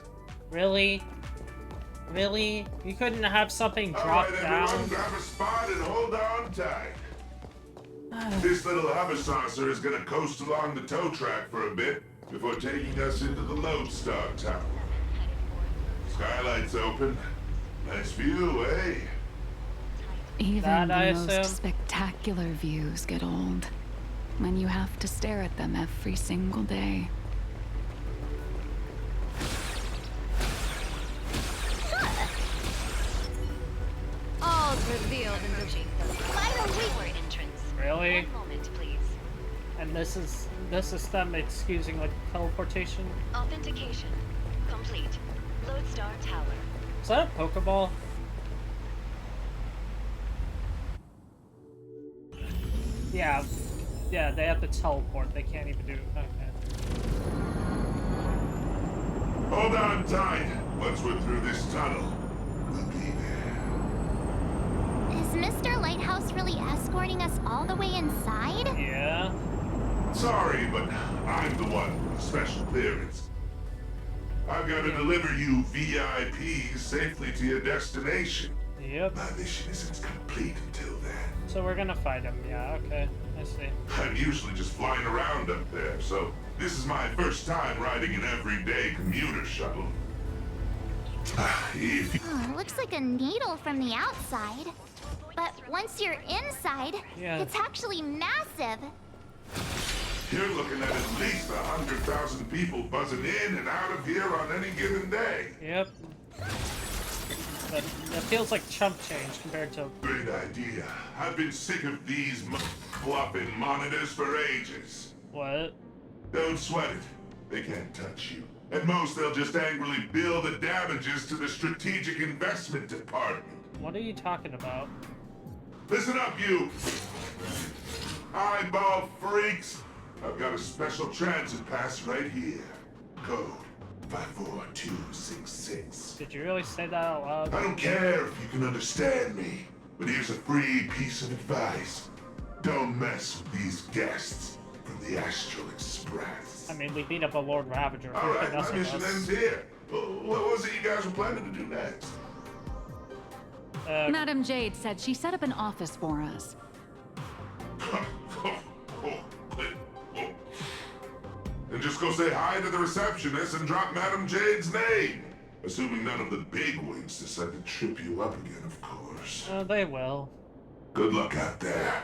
Really? Really? You couldn't have something drop All right, down? everyone, grab a spot and hold on tight. This little hover saucer is gonna coast along the tow track for a bit before taking us into the Lodestar Tower. Skylight's open. Nice view, eh? Even the most spectacular views get old when you have to stare at them every single day. All revealed in the final entrance. Really? 1 moment, please. And this is them excusing like teleportation? Authentication complete. Lodestar Tower. Is that a Pokeball? Yeah. Yeah, they have to teleport. They can't even do it. Okay. Hold on tight. Once we're through this tunnel, we'll be there. Is Mr. Lighthouse really escorting us all the way inside? Yeah. Sorry, but I'm the one with the special clearance. I've got to deliver you VIPs safely to your destination. Yep. My mission isn't complete until then. So we're gonna fight him, yeah, okay. I see. I'm usually just flying around up there, so this is my first time riding an everyday commuter shuttle. Looks like a needle from the outside. But once you're inside, it's actually massive. You're looking at least 100,000 people buzzing in and out of here on any given day. Yep. But that feels like chump change compared to... Great idea. I've been sick of these bluffing monitors for ages. What? Don't sweat it. They can't touch you. At most, they'll just angrily bill the damages to the Strategic Investment Department. What are you talking about? Listen up, you eyeball freaks. I've got a special transit pass right here. Code 54266. Did you really say that out loud? I don't care if you can understand me, but here's a free piece of advice. Don't mess with these guests from the Astral Express. I mean, we beat up a Lord Ravager. Alright, my mission ends here. What was it you guys were planning to do next? Madam Jade said she set up an office for us. And just go say hi to the receptionist and drop Madam Jade's name. Assuming none of the bigwigs decide to trip you up again, of course. They will. Good luck out there.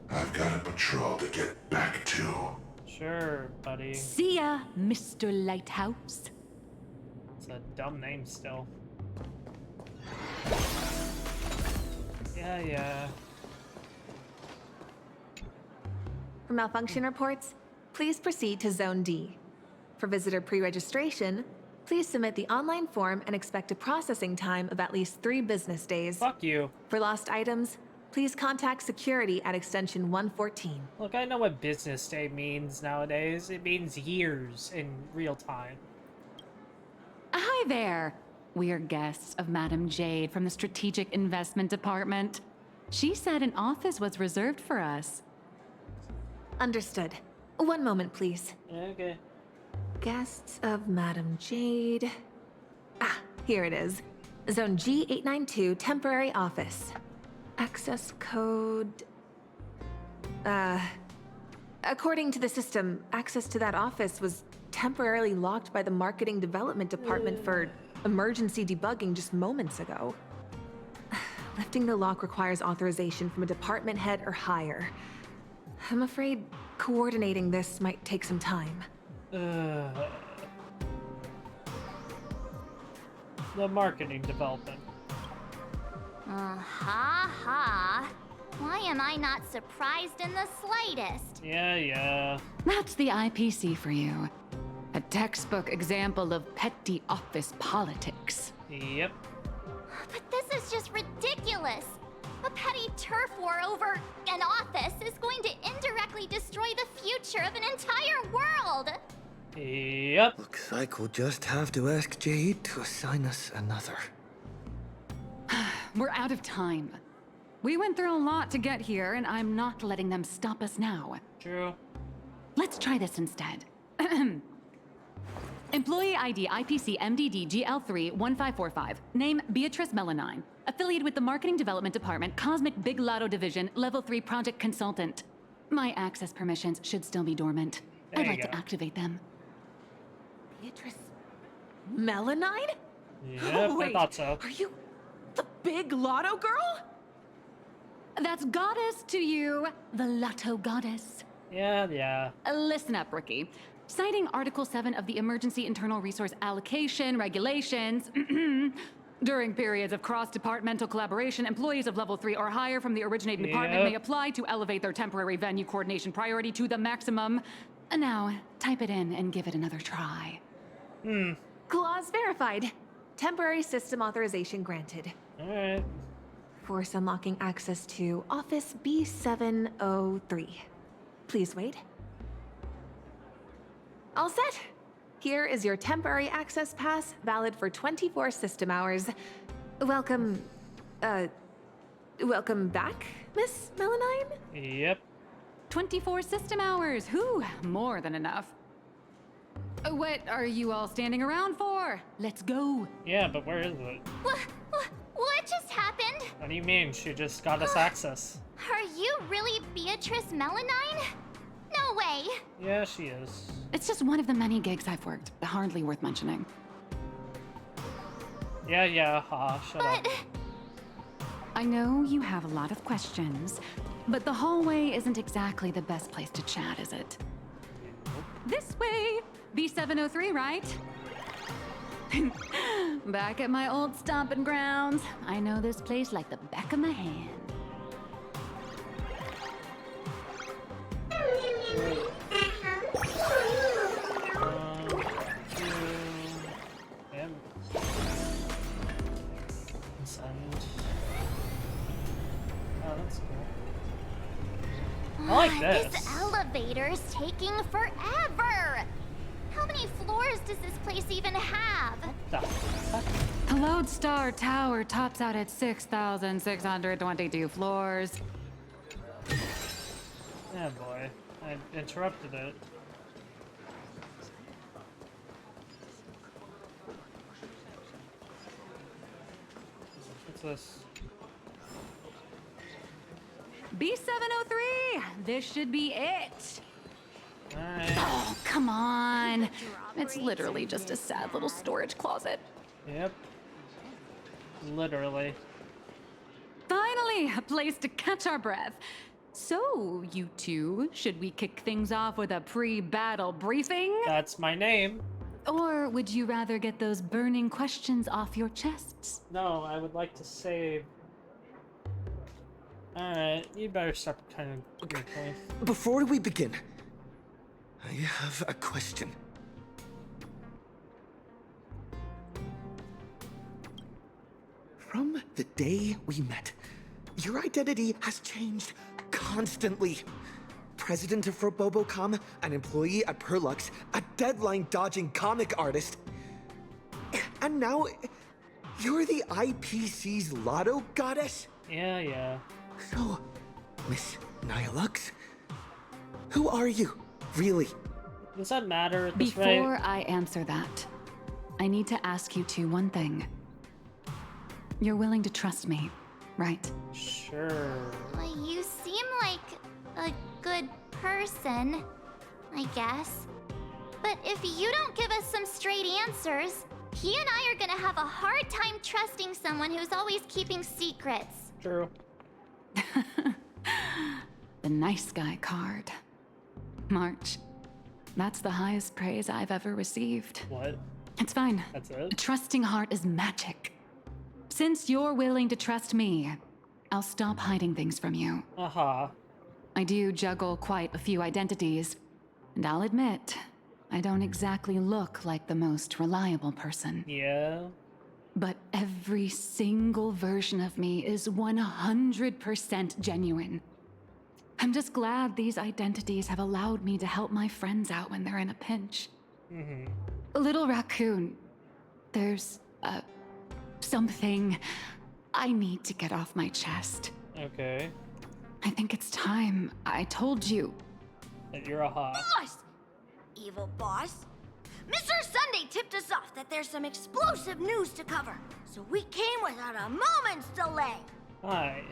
I've got a patrol to get back to. Sure, buddy. See ya, Mr. Lighthouse. It's a dumb name still. Yeah. For malfunction reports, please proceed to Zone D. For visitor pre-registration, please submit the online form and expect a processing time of at least 3 business days. Fuck you. For lost items, please contact security at extension 114. Look, I know what business day means nowadays. It means years in real time. Hi there. We're guests of Madam Jade from the Strategic Investment Department. She said an office was reserved for us. Understood. One moment, please. Okay. Guests of Madam Jade. Ah, here it is. Zone G892, temporary office. Access code... According to the system, access to that office was temporarily locked by the Marketing Development Department for emergency debugging just moments ago. Lifting the lock requires authorization from a department head or higher. I'm afraid coordinating this might take some time. The Marketing Development. Ha. Why am I not surprised in the slightest? Yeah. That's the IPC for you. A textbook example of petty office politics. Yep. But this is just ridiculous. A petty turf war over an office is going to indirectly destroy the future of an entire world. Yep. Looks like we'll just have to ask Jade to assign us another. We're out of time. We went through a lot to get here, and I'm not letting them stop us now. True. Let's try this instead. Employee ID IPC MDD GL3 1545. Name Beatrice Melanine. Affiliated with the Marketing Development Department, Cosmic Big Lotto Division, Level 3 Project Consultant. My access permissions should still be dormant. I'd like to activate them. Beatrice Melanine? Yep, Wait, I thought so. Are you the Big Lotto girl? That's goddess to you, the Lotto goddess. Yeah. Listen up, rookie. Citing Article 7 of the Emergency Internal Resource Allocation Regulations, during periods of cross-departmental collaboration, employees of Level 3 or higher from the originating department may apply to elevate their temporary venue coordination priority to the maximum. Now, type it in and give it another try. Clause verified. Temporary system authorization granted. Alright. Force unlocking access to Office B703. Please wait. All set. Here is your temporary access pass, valid for 24 system hours. Welcome back, Miss Melanine? Yep. 24 system hours. Whew, more than enough. What are you all standing around for? Let's go. Yeah, but where is it? What just happened? What do you mean? She just got us access. Are you really Beatrice Melanine? No way. Yeah, she is. It's just one of the many gigs I've worked. Hardly worth mentioning. Yeah, shut up. I know you have a lot of questions, but the hallway isn't exactly the best place to chat, is it? This way! B703, right? Back at my old stomping grounds. I know this place like the back of my hand. Oh, that's cool. I like this. This elevator's taking forever. How many floors does this place even have? The Lodestar Tower tops out at 6,622 floors. Yeah, boy. I interrupted it. What's this? B703! This should be it! Alright. Oh, come on! It's literally just a sad little storage closet. Yep. Literally. Finally, a place to catch our breath. So, you two, should we kick things off with a pre-battle briefing? That's my name. Or would you rather get those burning questions off your chests? No, I would like to save. Alright, you better start kind of. Okay. Before we begin, I have a question. From the day we met, your identity has changed constantly. President of Robobocom, an employee at Perlux, a deadline-dodging comic artist. And now, you're the IPC's lotto goddess? Yeah. So, Miss Nihilux, who are you, really? Does that matter at this Before rate? I answer that, I need to ask you two one thing. You're willing to trust me, right? Sure. Well, you seem like a good person, I guess. But if you don't give us some straight answers, he and I are gonna have a hard time trusting someone who's always keeping secrets. True. The nice guy card. March. That's the highest praise I've ever received. What? It's fine. That's it? A trusting heart is magic. Since you're willing to trust me, I'll stop hiding things from you. I do juggle quite a few identities, and I'll admit, I don't exactly look like the most reliable person. Yeah. But every single version of me is 100% genuine. I'm just glad these identities have allowed me to help my friends out when they're in a pinch. Little raccoon, there's something I need to get off my chest. Okay. I think it's time I told you. That you're a hawk. Boss! Evil boss. Mr. Sunday tipped us off that there's some explosive news to cover, so we came without a moment's delay. Hi.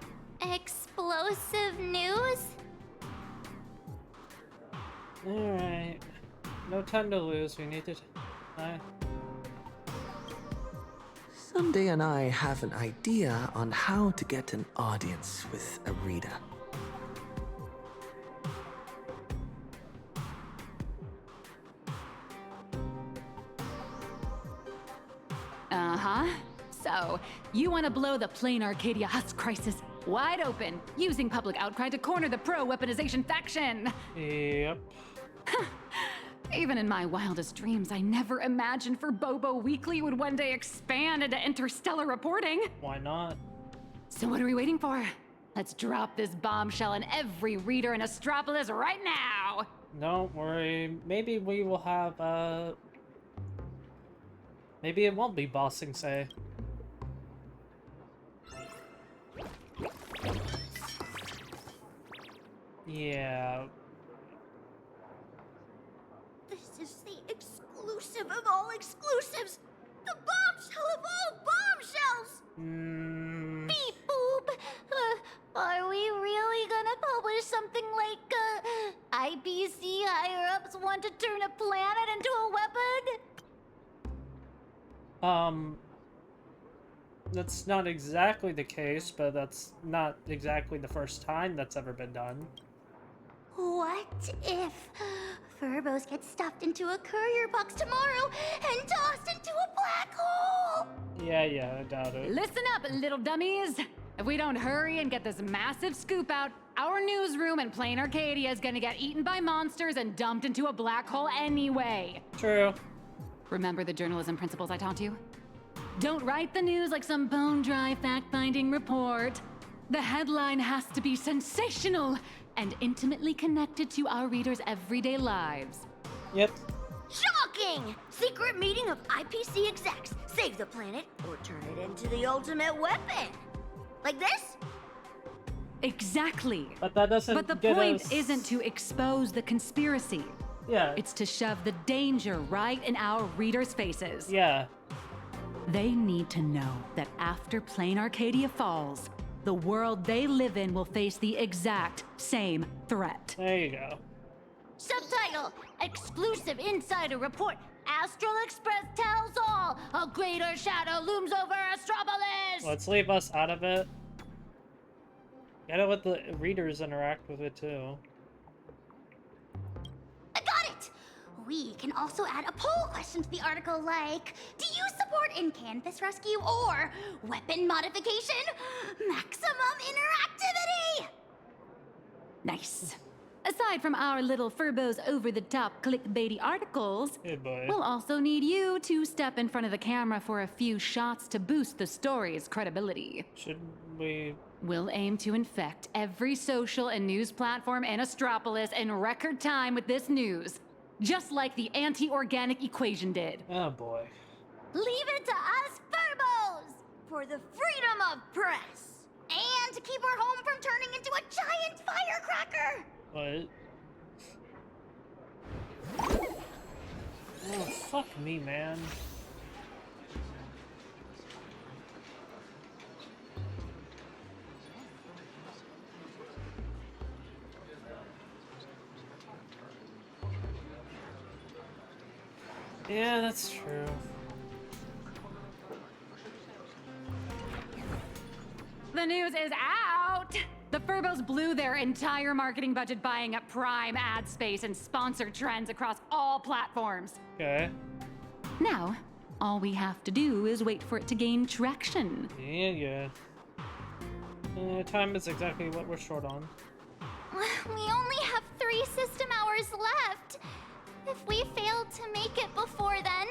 Explosive news? Alright. No time to lose. We need to. Hi. Sunday and I have an idea on how to get an audience with Arita. So, you want to blow the plain Arcadia Husk crisis wide open, using public outcry to corner the pro-weaponization faction! Yep. Even in my wildest dreams, I never imagined for Bobo Weekly would one day expand into interstellar reporting. Why not? So what are we waiting for? Let's drop this bombshell in every reader in Astropolis right now! Don't worry. Maybe we will have, maybe it won't be Bossing Say. Yeah. This is the exclusive of all exclusives! The bombshell of all bombshells! Beep boop! Are we really gonna publish something like, IPC higher-ups want to turn a planet into a weapon? That's not exactly the case, but that's not exactly the first time that's ever been done. What if Furbos get stuffed into a courier box tomorrow and tossed into a black hole? Yeah, I doubt it. Listen up, little dummies! If we don't hurry and get this massive scoop out, our newsroom in plain Arcadia is gonna get eaten by monsters and dumped into a black hole anyway. True. Remember the journalism principles I taught you? Don't write the news like some bone-dry fact-finding report. The headline has to be sensational and intimately connected to our readers' everyday lives. Yep. Shocking! Secret meeting of IPC execs. Save the planet or turn it into the ultimate weapon. Like this? Exactly. But that doesn't But the point isn't to expose the conspiracy. Yeah. It's to shove the danger right in our readers' faces. Yeah. They need to know that after Plain Arcadia falls, the world they live in will face the exact same threat. There you go. Subtitle: Exclusive Insider Report. Astral Express tells all. A greater shadow looms over Astropolis. Let's leave us out of it. Gotta let the readers interact with it too. I got it! We can also add a poll question to the article like, do you support in-campus rescue or weapon modification? Maximum interactivity! Nice. Aside from our little Furbos over-the-top clickbaity articles, hey boy. We'll also need you to step in front of the camera for a few shots to boost the story's credibility. Should we... We'll aim to infect every social and news platform in Astropolis in record time with this news. Just like the anti-organic equation did. Oh boy. Leave it to us Furbos! For the freedom of press! And to keep our home from turning into a giant firecracker! What? Oh, fuck me, man. Yeah, that's true. The news is out! The Furbos blew their entire marketing budget buying up prime ad space and sponsored trends across all platforms. Okay. Now, all we have to do is wait for it to gain traction. Yeah. Time is exactly what we're short on. We only have 3 system hours left. If we fail to make it before then...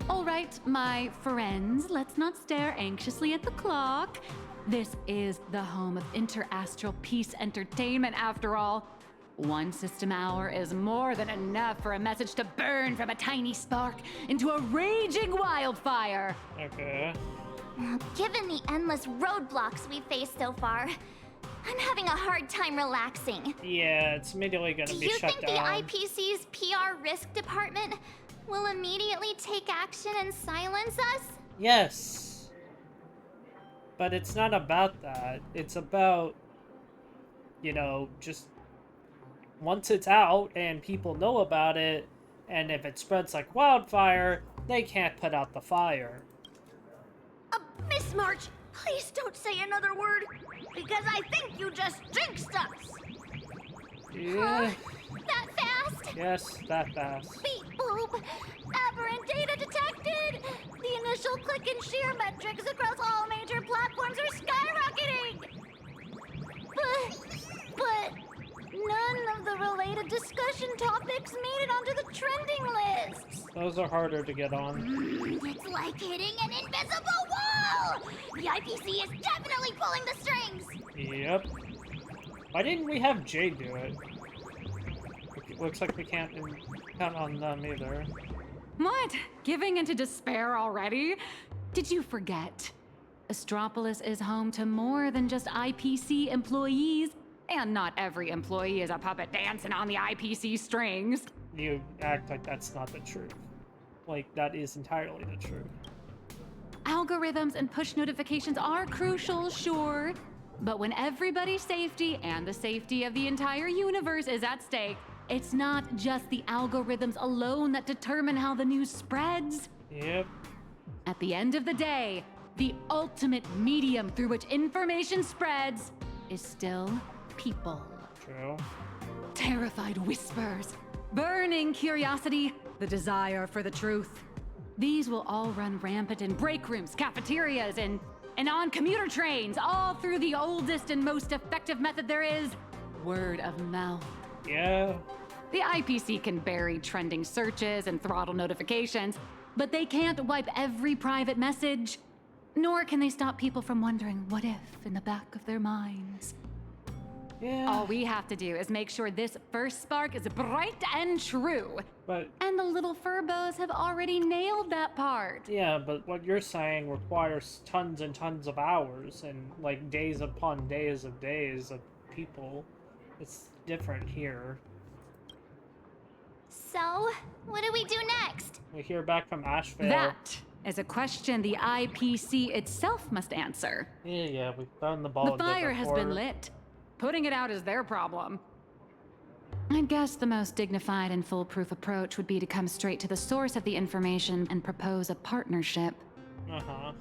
All right, my friends, let's not stare anxiously at the clock. This is the home of interastral peace entertainment, after all. 1 system hour is more than enough for a message to burn from a tiny spark into a raging wildfire. Okay. Given the endless roadblocks we've faced so far, I'm having a hard time relaxing. Yeah, it's immediately gonna be shut down. Do you think the IPC's PR risk department will immediately take action and silence us? Yes. But it's not about that. It's about, you know, just once it's out and people know about it, and if it spreads like wildfire, they can't put out the fire. Miss March, please don't say another word, because I think you just jinxed us! Yeah. That fast? Yes, that fast. Beep boop! Aberrant data detected! The initial click and share metrics across all major platforms are skyrocketing! But none of the related discussion topics made it onto the trending lists! Those are harder to get on. It's like hitting an invisible wall! The IPC is definitely pulling the strings! Yep. Why didn't we have Jay do it? Looks like we can't count on them either. What? Giving into despair already? Did you forget? Astropolis is home to more than just IPC employees. And not every employee is a puppet dancing on the IPC strings. You act like that's not the truth. Like, that is entirely the truth. Algorithms and push notifications are crucial, sure. But when everybody's safety and the safety of the entire universe is at stake, it's not just the algorithms alone that determine how the news spreads. Yep. At the end of the day, the ultimate medium through which information spreads is still people. True. Terrified whispers, burning curiosity, the desire for the truth. These will all run rampant in break rooms, cafeterias, and on commuter trains, all through the oldest and most effective method there is, word of mouth. Yeah. The IPC can bury trending searches and throttle notifications, but they can't wipe every private message. Nor can they stop people from wondering what if in the back of their minds. Yeah. All we have to do is make sure this first spark is bright and true. But and the little furbos have already nailed that part. Yeah, but what you're saying requires tons and tons of hours and like days upon days of people. It's different here. So, what do we do next? We hear back from Asheville. That is a question the IPC itself must answer. Yeah, we've thrown the ball. The fire has been lit. Putting it out is their problem. I'd guess the most dignified and foolproof approach would be to come straight to the source of the information and propose a partnership. Uh-huh.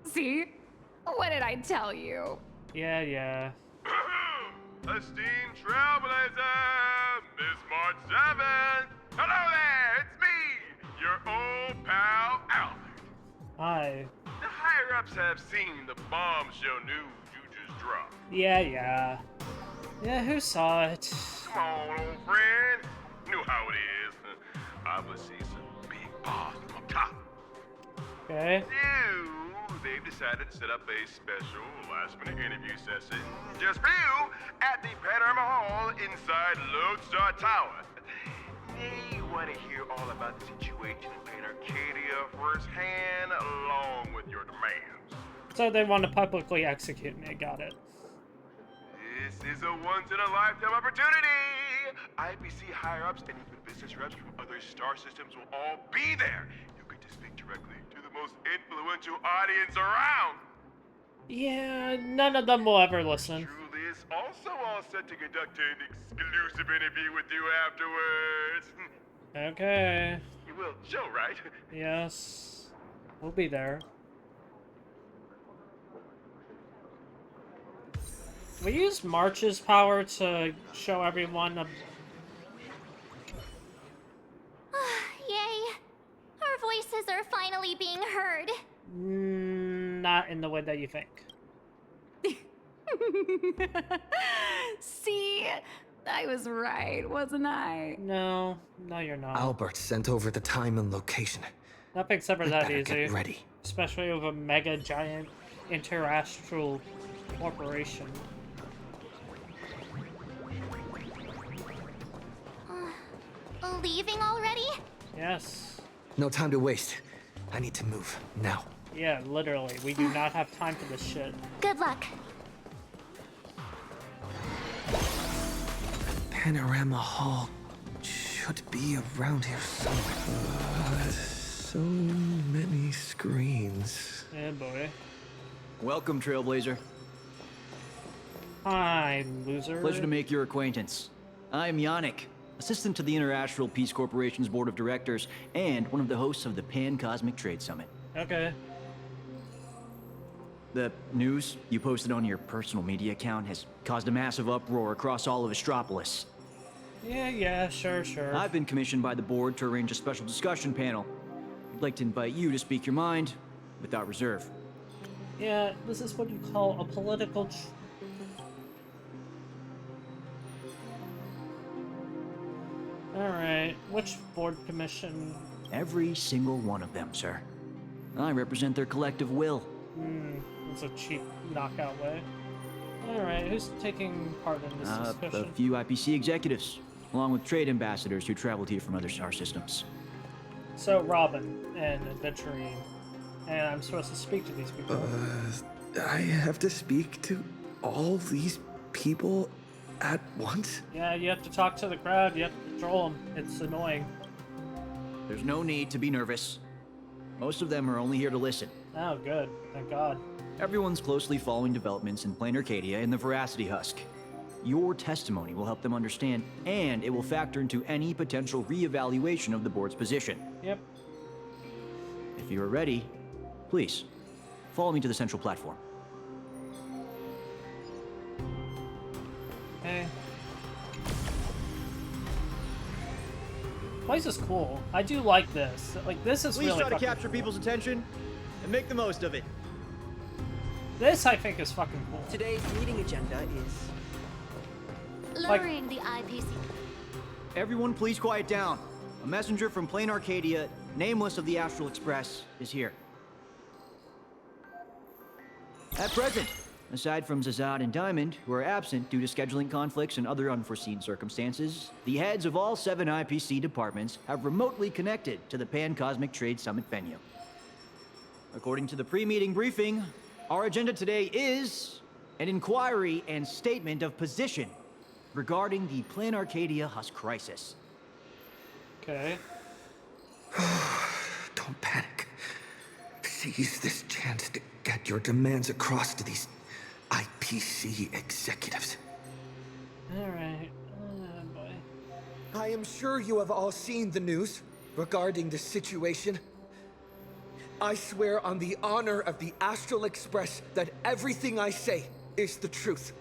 See? What did I tell you? Yeah. Esteemed Trailblazer, Miss March 7. Hello there, it's me, your old pal, Albert. Hi. The higher-ups have seen the bombshell news you just dropped. Yeah. Yeah, who saw it? Come on, old friend. You know how it is. I would see some big boss from up top. Okay. They've decided to set up a special last-minute interview session just for you at the Panorama Hall inside Lodestar Tower. They want to hear all about the situation in Plain Arcadia firsthand, along with your demands. So they want to publicly execute me, got it. This is a once-in-a-lifetime opportunity! IPC higher-ups and even business reps from other star systems will all be there. You get to speak directly to the most influential audience around. Yeah, none of them will ever listen. Julie is also all set to conduct an exclusive interview with you afterwards. Okay. You will show, right? Yes. We'll be there. We use March's power to show everyone a... Yay! Our voices are finally being heard. Not in the way that you think. See? I was right, wasn't I? No, you're not. Albert sent over the time and location. Nothing's ever We that better easy. get ready. Especially with a mega giant interastral corporation. Leaving already? Yes. No time to waste. I need to move now. Yeah, literally. We do not have time for this shit. Good luck. Panorama Hall should be around here somewhere. So many screens. Yeah, boy. Welcome, Trailblazer. Hi, loser. Pleasure to make your acquaintance. I'm Yannick, assistant to the Interastral Peace Corporation's board of directors and one of the hosts of the Pan-Cosmic Trade Summit. Okay. The news you posted on your personal media account has caused a massive uproar across all of Astropolis. Yeah, sure. I've been commissioned by the board to arrange a special discussion panel. I'd like to invite you to speak your mind without reserve. Yeah, this is what you call a political... Alright, which board commission? Every single one of them, sir. I represent their collective will. It's a cheap knockout way. Alright, who's taking part in this A discussion? few IPC executives, along with trade ambassadors who traveled here from other star systems. So, Robin and Adventurine. And I'm supposed to speak to these people. I have to speak to all these people at once? Yeah, you have to talk to the crowd, you have to control them. It's annoying. There's no need to be nervous. Most of them are only here to listen. Oh, good. Thank God. Everyone's closely following developments in Plain Arcadia and the Veracity Husk. Your testimony will help them understand, and it will factor into any potential re-evaluation of the board's position. Yep. If you are ready, please, follow me to the central platform. Okay. Place is cool. I do like this. Like, this is Please really try to fucking capture cool. people's attention and make the most of it. This, I think, is fucking cool. Today's meeting agenda is... Lowering the IPC. Everyone, please quiet down. A messenger from Plain Arcadia, nameless of the Astral Express, is here. At present, aside from Zazad and Diamond, who are absent due to scheduling conflicts and other unforeseen circumstances, the heads of all 7 IPC departments have remotely connected to the Pan-Cosmic Trade Summit venue. According to the pre-meeting briefing, our agenda today is an inquiry and statement of position regarding the Plain Arcadia Husk crisis. Okay. Don't panic. Seize this chance to get your demands across to these IPC executives. Alright. Boy. I am sure you have all seen the news regarding the situation. I swear on the honor of the Astral Express that everything I say is the truth.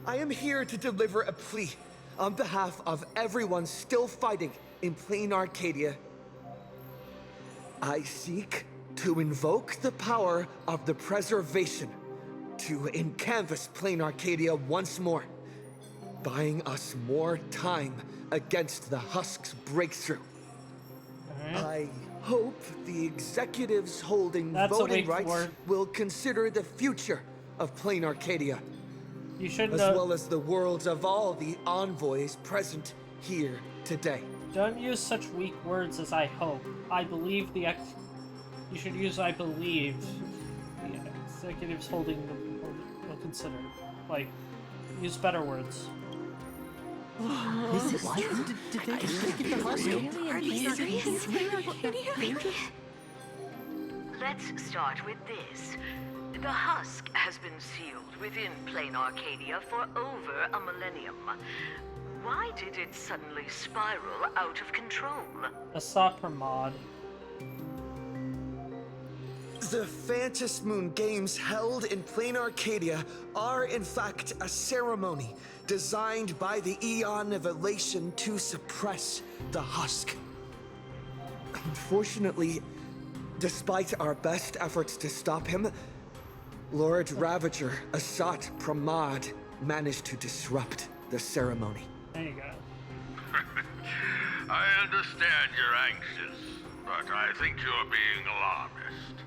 I am here to deliver a plea on behalf of everyone still fighting in Plain Arcadia. I seek to invoke the power of the preservation to encanvas Plain Arcadia once more, buying us more time against the Husk's breakthrough. I hope the executives holding voting rights will consider the future of Plain Arcadia, you should as well as the worlds of all the envoys present here today. Don't use such weak words as I hope. I believe the You should use I believe the executives holding the will consider. Like, use better words. Is it what? Did they just get the Husk? Are you serious? Let's start with this. The Husk has been sealed within Plain Arcadia for over a millennium. Why did it suddenly spiral out of control? Asat Pramad. The Phantasmoon games held in Plain Arcadia are in fact a ceremony designed by the Eon of Elation to suppress the Husk. Unfortunately, despite our best efforts to stop him, Lord Ravager Asat Pramad managed to disrupt the ceremony. There you go. I understand you're anxious, but I think you're being alarmist.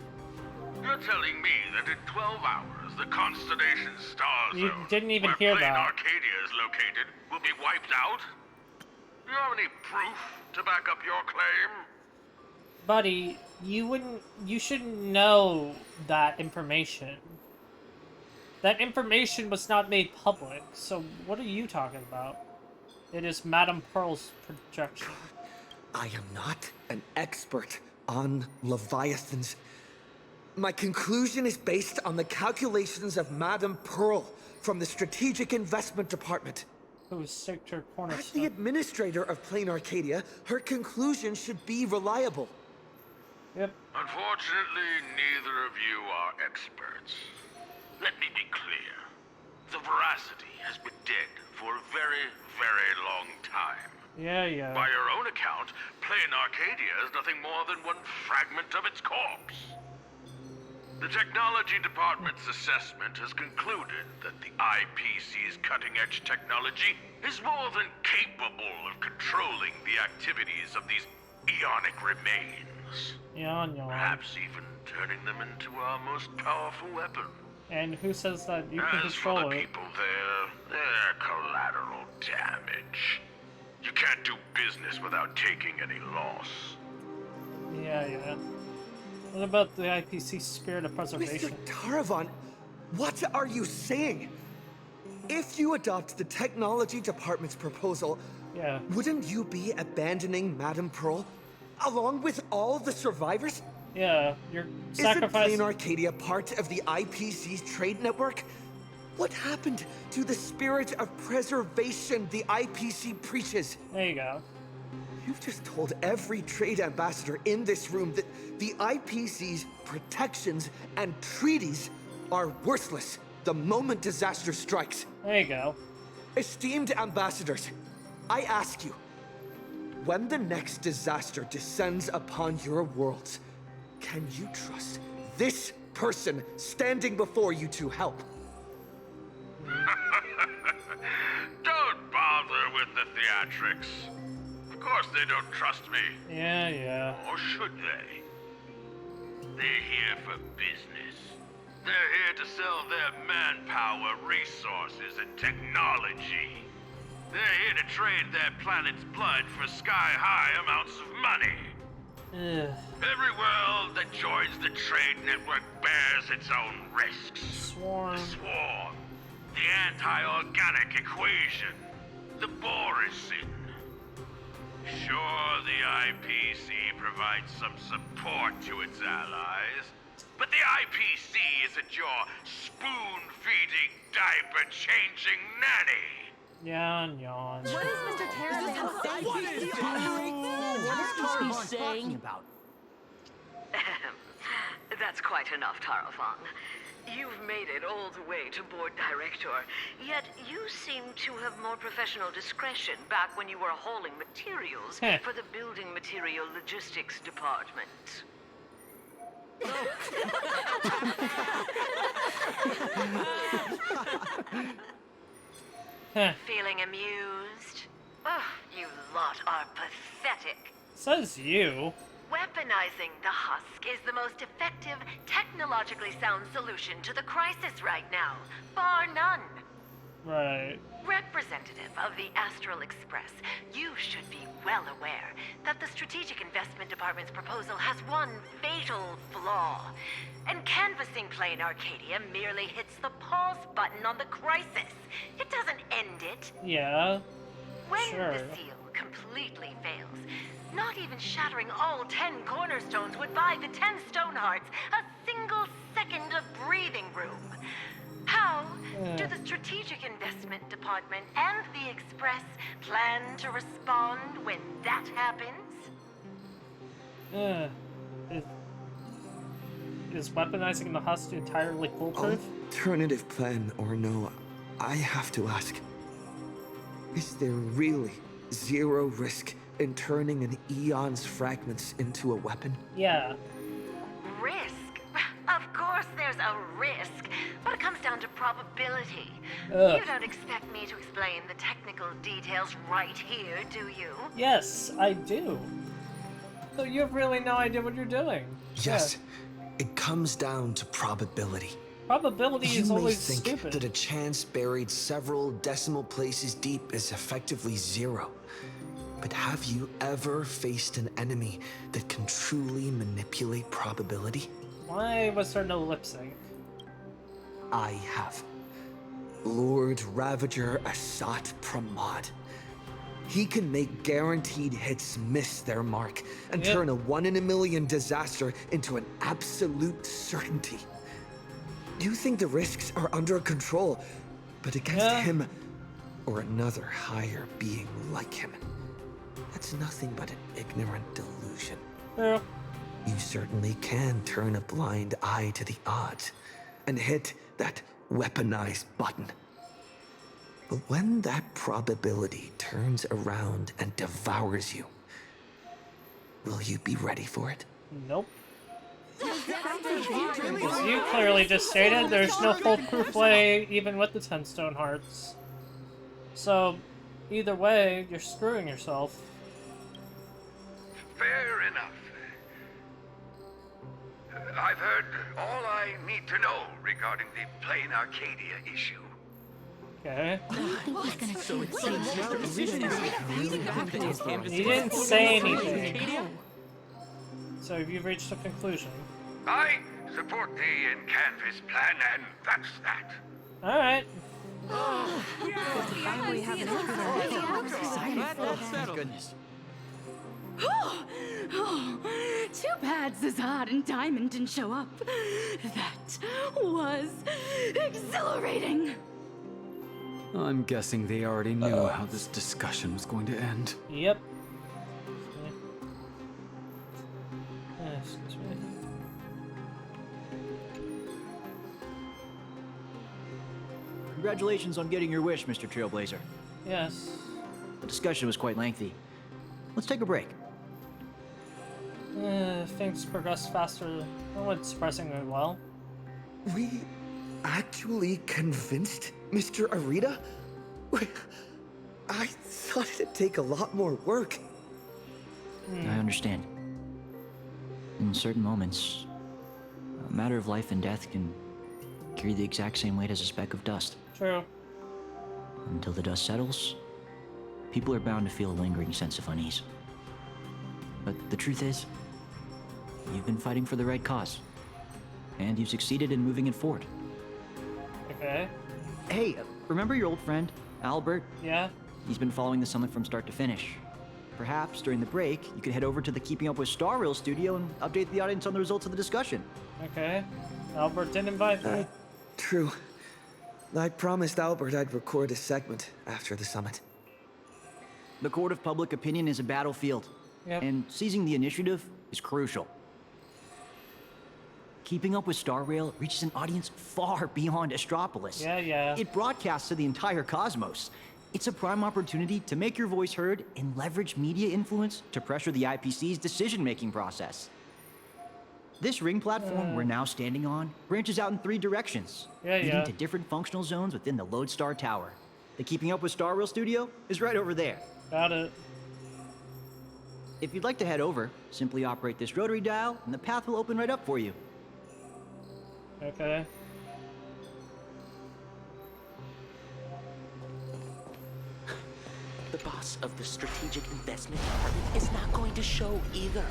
You're telling me that in 12 hours, the constellation star You zone didn't even where hear Plain that. Arcadia is located will be wiped out? Do you have any proof to back up your claim? Buddy, you shouldn't know that information. That information was not made public, so what are you talking about? It is Madame Pearl's projection. I am not an expert on Leviathans. My conclusion is based on the calculations of Madame Pearl from the Strategic Investment Department. Who sicked her As the cornerstone. administrator of Plain Arcadia, her conclusion should be reliable. Yep. Unfortunately, neither of you are experts. Let me be clear. The Veracity has been dead for a very, very long time. Yeah. By your own account, Plain Arcadia is nothing more than one fragment of its corpse. The Technology Department's assessment has concluded that the IPC's cutting-edge technology is more than capable of controlling the activities of these eonic remains. Yawn. Perhaps even turning them into our most powerful weapon. And who says that you can As for control the it? people there, they're collateral damage. You can't do business without taking any loss. Yeah. What about the IPC spirit of preservation? Mr. Taravan, what are you saying? If you adopt the technology department's proposal, wouldn't you be abandoning Madame Pearl along with all the survivors? Yeah, you're sacrificing. Isn't Plain Arcadia part of the IPC's trade network? What happened to the spirit of preservation the IPC preaches? There you go. You've just told every trade ambassador in this room that the IPC's protections and treaties are worthless the moment disaster strikes. There you go. Esteemed ambassadors, I ask you, when the next disaster descends upon your worlds, can you trust this person standing before you to help? Don't bother with the theatrics. Of course they don't trust me. Yeah. Or should they? They're here for business. They're here to sell their manpower, resources, and technology. They're here to trade their planet's blood for sky-high amounts of money. Every world that joins the trade network bears its own risks. Swarm. The swarm. The anti-organic equation. The Borisin. Sure, the IPC provides some support to its allies, but the IPC isn't your spoon-feeding, diaper-changing nanny. Yawn. What is Mr. Taravan saying? What is he saying about? That's quite enough, Tarafong. You've made it all the way to board director, yet you seem to have more professional discretion back when you were hauling materials for the building material logistics department. Feeling amused? Oh, you lot are pathetic. Says you. Weaponizing the husk is the most effective, technologically sound solution to the crisis right now, bar none. Right. Representative of the Astral Express, you should be well aware that the Strategic Investment Department's proposal has one fatal flaw. And canvassing Plain Arcadia merely hits the pause button on the crisis. It doesn't end it. Yeah. When sure. the seal completely fails, not even shattering all 10 cornerstones would buy the 10 Stonehearts a single second of breathing room. How do the Strategic Investment Department and the Express plan to respond when that happens? Is weaponizing the husk entirely foolproof? Alternative plan or no, I have to ask. Is there really zero risk in turning an Eon's fragments into a weapon? Yeah. Risk? Of course there's a risk, but it comes down to probability. You don't expect me to explain the technical details right here, do you? Yes, I do. So you have really no idea what you're doing. Yes, it comes down to probability. Probability is always You may think stupid. that a chance buried several decimal places deep is effectively zero. But have you ever faced an enemy that can truly manipulate probability? Why was there no lip sync? I have. Lord Ravager Asat Pramad. He can make guaranteed hits miss their mark and turn a 1 in a million disaster into an absolute certainty. You think the risks are under control, but against him or another higher being like him, that's nothing but an ignorant delusion. Yeah. You certainly can turn a blind eye to the odds and hit that weaponized button. But when that probability turns around and devours you, will you be ready for it? Nope. As you clearly just stated, there's no foolproof way even with the 10 Stonehearts. So, either way, you're screwing yourself. Fair enough. I've heard all I need to know regarding the Plain Arcadia issue. Okay. So it He didn't say anything. So have you reached a conclusion? I support the in-canvas plan, and that's that. Alright. Finally have an entry there. I'm excited for that. Goodness. Too bad Zazad and Diamond didn't show up. That was exhilarating. I'm guessing they already knew how this discussion was going to end. Yep. Excuse me. Congratulations on getting your wish, Mr. Trailblazer. Yes. The discussion was quite lengthy. Let's take a break. Things progressed faster. That went surprisingly well. We actually convinced Mr. Arita? I thought it'd take a lot more work. I understand. In certain moments, a matter of life and death can carry the exact same weight as a speck of dust. True. Until the dust settles, people are bound to feel a lingering sense of unease. But the truth is, you've been fighting for the right cause. And you've succeeded in moving it forward. Okay. Hey, remember your old friend, Albert? Yeah? He's been following the summit from start to finish. Perhaps during the break, you could head over to the Keeping Up with Star Rail studio and update the audience on the results of the discussion. Okay. Albert didn't invite me. True. I promised Albert I'd record a segment after the summit. The court of public opinion is a battlefield. Yep. And seizing the initiative is crucial. Keeping Up with Star Rail reaches an audience far beyond Astropolis. Yeah. It broadcasts to the entire cosmos. It's a prime opportunity to make your voice heard and leverage media influence to pressure the IPC's decision-making process. This ring platform we're now standing on branches out in 3 directions, leading to different functional zones within the Lodestar Tower. The Keeping Up with Star Rail studio is right over there. Got it. If you'd like to head over, simply operate this rotary dial and the path will open right up for you. Okay. The boss of the strategic investment department is not going to show either.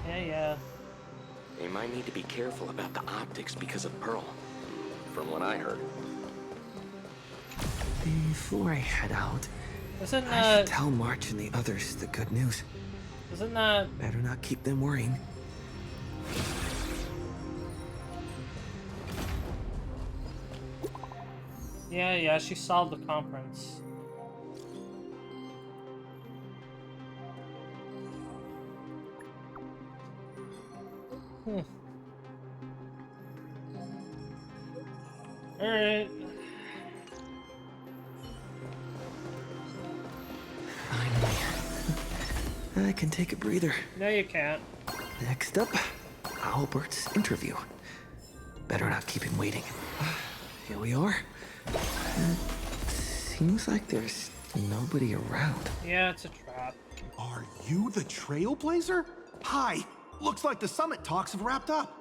Yeah. They might need to be careful about the optics because of Pearl, from what I heard. Before I head out, Isn't I should tell March and the others the good news. Isn't that... Better not keep them worrying. Yeah, she solved the conference. Alright. I can take a breather. No, you can't. Next up, Albert's interview. Better not keep him waiting. Here we are. Seems like there's nobody around. Yeah, it's a trap. Are you the Trailblazer? Hi. Looks like the summit talks have wrapped up.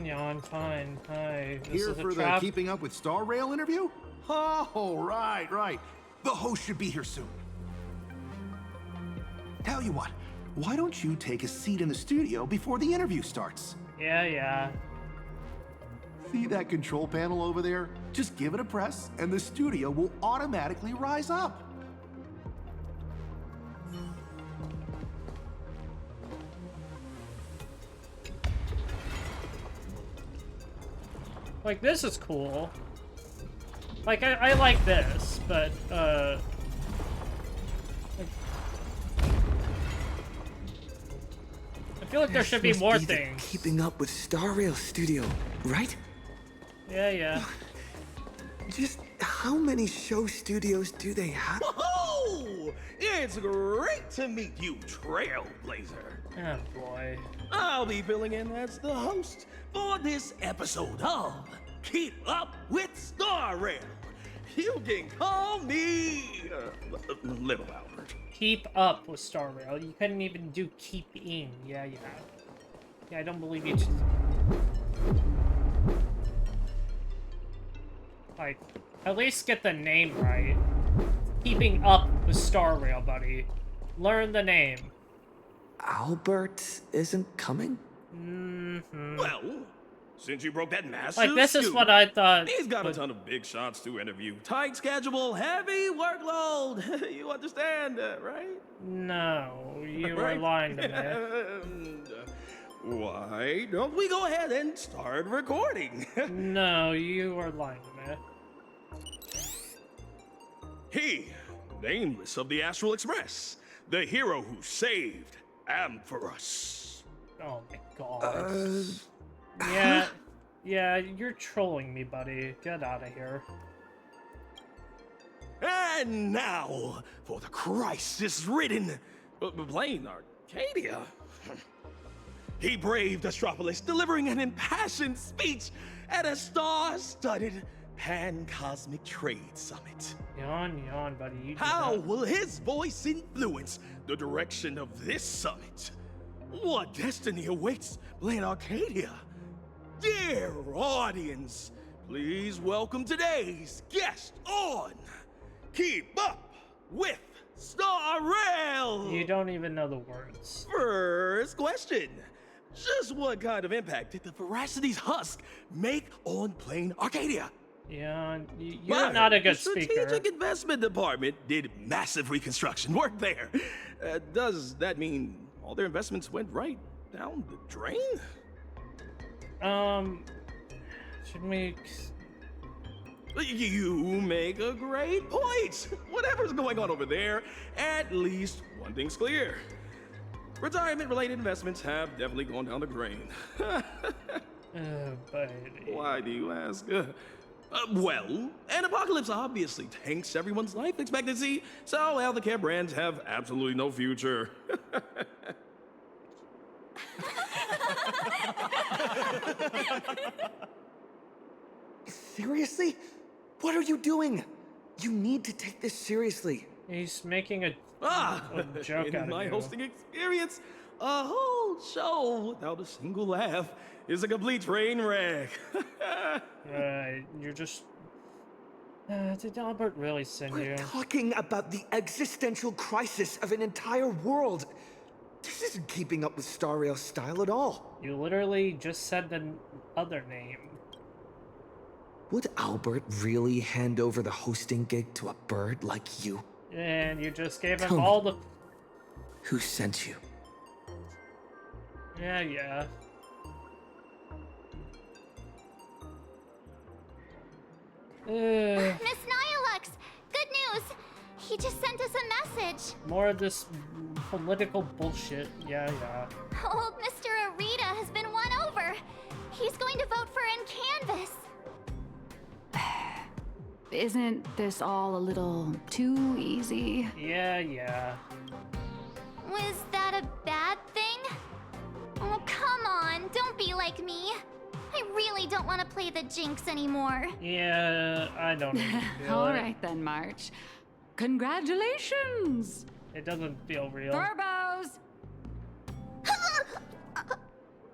Yawn, fine. Hi. This Here is a for the trap. Keeping Up with Star Rail interview? Oh, right. The host should be here soon. Tell you what, why don't you take a seat in the studio before the interview starts? Yeah. See that control panel over there? Just give it a press, and the studio will automatically rise up. Like, this is cool. Like, I like this, but, I feel like there should be more things. Keeping Up with Star Rail studio, right? Yeah. Just how many show studios do they have? Oh, it's great to meet you, Trailblazer. Oh boy. I'll be filling in as the host for this episode of Keep Up with Star Rail. You can call me Little Albert. Keep up with Star Rail. You couldn't even do keep in. Yeah, you have. Yeah, I don't believe you. Like, at least get the name right. keeping up with Star Rail, buddy. Learn the name. Albert isn't coming? Well, since you broke that massive Like, this is what I thought. He's got a ton of big shots to interview. Tight schedule, heavy workload. You understand, right? No, you were lying to me. And, why don't we go ahead and start recording? No, you were lying to me. He, nameless of the Astral Express, the hero who saved Amphoros. Oh my god. Yeah, you're trolling me, buddy. Get out of here. And now, for the crisis-ridden plain Arcadia. He braved Astropolis, delivering an impassioned speech at a star-studded Pan-Cosmic Trade Summit. Yawn, buddy. You How will his voice influence the direction of this summit? What destiny awaits Plain Arcadia? Dear audience, please welcome today's guest on Keep Up with Star Rail! You don't even know the words. First question. Just what kind of impact did the Veracity's husk make on Plain Arcadia? Yeah, you're not a good speaker. The Strategic Investment Department did massive reconstruction work there. Does that mean all their investments went right down the drain? Should we... You make a great point. Whatever's going on over there, at least one thing's clear. Retirement-related investments have definitely gone down the drain. Buddy. Why do you ask? Well, an apocalypse obviously tanks everyone's life expectancy, so healthcare brands have absolutely no future. Seriously? What are you doing? You need to take this seriously. He's making a joke in out of my you. hosting experience, a whole show without a single laugh is a complete train wreck. Right, you're just... did Albert really send you? We're talking about the existential crisis of an entire world. This isn't keeping up with Star Rail's style at all. You literally just said the other name. Would Albert really hand over the hosting gig to a bird like you? And you just gave him Tell me, all the... Who sent you? Yeah. Miss Nihilux! Good news! He just sent us a message! More of this political bullshit. Yeah. Old Mr. Arita has been won over! He's going to vote for Canvas! Isn't this all a little too easy? Yeah. Was that a bad thing? Oh, come on, don't be like me. I really don't want to play the Jinx anymore. Yeah, I don't even feel All it. right then, March. Congratulations! It doesn't feel real. Turbos!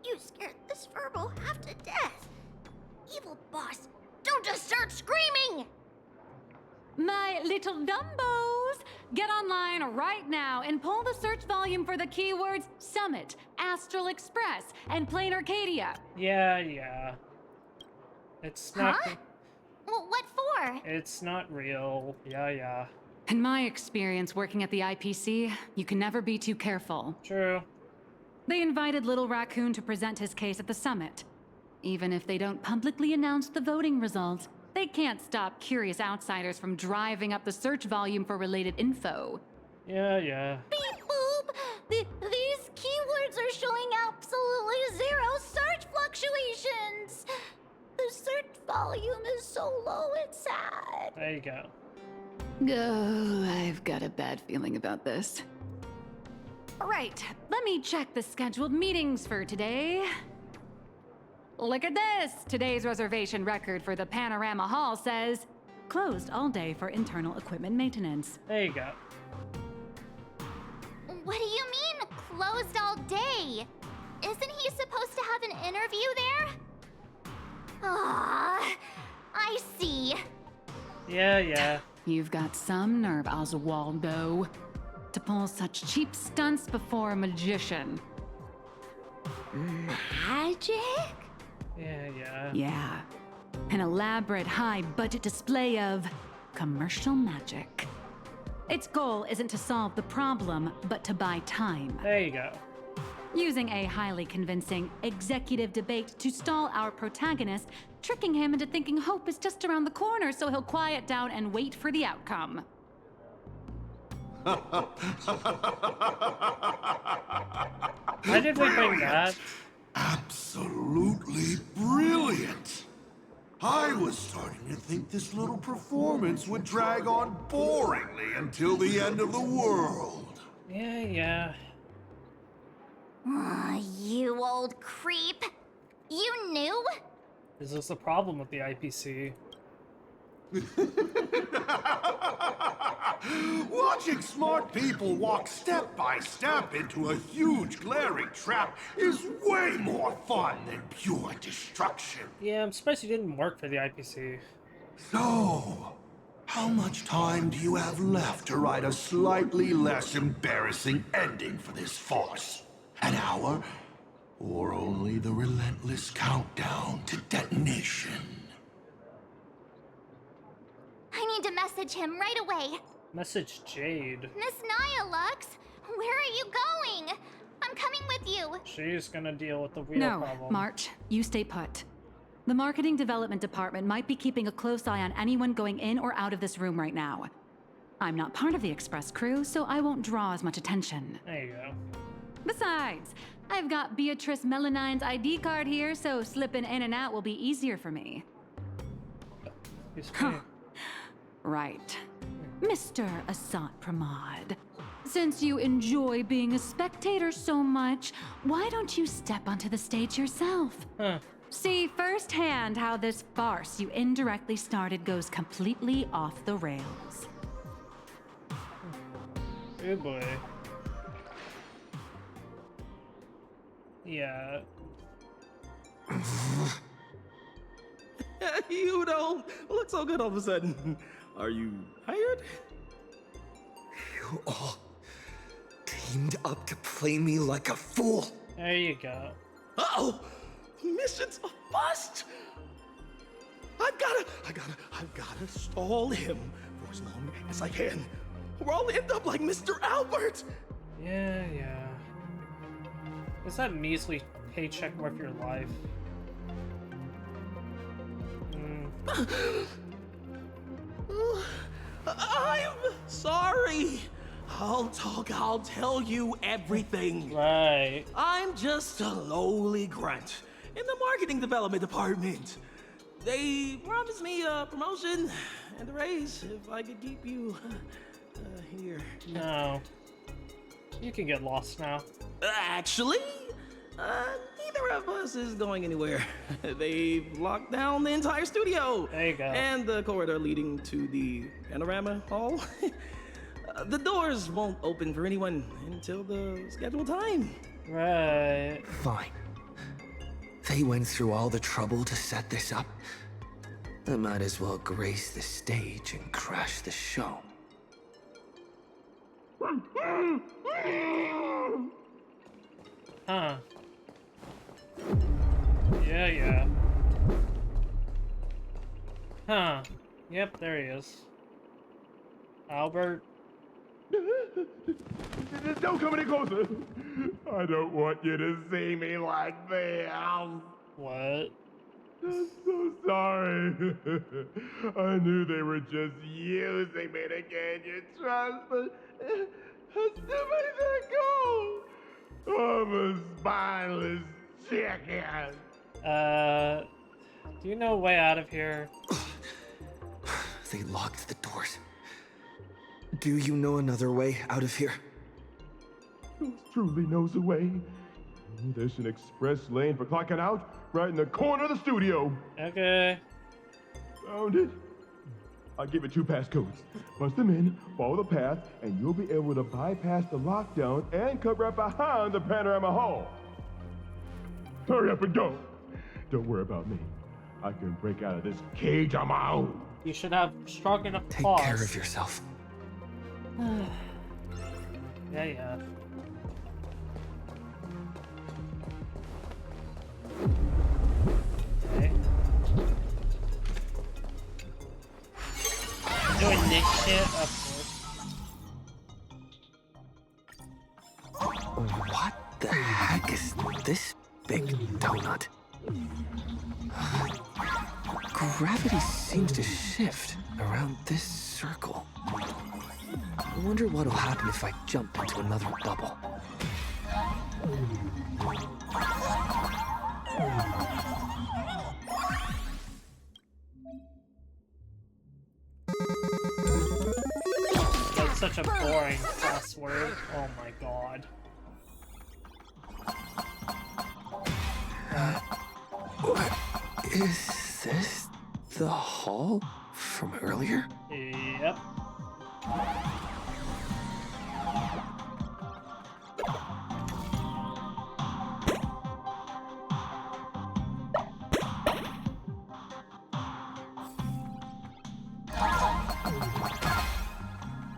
You scared this Furbo half to death. Evil boss, don't just start screaming! My little Dumbos! Get online right now and pull the search volume for the keywords Summit, Astral Express, and Plain Arcadia. Yeah. It's not... Huh? Well, what for? It's not real. Yeah. In my experience working at the IPC, you can never be too careful. True. They invited Little Raccoon to present his case at the summit. Even if they don't publicly announce the voting results, they can't stop curious outsiders from driving up the search volume for related info. Yeah. Beep boop! These keywords are showing absolutely zero search fluctuations! The search volume is so low, it's sad. There you go. Oh, I've got a bad feeling about this. All right, let me check the scheduled meetings for today. Look at this! Today's reservation record for the Panorama Hall says, closed all day for internal equipment maintenance. There you go. What do you mean, closed all day? Isn't he supposed to have an interview there? Ah, I see. Yeah. You've got some nerve, Oswaldo, to pull such cheap stunts before a magician. Magic? Yeah. Yeah. An elaborate high-budget display of commercial magic. Its goal isn't to solve the problem, but to buy time. There you go. Using a highly convincing executive debate to stall our protagonist, tricking him into thinking hope is just around the corner so he'll quiet down and wait for the outcome. Why did we bring that? Absolutely brilliant! I was starting to think this little performance would drag on boringly until the end of the world. Yeah. Aw, you old creep. You knew? Is this a problem with the IPC? Watching smart people walk step by step into a huge glaring trap is way more fun than pure destruction. Yeah, I'm surprised you didn't work for the IPC. So, how much time do you have left to write a slightly less embarrassing ending for this farce? An hour? Or only the relentless countdown to detonation? I need to message him right away. Message Jade. Miss Nihilux, where are you going? I'm coming with you. She's gonna deal with the real No, problem. March, you stay put. The marketing development department might be keeping a close eye on anyone going in or out of this room right now. I'm not part of the express crew, so I won't draw as much attention. There you go. Besides, I've got Beatrice Melanine's ID card here, so slipping in and out will be easier for me. Huh. Right. Mr. Asat Pramad, since you enjoy being a spectator so much, why don't you step onto the stage yourself? See firsthand how this farce you indirectly started goes completely off the rails. Oh boy. Yeah. You don't look so good all of a sudden. Are you hired? You all teamed up to play me like a fool. There you go. Uh-oh! Mission's a bust! I've gotta stall him for as long as I can. Or I'll end up like Mr. Albert! Yeah. Is that measly paycheck worth your life? I'm sorry. I'll tell you everything. Right. I'm just a lowly grunt in the marketing development department. They promised me a promotion and a raise if I could keep you here. No. You can get lost now. Actually, neither of us is going anywhere. They've locked down the entire studio. There you go. And the corridor leading to the panorama hall. The doors won't open for anyone until the scheduled time. Right. Fine. They went through all the trouble to set this up. I might as well grace the stage and crash the show. Huh. Yeah. Huh. Yep, there he is. Albert. Don't come any closer. I don't want you to see me like this. What? I'm so sorry. I knew they were just using me to gain your trust, but how stupid is that go? I'm a spineless chicken. Do you know a way out of here? They locked the doors. Do you know another way out of here? Who truly knows the way? There's an express lane for clocking out right in the corner of the studio. Okay. Found it. I'll give it 2 passcodes. Punch them in, follow the path, and you'll be able to bypass the lockdown and come right behind the panorama hall. Hurry up and go. Don't worry about me. I can break out of this cage on my own. You should have strong enough Take claws. care of yourself. Yeah. Okay. Doing this shit, of course. What the heck is this big donut? Gravity seems to shift around this circle. I wonder what'll happen if I jump into another bubble. That's such a boring password. Oh my god. What is this? The hall from earlier? Yep.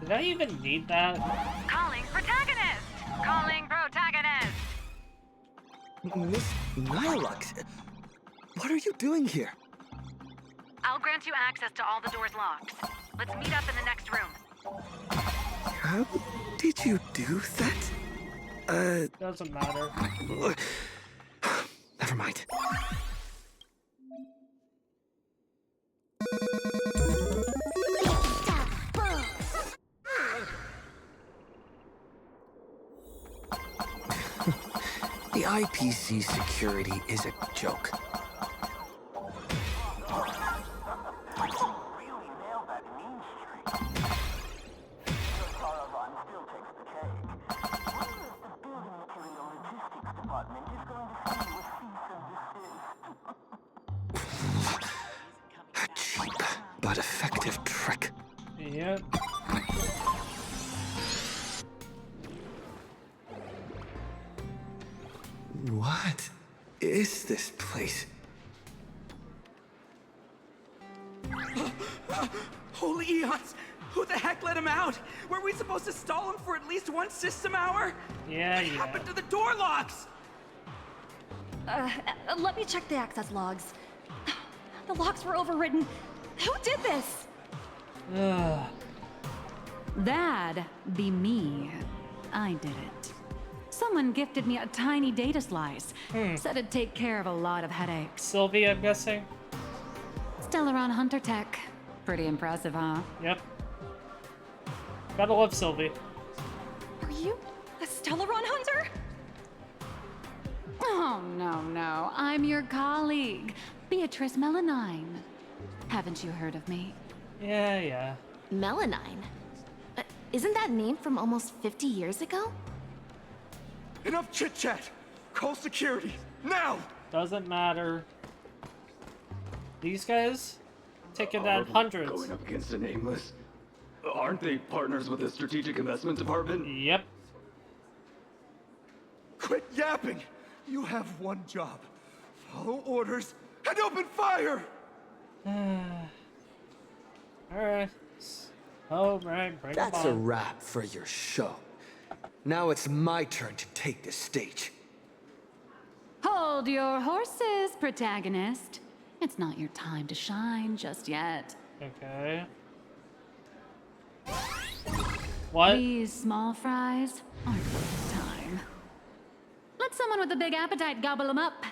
Did I even need that? Calling protagonist! Calling protagonist! Miss Nihilux, what are you doing here? I'll grant you access to all the doors' locks. Let's meet up in the next room. How did you do that? Doesn't matter. Never mind. The IPC security is a joke. A cheap but effective trick. Yep. What is this place? Holy eons! Who the heck let him out? Were we supposed to stall him for at least one system hour? Yeah, What happened to the door locks? Let me check the access logs. The locks were overridden. Who did this? That'd be me. I did it. Someone gifted me a tiny data slice. Said it'd take care of a lot of headaches. Sylvie, I'm guessing? Stellaron Hunter Tech. Pretty impressive, huh? Yep. Gotta love Sylvie. Are you a Stellaron hunter? Oh, no. I'm your colleague, Beatrice Melanine. Haven't you heard of me? Yeah. Melanine? Isn't that name from almost 50 years ago? Enough chit-chat! Call security, now! Doesn't matter. These guys? Taking out hundreds. Going up against a nameless. Aren't they partners with the strategic investment department? Yep. Quit yapping! You have one job. Follow orders and open fire! Alright. Alright, bring That's them a on. wrap for your show. Now it's my turn to take the stage. Hold your horses, protagonist. It's not your time to shine just yet. Okay. What? These small fries aren't worth the time. Let someone with a big appetite gobble them up.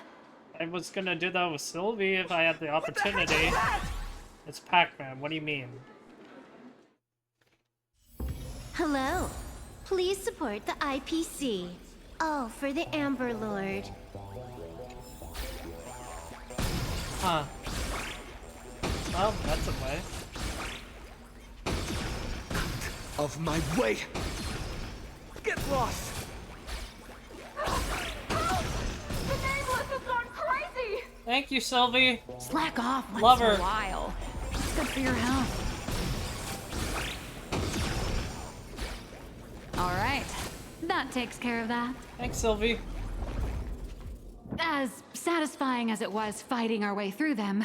I was gonna do that with Sylvie if I had the opportunity. It's Pac-Man, what do you mean? Hello. Please support the IPC. Oh, for the Amber Lord. Huh. Well, that's a way. Of my way! Get lost! The nameless has gone crazy! Thank you, Sylvie. Slack off once Love in her. a while. It's good for your health. All right. That takes care of that. Thanks, Sylvie. As satisfying as it was fighting our way through them,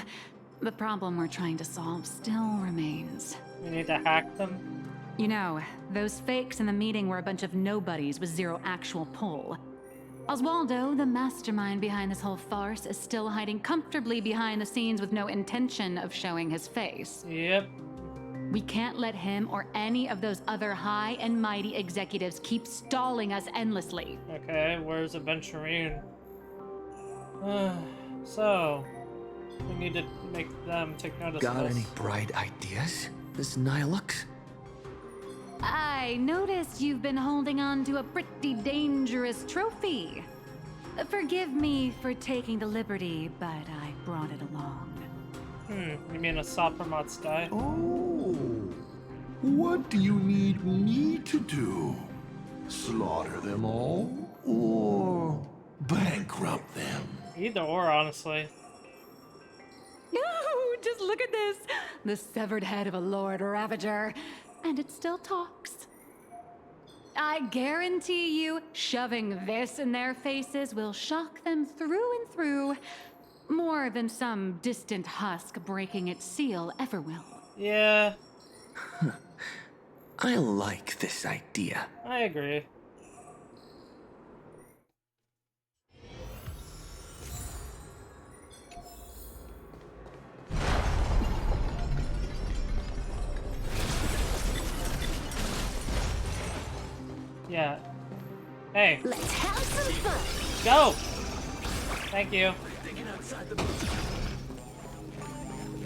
The problem we're trying to solve still remains. We need to hack them? You know, those fakes in the meeting were a bunch of nobodies with zero actual pull. Oswaldo, the mastermind behind this whole farce, is still hiding comfortably behind the scenes with no intention of showing his face. Yep. We can't let him or any of those other high and mighty executives keep stalling us endlessly. Okay, where's Aventurine? So, we need to make them take notice of Got us. any bright ideas, Miss Nihilux? I noticed you've been holding on to a pretty dangerous trophy. Forgive me for taking the liberty, but I brought it along. You mean Asat Pramad's die? Oh, what do you need me to do? Slaughter them all, or bankrupt them? Either or, honestly. No, just look at this. The severed head of a Lord Ravager. And it still talks. I guarantee you, shoving this in their faces will shock them through and through. More than some distant husk breaking its seal ever will. Yeah. I like this idea. I agree. Yeah. Hey. Let's have some fun. Go! Thank you.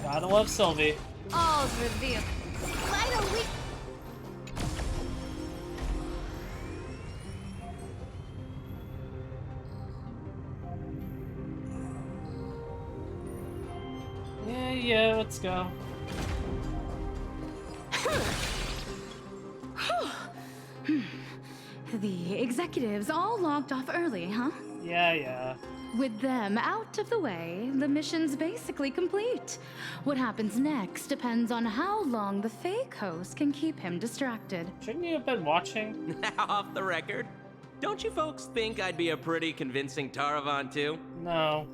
Gotta love Sylvie. All's revealed. Why don't we... Yeah, let's go. The executives all logged off early, huh? Yeah. With them out of the way, the mission's basically complete. What happens next depends on how long the fake host can keep him distracted. Shouldn't you have been watching? Off the record, don't you folks think I'd be a pretty convincing Taravan too? No.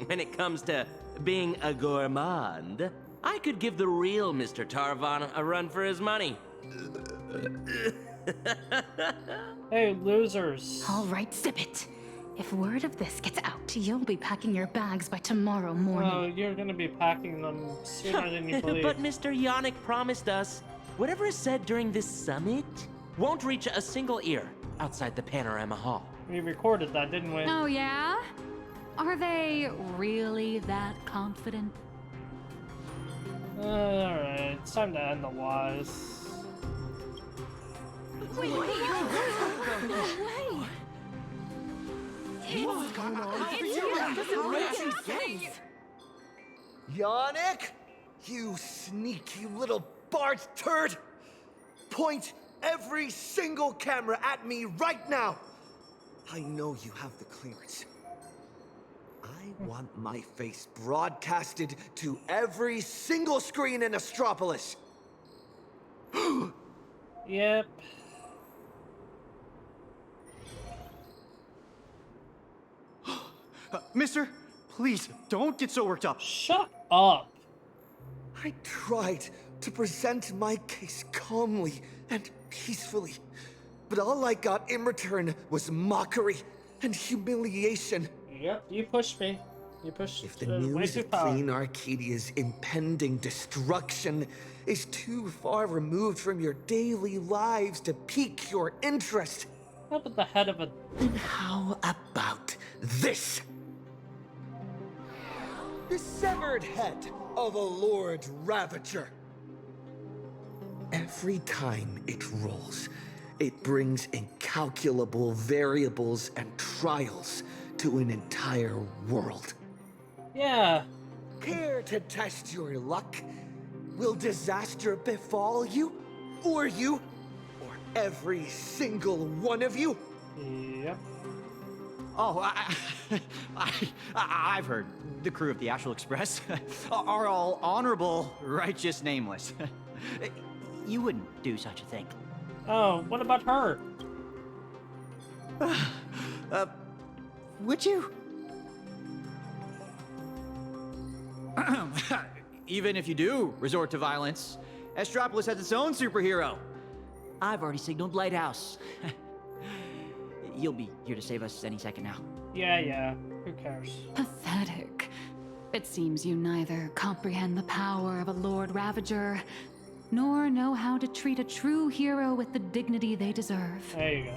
When it comes to being a gourmand, I could give the real Mr. Taravan a run for his money. Hey, losers. All right, zip it. If word of this gets out, you'll be packing your bags by tomorrow morning. Oh, you're gonna be packing them sooner than you believe. But Mr. Yannick promised us whatever is said during this summit won't reach a single ear outside the Panorama Hall. We recorded that, didn't we? Oh, yeah? Are they really that confident? Alright, it's time to end the wise. Wait. What's going on? It's Yannick? You sneaky little Bart turd! Point every single camera at me right now! I know you have the clearance. I want my face broadcasted to every single screen in Astropolis! Yep. Mister, please, don't get so worked up. Shut up. I tried to present my case calmly and peacefully, but all I got in return was mockery and humiliation. Yep, you pushed me. You pushed If the way news too of far. Plain Arcadia's impending destruction is too far removed from your daily lives to pique your interest, how about the head of a... then how about this? The severed head of a Lord Ravager. Every time it rolls, it brings incalculable variables and trials to an entire world. Yeah. Care to test your luck? Will disaster befall you? Or every single one of you? Yep. Oh, I've heard. The crew of the Astral Express are all honorable, righteous, nameless. You wouldn't do such a thing. Oh, what about her? Would you? Even if you do resort to violence, Astropolis has its own superhero. I've already signaled Lighthouse. You'll be here to save us any second now. Yeah. Who cares? Pathetic. It seems you neither comprehend the power of a Lord Ravager, nor know how to treat a true hero with the dignity they deserve. There you go.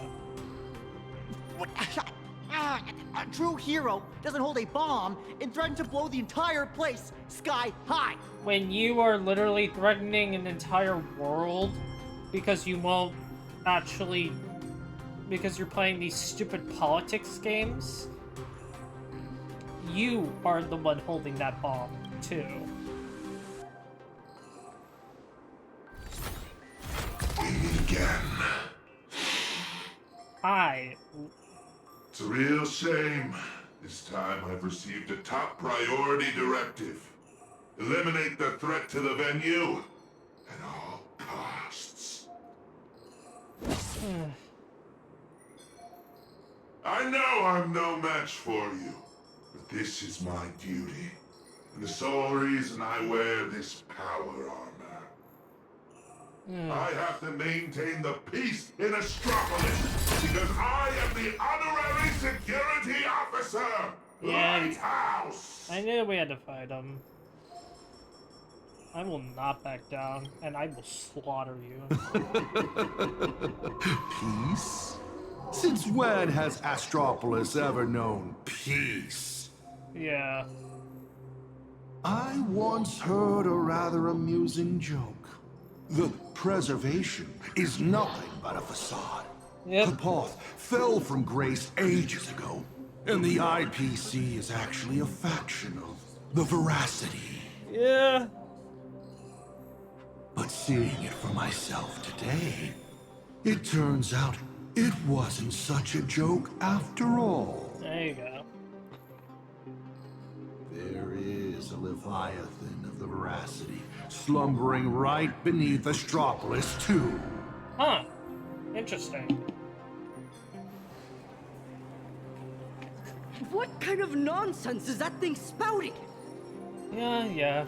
A true hero doesn't hold a bomb and threaten to blow the entire place sky high. When you are literally threatening an entire world because you won't actually... because you're playing these stupid politics games, you are the one holding that bomb, too. Again. Hi. It's a real shame. This time I've received a top priority directive. Eliminate the threat to the venue at all costs. I know I'm no match for you, but this is my duty, and the sole reason I wear this power armor. I have to maintain the peace in Astropolis, because I am the honorary security officer! Lighthouse! I knew we had to fight him. I will not back down, and I will slaughter you. Peace? Since when has Astropolis ever known peace? Yeah. I once heard a rather amusing joke. The preservation is nothing but a facade. The path fell from grace ages ago, and the IPC is actually a faction of the veracity. Yeah. But seeing it for myself today, it turns out it wasn't such a joke after all. There you go. There is a Leviathan of the veracity slumbering right beneath Astropolis, too. Huh. Interesting. What kind of nonsense is that thing spouting? Yeah.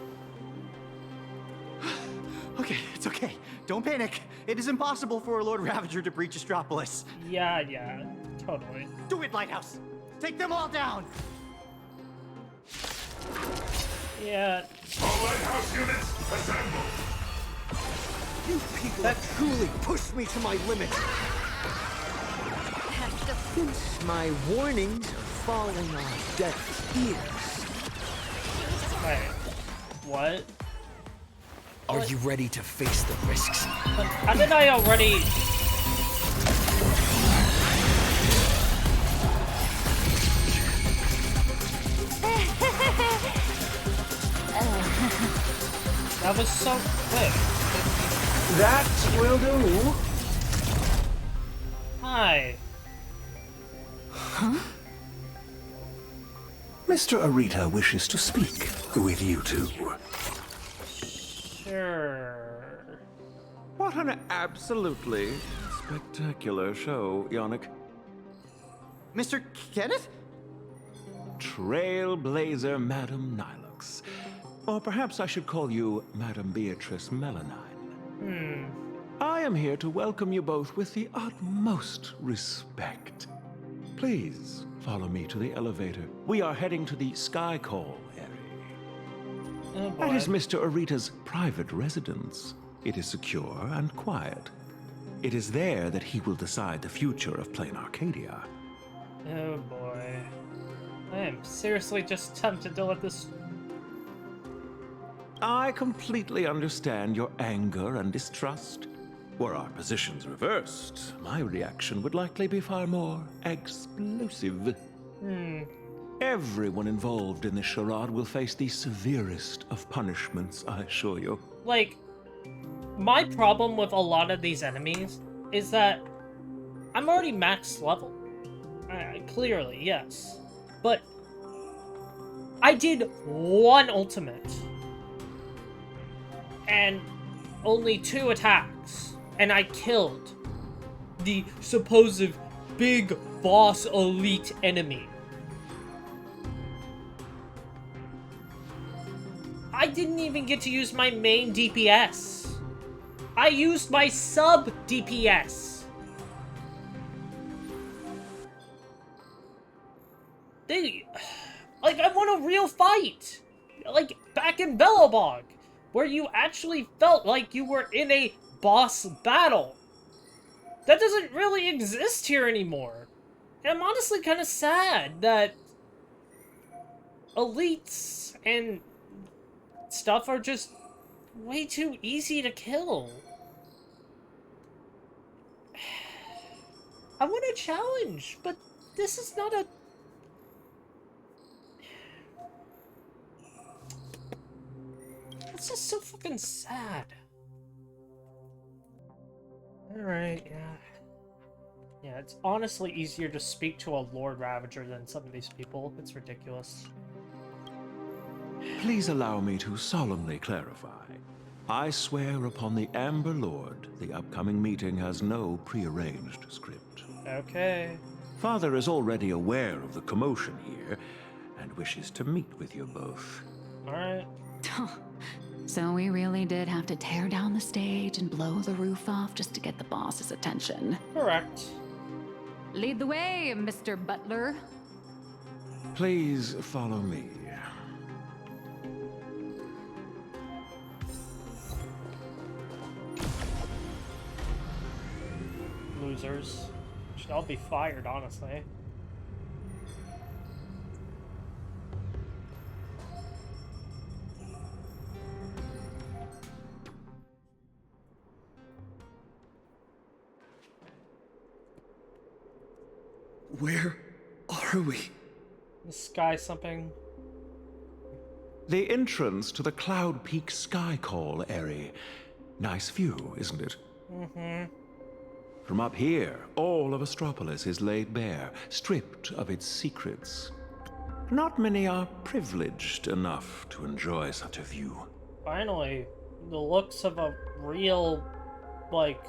Okay, it's okay. Don't panic. It is impossible for a Lord Ravager to breach Astropolis. Yeah, totally. Do it, Lighthouse! Take them all down! Yeah. All Lighthouse units, assemble! You people that truly pushed me to my limit. My warnings are falling on deaf ears. Wait. What? Are you ready to face the risks? How did I already... That was so quick. That will do. Hi. Huh? Mr. Arita wishes to speak with you two. Sure. What an absolutely spectacular show, Yannick. Mr. Kenneth? Trailblazer Madam Nihilux. Or perhaps I should call you Madam Beatrice Melanine. I am here to welcome you both with the utmost respect. Please follow me to the elevator. We are heading to the Sky Call area. Oh, that is Mr. Arita's private residence. It is secure and quiet. It is there that he will decide the future of Plain Arcadia. Oh boy. I am seriously just tempted to let this... I completely understand your anger and distrust. Were our positions reversed, my reaction would likely be far more explosive. Everyone involved in this charade will face the severest of punishments, I assure you. Like, my problem with a lot of these enemies is that I'm already max level. Clearly, yes. But I did one ultimate. And only 2 attacks. And I killed the supposed big boss elite enemy. I didn't even get to use my main DPS. I used my sub DPS. Like, I want a real fight. Like, back in Bellabog, where you actually felt like you were in a boss battle. That doesn't really exist here anymore. And I'm honestly kind of sad that elites and stuff are just way too easy to kill. I want a challenge, but this is not a... It's just so fucking sad. Alright, yeah. Yeah, it's honestly easier to speak to a Lord Ravager than some of these people. It's ridiculous. Please allow me to solemnly clarify. I swear upon the Amber Lord, the upcoming meeting has no prearranged script. Okay. Father is already aware of the commotion here, and wishes to meet with you both. Alright. So we really did have to tear down the stage and blow the roof off just to get the boss's attention. Correct. Lead the way, Mr. Butler. Please follow me. Losers. Should all be fired, honestly. Where are we? The sky something. The entrance to the Cloud Peak Sky Call area. Nice view, isn't it? Mm-hmm. From up here, all of Astropolis is laid bare, stripped of its secrets. Not many are privileged enough to enjoy such a view. Finally, the looks of a real, like,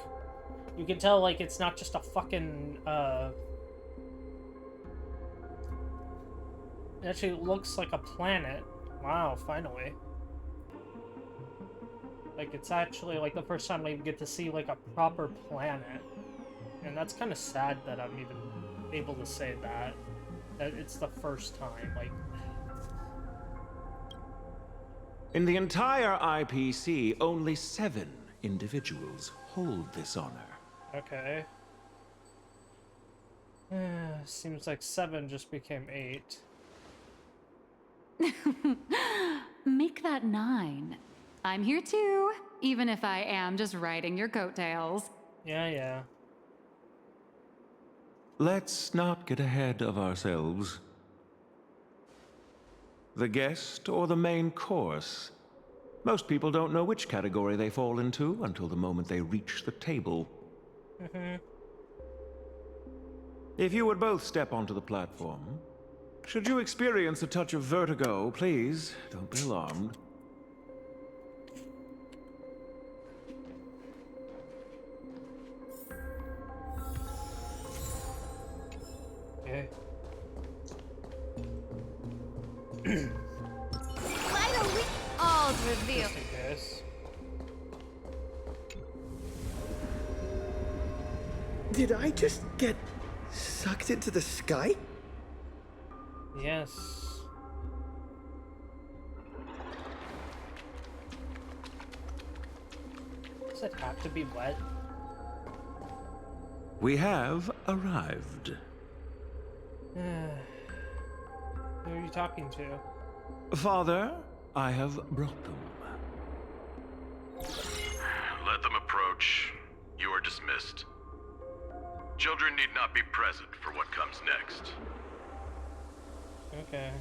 you can tell, like, it's not just a fucking, it actually looks like a planet. Wow, finally. Like, it's actually, like, the first time we get to see, like, a proper planet. And that's kind of sad that I'm even able to say that. That it's the first time, like... In the entire IPC, only 7 individuals hold this honor. Okay. Seems like 7 just became 8. Make that 9. I'm here too, even if I am just riding your coattails. Yeah. Let's not get ahead of ourselves. The guest or the main course? Most people don't know which category they fall into until the moment they reach the table. Mm-hmm. If you would both step onto the platform, should you experience a touch of vertigo, please don't be alarmed. Okay. Why don't we all reveal? Just in case. Did I just get sucked into the sky? Yes. Does it have to be wet? We have arrived. Who are you talking to? Father, I have brought them. Let them approach. You are dismissed. Children need not be present for what comes next. Okay.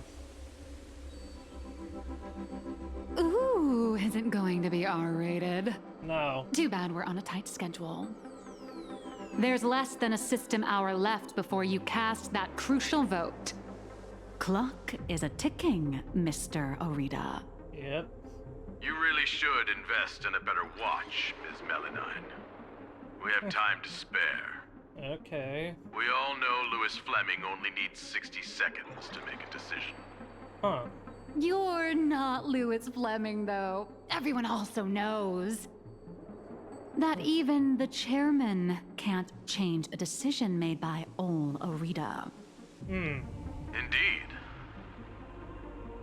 Ooh, isn't going to be R-rated. No. Too bad we're on a tight schedule. There's less than a system hour left before you cast that crucial vote. Clock is a ticking, Mr. Orita. Yep. You really should invest in a better watch, Ms. Melanine. We have time to spare. Okay. We all know Louis Fleming only needs 60 seconds to make a decision. Huh. You're not Louis Fleming, though. Everyone also knows that even the chairman can't change a decision made by Ol Arita. Indeed.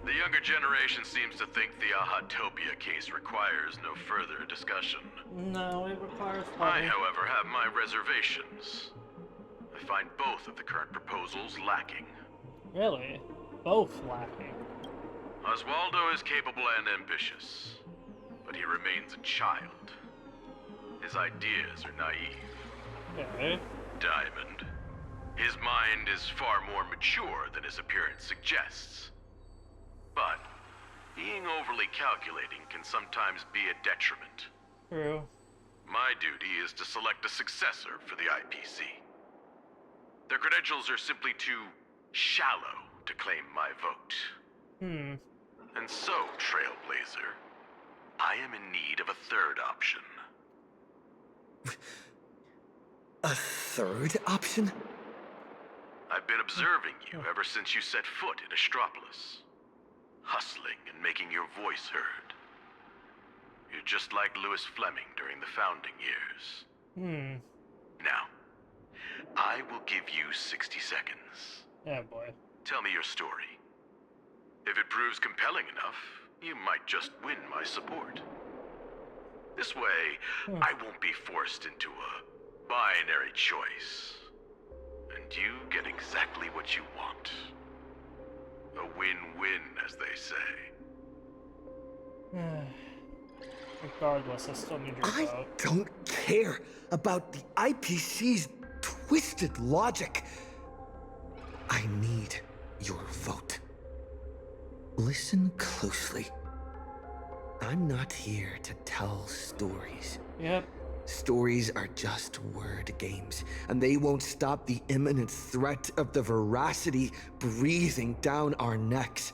The younger generation seems to think the Ahatopia case requires no further discussion. No, it requires I, probably... however, have my reservations. I find both of the current proposals lacking. Really? Both lacking. Oswaldo is capable and ambitious, but he remains a child. His ideas are naive. Okay. Diamond. His mind is far more mature than his appearance suggests. But being overly calculating can sometimes be a detriment. True. My duty is to select a successor for the IPC. Their credentials are simply too shallow to claim my vote. And so, Trailblazer, I am in need of a third option. A third option? I've been observing you ever since you set foot in Astropolis. Hustling and making your voice heard. You're just like Louis Fleming during the founding years. Now, I will give you 60 seconds. Yeah, boy. Tell me your story. If it proves compelling enough, you might just win my support. This way, I won't be forced into a binary choice. And you get exactly what you want. A win-win, as they say. Regardless, I still need your vote. I don't care about the IPC's twisted logic. I need your vote. Listen closely. I'm not here to tell stories. Yep. Stories are just word games, and they won't stop the imminent threat of the veracity breathing down our necks.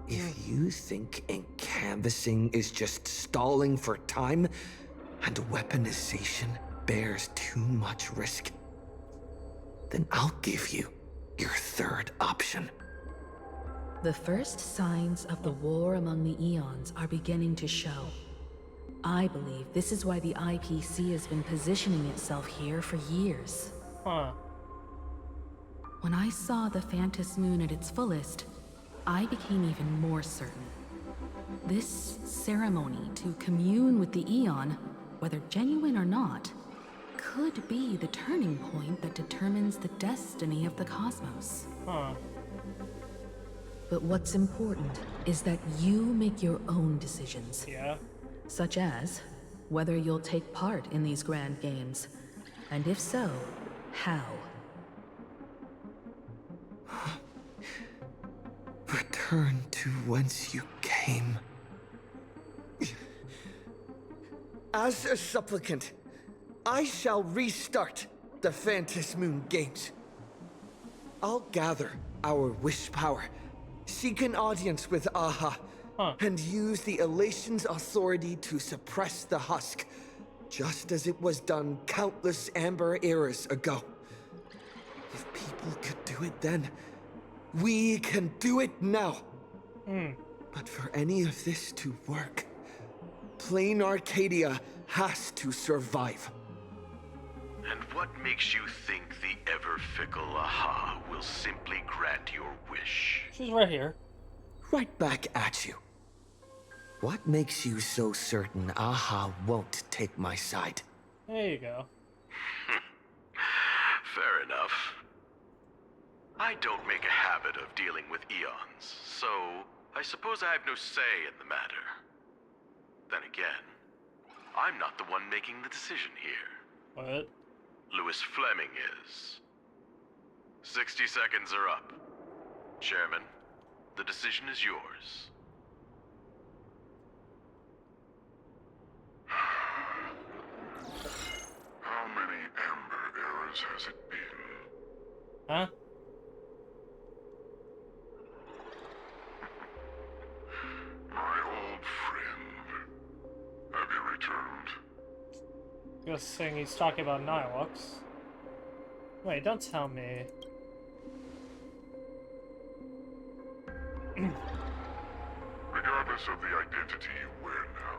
If you think encanvassing is just stalling for time, and weaponization bears too much risk, then I'll give you your third option. The first signs of the war among the Eons are beginning to show. I believe this is why the IPC has been positioning itself here for years. When I saw the Phantasmoon at its fullest, I became even more certain. This ceremony to commune with the Eon, whether genuine or not, could be the turning point that determines the destiny of the cosmos. But what's important is that you make your own decisions. Yeah. Such as whether you'll take part in these grand games, and if so, how. Return to whence you came. As a supplicant, I shall restart the Phantasmoon Games. I'll gather our wish power, seek an audience with Aha, and use the Elation's authority to suppress the husk, just as it was done countless Amber eras ago. If people could do it then, we can do it now. But for any of this to work, plain Arcadia has to survive. And what makes you think the ever-fickle Aha will simply grant your wish? She's right here. Right back at you. What makes you so certain Aha won't take my side? There you go. Fair enough. I don't make a habit of dealing with Eons, so I suppose I have no say in the matter. Then again, I'm not the one making the decision here. What? Louis Fleming is. 60 seconds are up. Chairman, the decision is yours. How many Amber eras has it been? Huh? My old friend. Have you returned? Guessing he's talking about Nihilux. Wait, don't tell me. regardless of the identity you wear now.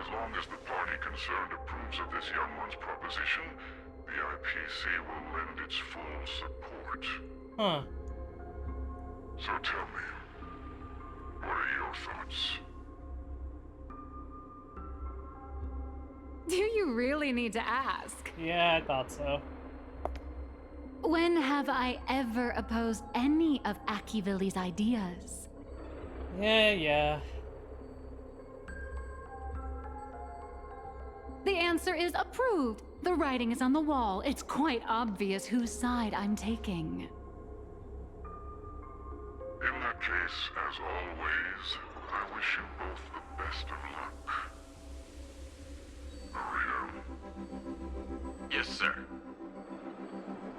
As long as the party concerned approves of this young one's proposition, the IPC will lend its full support. Huh. So tell me, what are your thoughts? Do you really need to ask? Yeah, I thought so. When have I ever opposed any of Akivilli's ideas? Yeah. The answer is approved. The writing is on the wall. It's quite obvious whose side I'm taking. In that case, as always, I wish you both the best of luck. Yes, sir.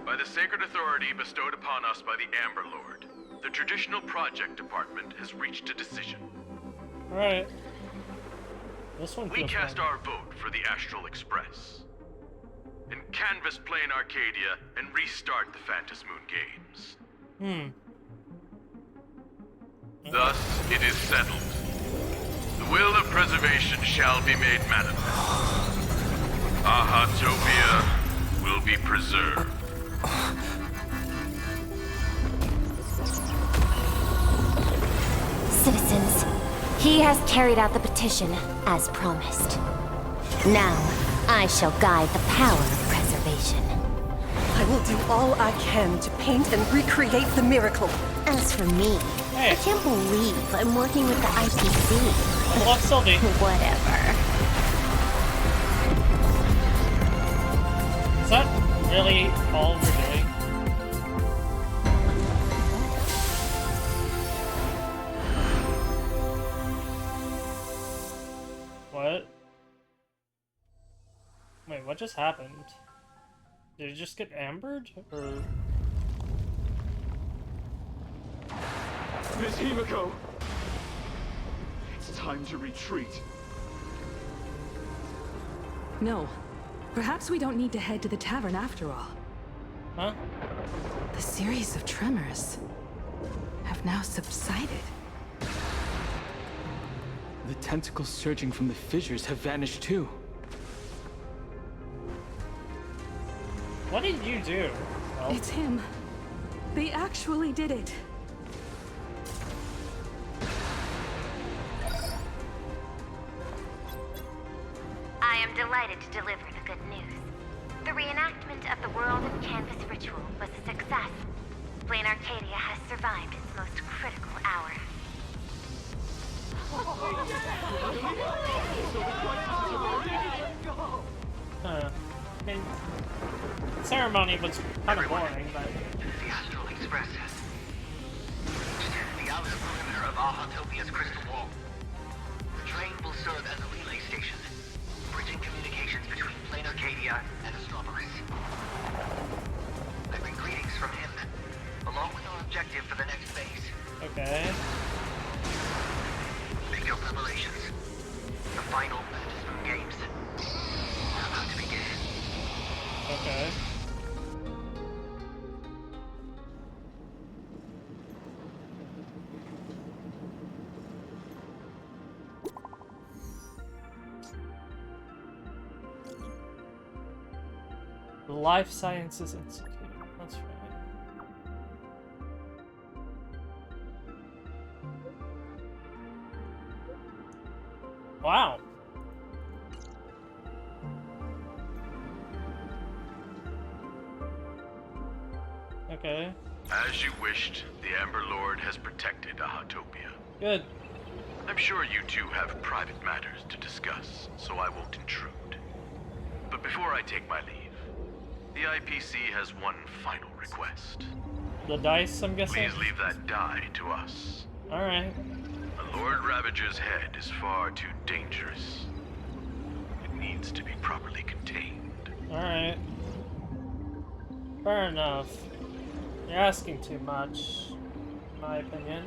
By the sacred authority bestowed upon us by the Amber Lord, the Traditional Project Department has reached a decision. Alright. This one We feels cast fun. our vote for the Astral Express. And canvas Plane Arcadia and restart the Phantasmoon games. Thus, it is settled. The will of preservation shall be made manifest. Ahatopia will be preserved. Citizens, he has carried out the petition, as promised. Now, I shall guide the power of preservation. I will do all I can to paint and recreate the miracle. As for me, I can't believe I'm working with the IPC. Well, Sylvie. Whatever. Is that really all we're doing? What? Wait, what just happened? Did it just get ambered? Or... Miss Himiko! It's time to retreat. No. Perhaps we don't need to head to the tavern after all. Huh? The series of tremors have now subsided. The tentacles surging from the fissures have vanished too. What did you do? Oh. It's him. They actually did it. I am delighted to deliver the good news. The reenactment of the World of Canvas ritual was a success. Plane Arcadia has survived its most critical hour. Huh. I mean, the ceremony was kind of boring, but... The Astral Express has reached the outer perimeter of Ahatopia's crystal wall. The train will serve as a relay station, bridging communications between Plane Arcadia and Astropolis. I bring greetings from him, along with our objective for the next phase. Okay. Make your preparations. The final Phantasmoon games are about to begin. Okay. The Life Sciences Institute. That's right. Wow. Okay. As you wished, the Amber Lord has protected Ahatopia. Good. I'm sure you two have private matters to discuss, so I won't intrude. But before I take my leave, the IPC has one final request. The dice, I'm guessing? Please leave that die to us. Alright. A Lord Ravager's head is far too dangerous. It needs to be properly contained. Alright. Fair enough. You're asking too much, in my opinion.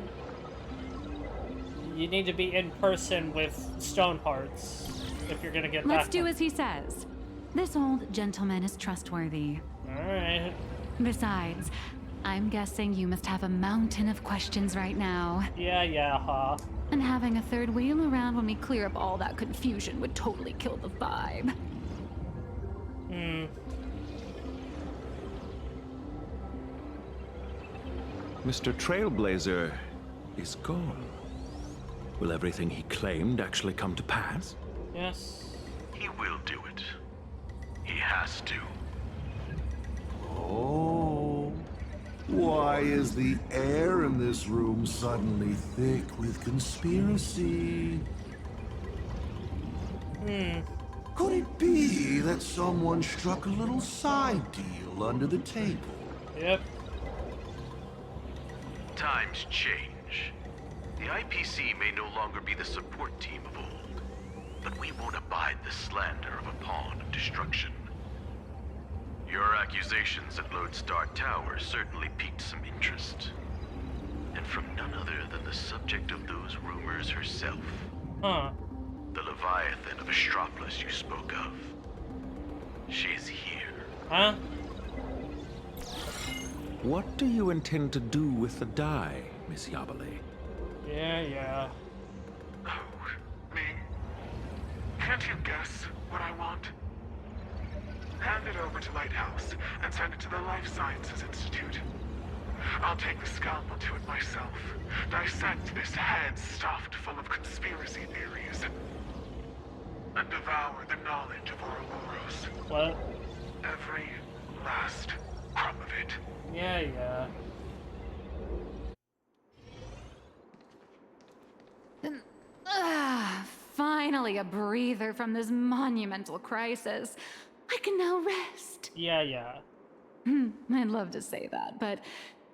You need to be in person with Stonehearts if you're gonna get Let's back. do as he says. This old gentleman is trustworthy. Alright. Besides, I'm guessing you must have a mountain of questions right now. Yeah, huh? And having a third wheel around when we clear up all that confusion would totally kill the vibe. Mr. Trailblazer is gone. Will everything he claimed actually come to pass? Yes. He will do it. He has to. Oh. Why is the air in this room suddenly thick with conspiracy? Could it be that someone struck a little side deal under the table? Yep. Times change. The IPC may no longer be the support team of old, but we won't abide the slander of a pawn of destruction. Your accusations at Lodestar Tower certainly piqued some interest. And from none other than the subject of those rumors herself. Huh. The Leviathan of Astropolis you spoke of. She's here. Huh? What do you intend to do with the die, Miss Yabali? Yeah. Me? Can't you guess what I want? Hand it over to Lighthouse and send it to the Life Sciences Institute. I'll take the scalpel to it myself, dissect this head stuffed full of conspiracy theories, and devour the knowledge of Ouroboros. What? Every last crumb of it. Yeah. Finally a breather from this monumental crisis. I can now rest. Yeah. I'd love to say that, but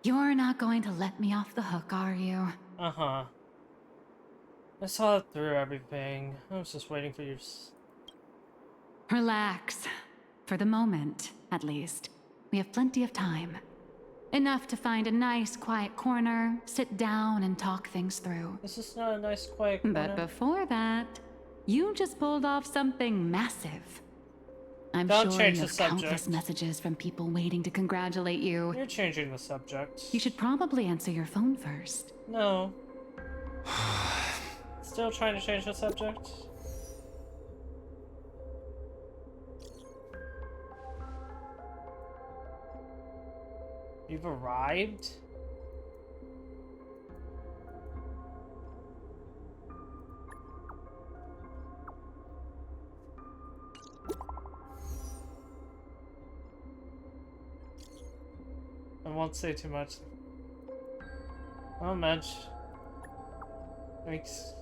you're not going to let me off the hook, are you? Uh-huh. I saw through everything. I was just waiting for you. Relax. For the moment, at least. We have plenty of time. Enough to find a nice, quiet corner, sit down, and talk things through. This is not a nice, quiet corner. But before that, you just pulled off something massive. I'm Don't sure change you the have subject. countless messages from people waiting to congratulate you. You're changing the subject. You should probably answer your phone first. No. Still trying to change the subject? You've arrived? I won't say too much. Oh, much. Thanks.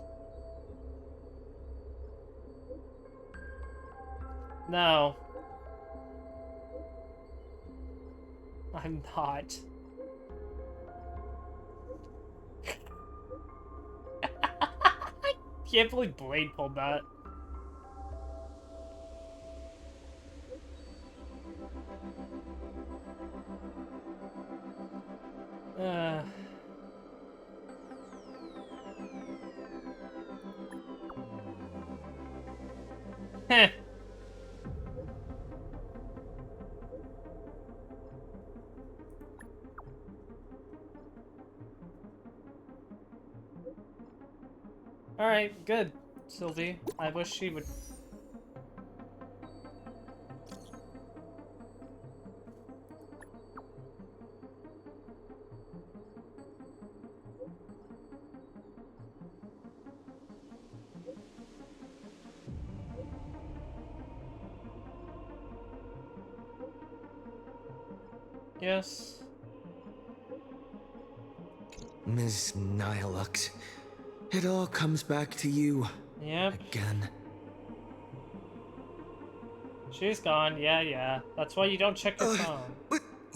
No. I'm not. I can't believe Blade pulled that. Heh. Alright, good, Sylvie. I wish she would. Yes. Ms. Nihilux, it all comes back to you. Yep. Again. She's gone, yeah. That's why you don't check your phone.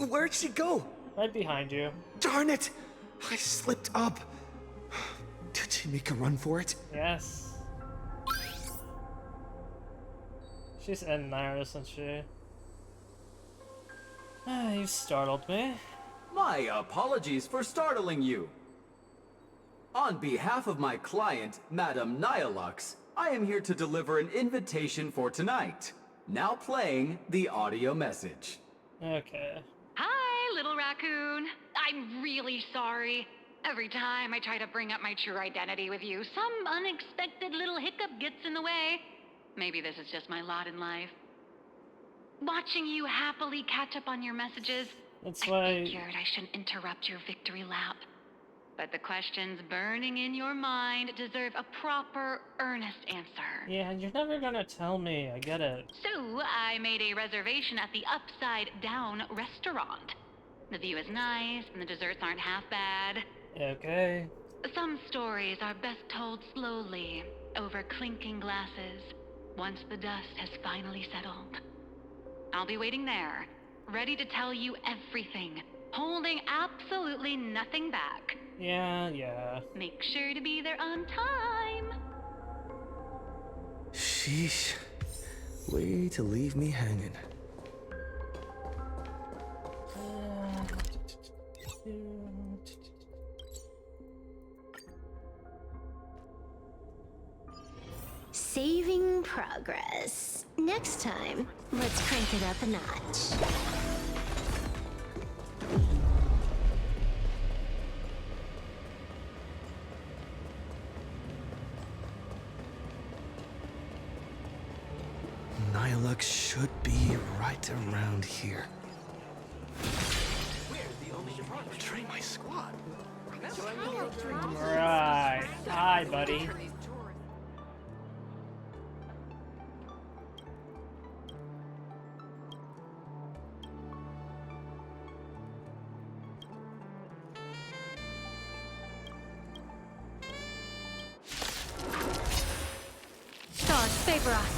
Where'd she go? Right behind you. Darn it! I slipped up. Did she make a run for it? Yes. She's in there, isn't she? You startled me. My apologies for startling you. On behalf of my client, Madame Nihilux, I am here to deliver an invitation for tonight. Now playing the audio message. Okay. Hi, little Raccoon. I'm really sorry. Every time I try to bring up my true identity with you, some unexpected little hiccup gets in the way. Maybe this is just my lot in life. Watching you happily catch up on your messages, I figured I shouldn't interrupt your victory lap. But the questions burning in your mind deserve a proper, earnest answer. Yeah, you're never gonna tell me. I get it. So, I made a reservation at the Upside Down restaurant. The view is nice, and the desserts aren't half bad. Okay. Some stories are best told slowly, over clinking glasses, once the dust has finally settled. I'll be waiting there, ready to tell you everything, holding absolutely nothing back. Yeah. Make sure to be there on time. Sheesh. Way to leave me hanging. Saving progress. Next time, let's crank it up a notch. Nihilux should be right around here. Betray my squad. Right. Hi, buddy. Stars favor us.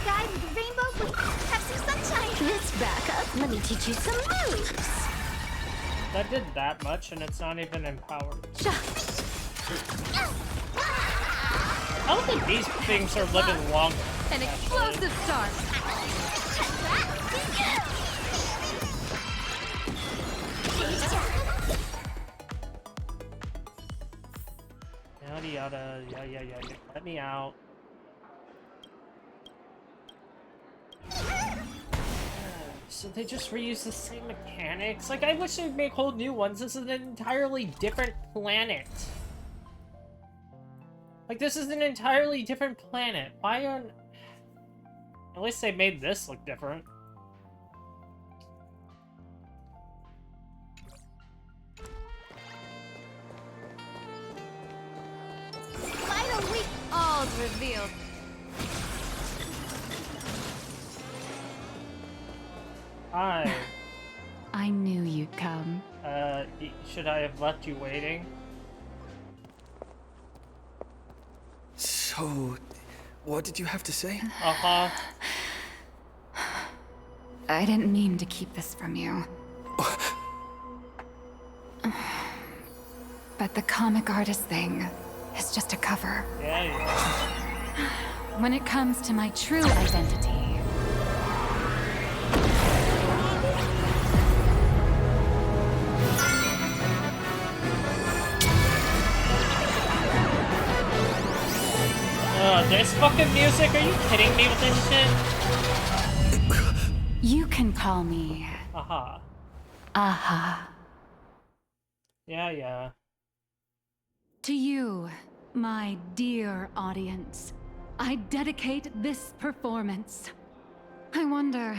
Guide with the rainbow, we have some sunshine. Let's back up. Let me teach you some moves. That did that much, and it's not even empowered. I don't think these things are living longer. An explosive start. Yada yada, yeah. Let me out. So they just reuse the same mechanics? Like, I wish they'd make whole new ones. This is an entirely different planet. Like, this is an entirely different planet. Why on... At least they made this look different. Finally, all's revealed. Hi. I knew you'd come. Should I have left you waiting? So, what did you have to say? Uh-huh. I didn't mean to keep this from you. But the comic artist thing is just a cover. Yeah. When it comes to my true identity, This fucking music? Are you kidding me with this shit? you can call me... Aha. Aha. Yeah. To you, my dear audience, I dedicate this performance. I wonder,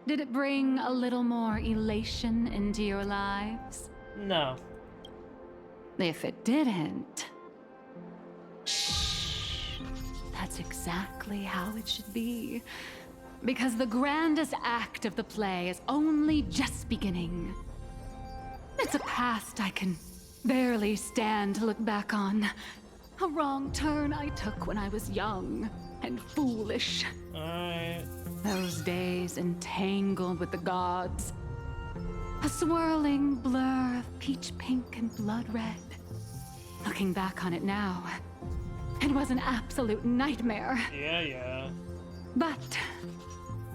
did it bring a little more elation into your lives? No. If it didn't... Shh. That's exactly how it should be. Because the grandest act of the play is only just beginning. It's a past I can barely stand to look back on. A wrong turn I took when I was young and foolish. Alright. Those days entangled with the gods. A swirling blur of peach pink and blood red. Looking back on it now, it was an absolute nightmare. Yeah. But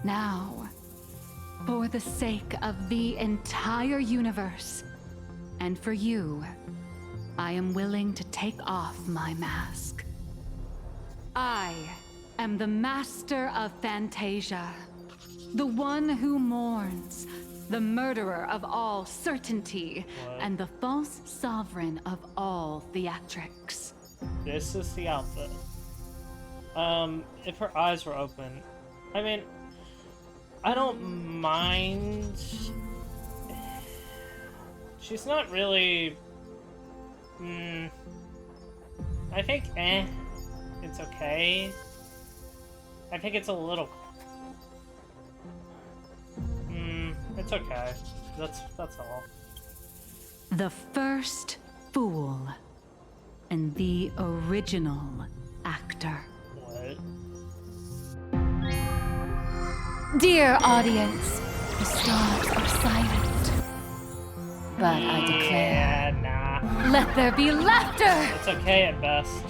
now, for the sake of the entire universe, and for you, I am willing to take off my mask. I am the master of Fantasia, the one who mourns, the murderer of all certainty, and the false sovereign of all theatrics. This is the outfit. If her eyes were open, I mean, I don't mind. She's not really. I think, it's okay. I think it's a little. It's okay. That's all. The first fool, and the original actor. What? Dear audience, the stars are silent. But I declare, nah. let there be laughter! It's okay at best.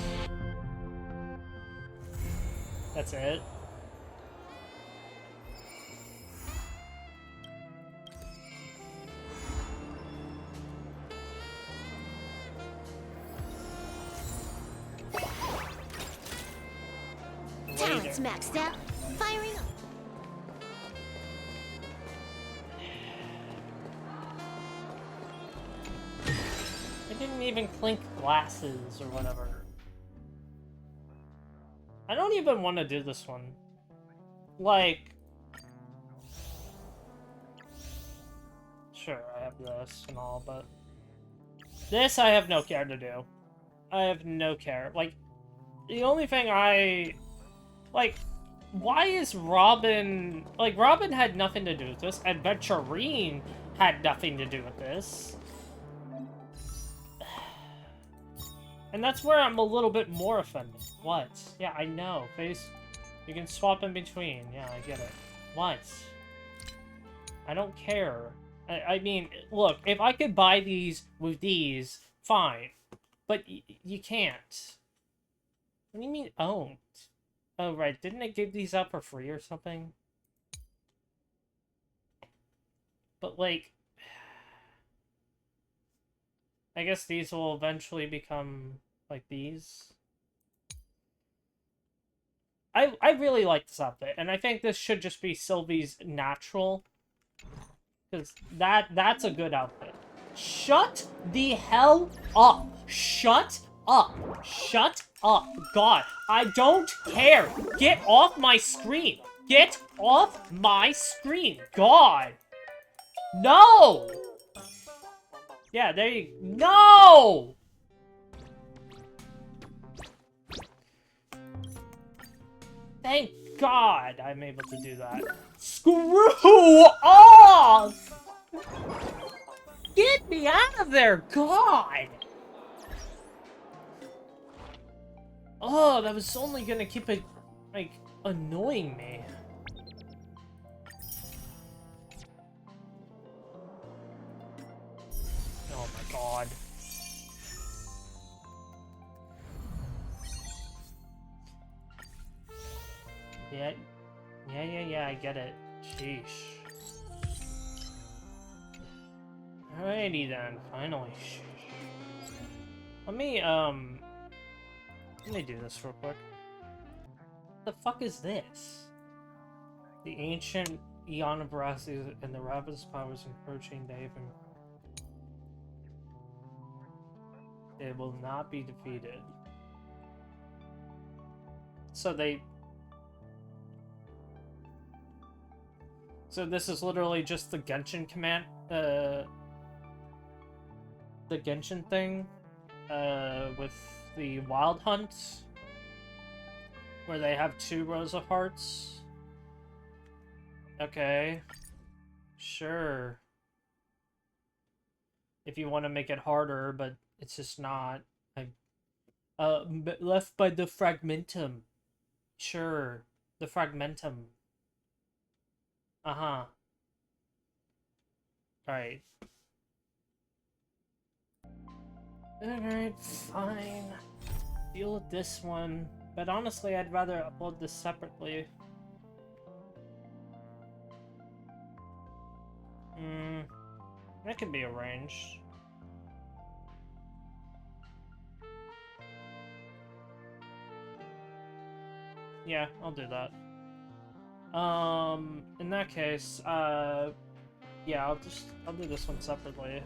That's it. Talent's maxed out. Firing up. I didn't even clink glasses or whatever. I don't even want to do this one. Like... Sure, I have this and all, but... This I have no care to do. I have no care. Like, the only thing I... Like, why is Robin... Like, Robin had nothing to do with this. Adventurine had nothing to do with this. And that's where I'm a little bit more offended. What? Yeah, I know. Face... You can swap in between. Yeah, I get it. What? I don't care. I mean, look, if I could buy these with these, fine. But you can't. What do you mean owned? Oh, right. Didn't it give these out for free or something? But, like... I guess these will eventually become, like, these. I really like this outfit, and I think this should just be Sylvie's natural. Because that's a good outfit. Shut the hell up! Shut up! Shut up! God, I don't care! Get off my screen! Get off my screen! God! No! Yeah, there you... No! Thank God I'm able to do that. Screw off! Get me out of there, God! Oh, that was only gonna keep it, like, annoying me. Oh my God. Yeah, I get it. Sheesh. Alrighty then, finally. Sheesh. Let me do this real quick. What the fuck is this? The ancient Eon of veracity and the ravenous powers encroaching Dave and they will not be defeated. So this is literally just the Genshin command, the Genshin thing, with the Wild Hunt, where they have 2 rows of hearts. Okay. Sure. If you want to make it harder, but it's just not. Left by the Fragmentum. Sure. The Fragmentum. Uh-huh. Alright. Alright, fine. Deal with this one. But honestly, I'd rather upload this separately. That can be arranged. Yeah, I'll do that. In that case, Yeah, I'll do this one separately.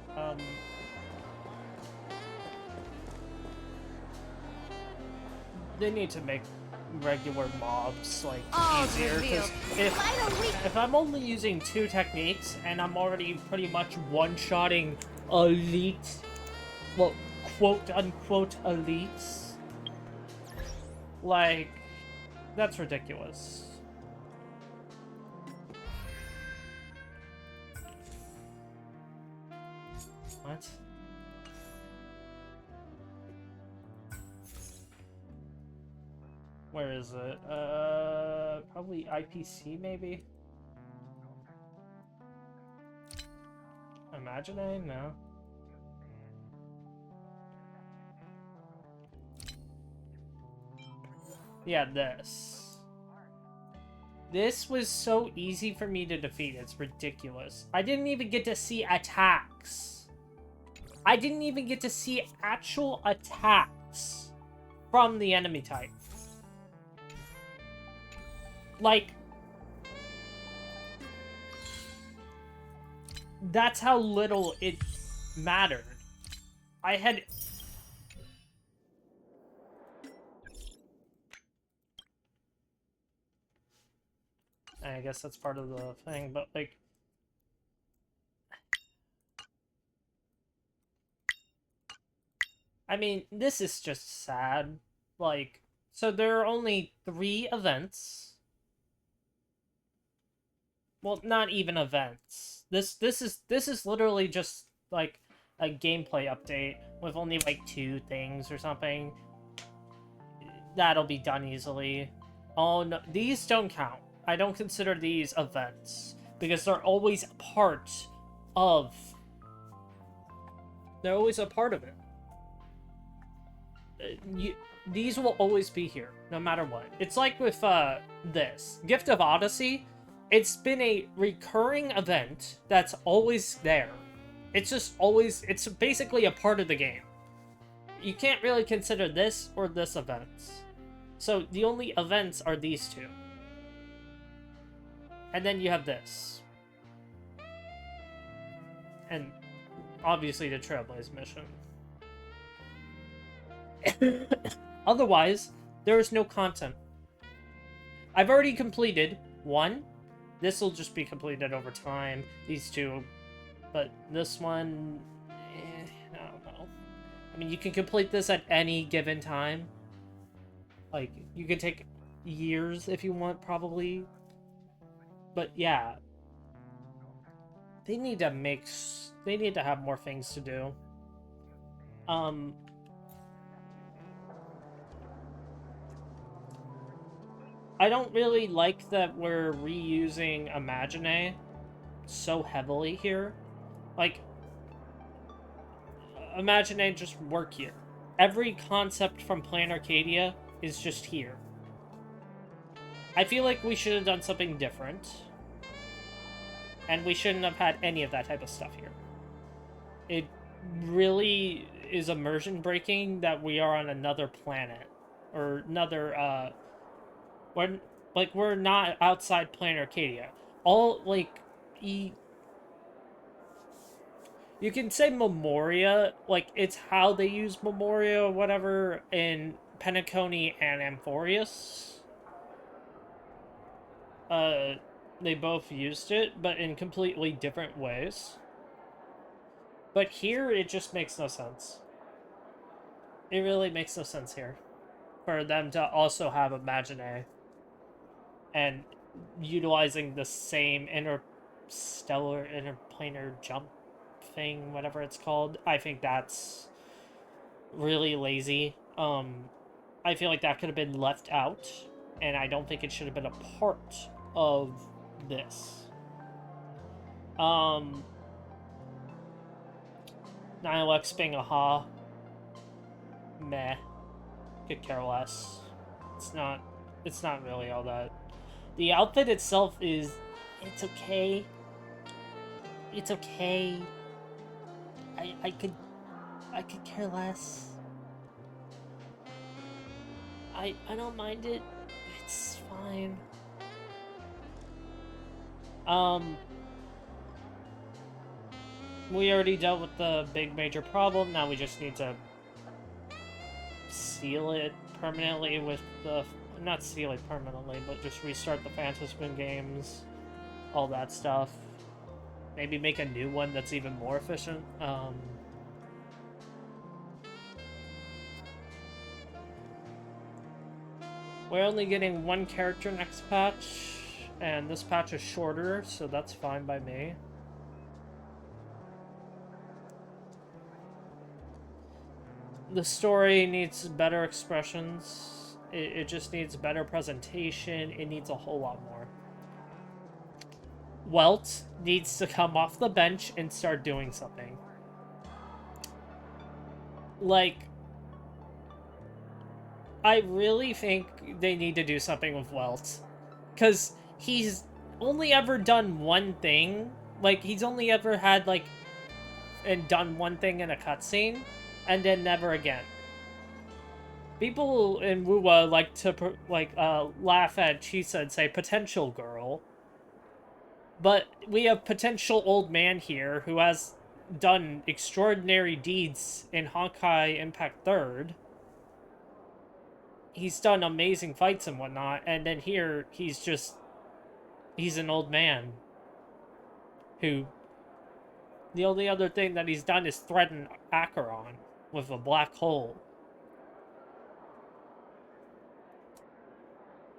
They need to make regular mobs like easier, because if I'm only using 2 techniques and I'm already pretty much one-shotting elite, well, quote-unquote elites, like, that's ridiculous. What? Where is it? Probably IPC, maybe? Imagining? No. Yeah, this. This was so easy for me to defeat, it's ridiculous. I didn't even get to see attacks. I didn't even get to see actual attacks from the enemy type. Like, that's how little it mattered. I had... I guess that's part of the thing, but like... I mean, this is just sad. Like, so there are only 3 events. Well, not even events. This is literally just like a gameplay update with only like 2 things or something. That'll be done easily. Oh no, these don't count. I don't consider these events because they're always a part of. They're always a part of it. These will always be here, no matter what. It's like with this Gift of Odyssey. It's been a recurring event that's always there. It's just always, it's basically a part of the game. You can't really consider this or this events. So the only events are these 2. And then you have this. And obviously the Trailblaze mission. Otherwise, there is no content. I've already completed 1. This will just be completed over time. These 2. But this one... I don't know. I mean, you can complete this at any given time. Like, you can take years if you want, probably. But yeah. They need to make... They need to have more things to do. I don't really like that we're reusing Imagine so heavily here. Like, Imagine just work here. Every concept from Plan Arcadia is just here. I feel like we should have done something different. And we shouldn't have had any of that type of stuff here. It really is immersion breaking that we are on another planet. Or another, we're not outside Plan Arcadia. All, like, you can say Memoria, like, it's how they use Memoria or whatever in Penacony and Amphorius. They both used it, but in completely different ways. But here, it just makes no sense. It really makes no sense here. For them to also have Imagine and utilizing the same interplanar jump thing, whatever it's called. I think that's really lazy. I feel like that could have been left out, and I don't think it should have been a part of this. Nihilux being a ha. Meh. Could care less. It's not really all that. The outfit itself is... It's okay. It's okay. I could care less. I don't mind it. It's fine. We already dealt with the big major problem, now we just need to seal it permanently with the... Not seal it permanently, but just restart the Phantasmoon games. All that stuff. Maybe make a new one that's even more efficient. We're only getting one character next patch, and this patch is shorter, so that's fine by me. The story needs better expressions. It just needs better presentation. It needs a whole lot more. Welt needs to come off the bench and start doing something. Like, I really think they need to do something with Welt. Because he's only ever done one thing. Like, he's only ever had, like, and done one thing in a cutscene, and then never again. People in Wuwa like to, laugh at Chisa and say, potential girl. But we have potential old man here who has done extraordinary deeds in Honkai Impact 3rd. He's done amazing fights and whatnot, and then here, he's an old man. Who, the only other thing that he's done is threaten Acheron with a black hole.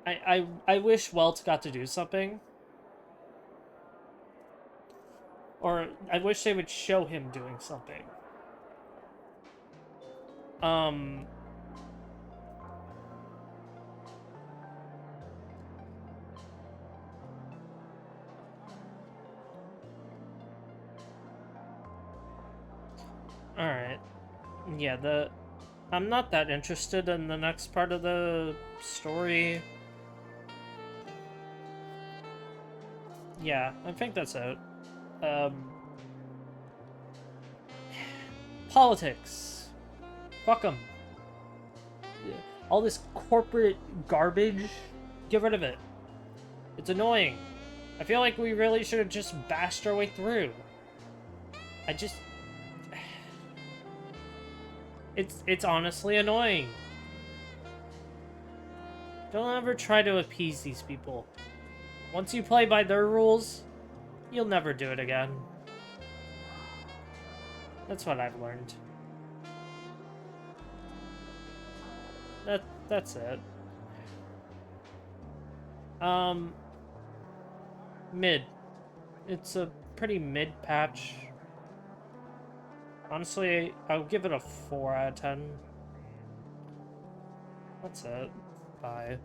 I wish Welt got to do something. Or, I wish they would show him doing something. Alright. Yeah, I'm not that interested in the next part of the story. Yeah, I think that's it. Politics. Fuck them. All this corporate garbage, get rid of it. It's annoying. I feel like we really should have just bashed our way through. It's honestly annoying. Don't ever try to appease these people. Once you play by their rules, you'll never do it again. That's what I've learned. That's it. Mid. It's a pretty mid patch. Honestly, I'll give it a 4 out of 10. That's it. Bye.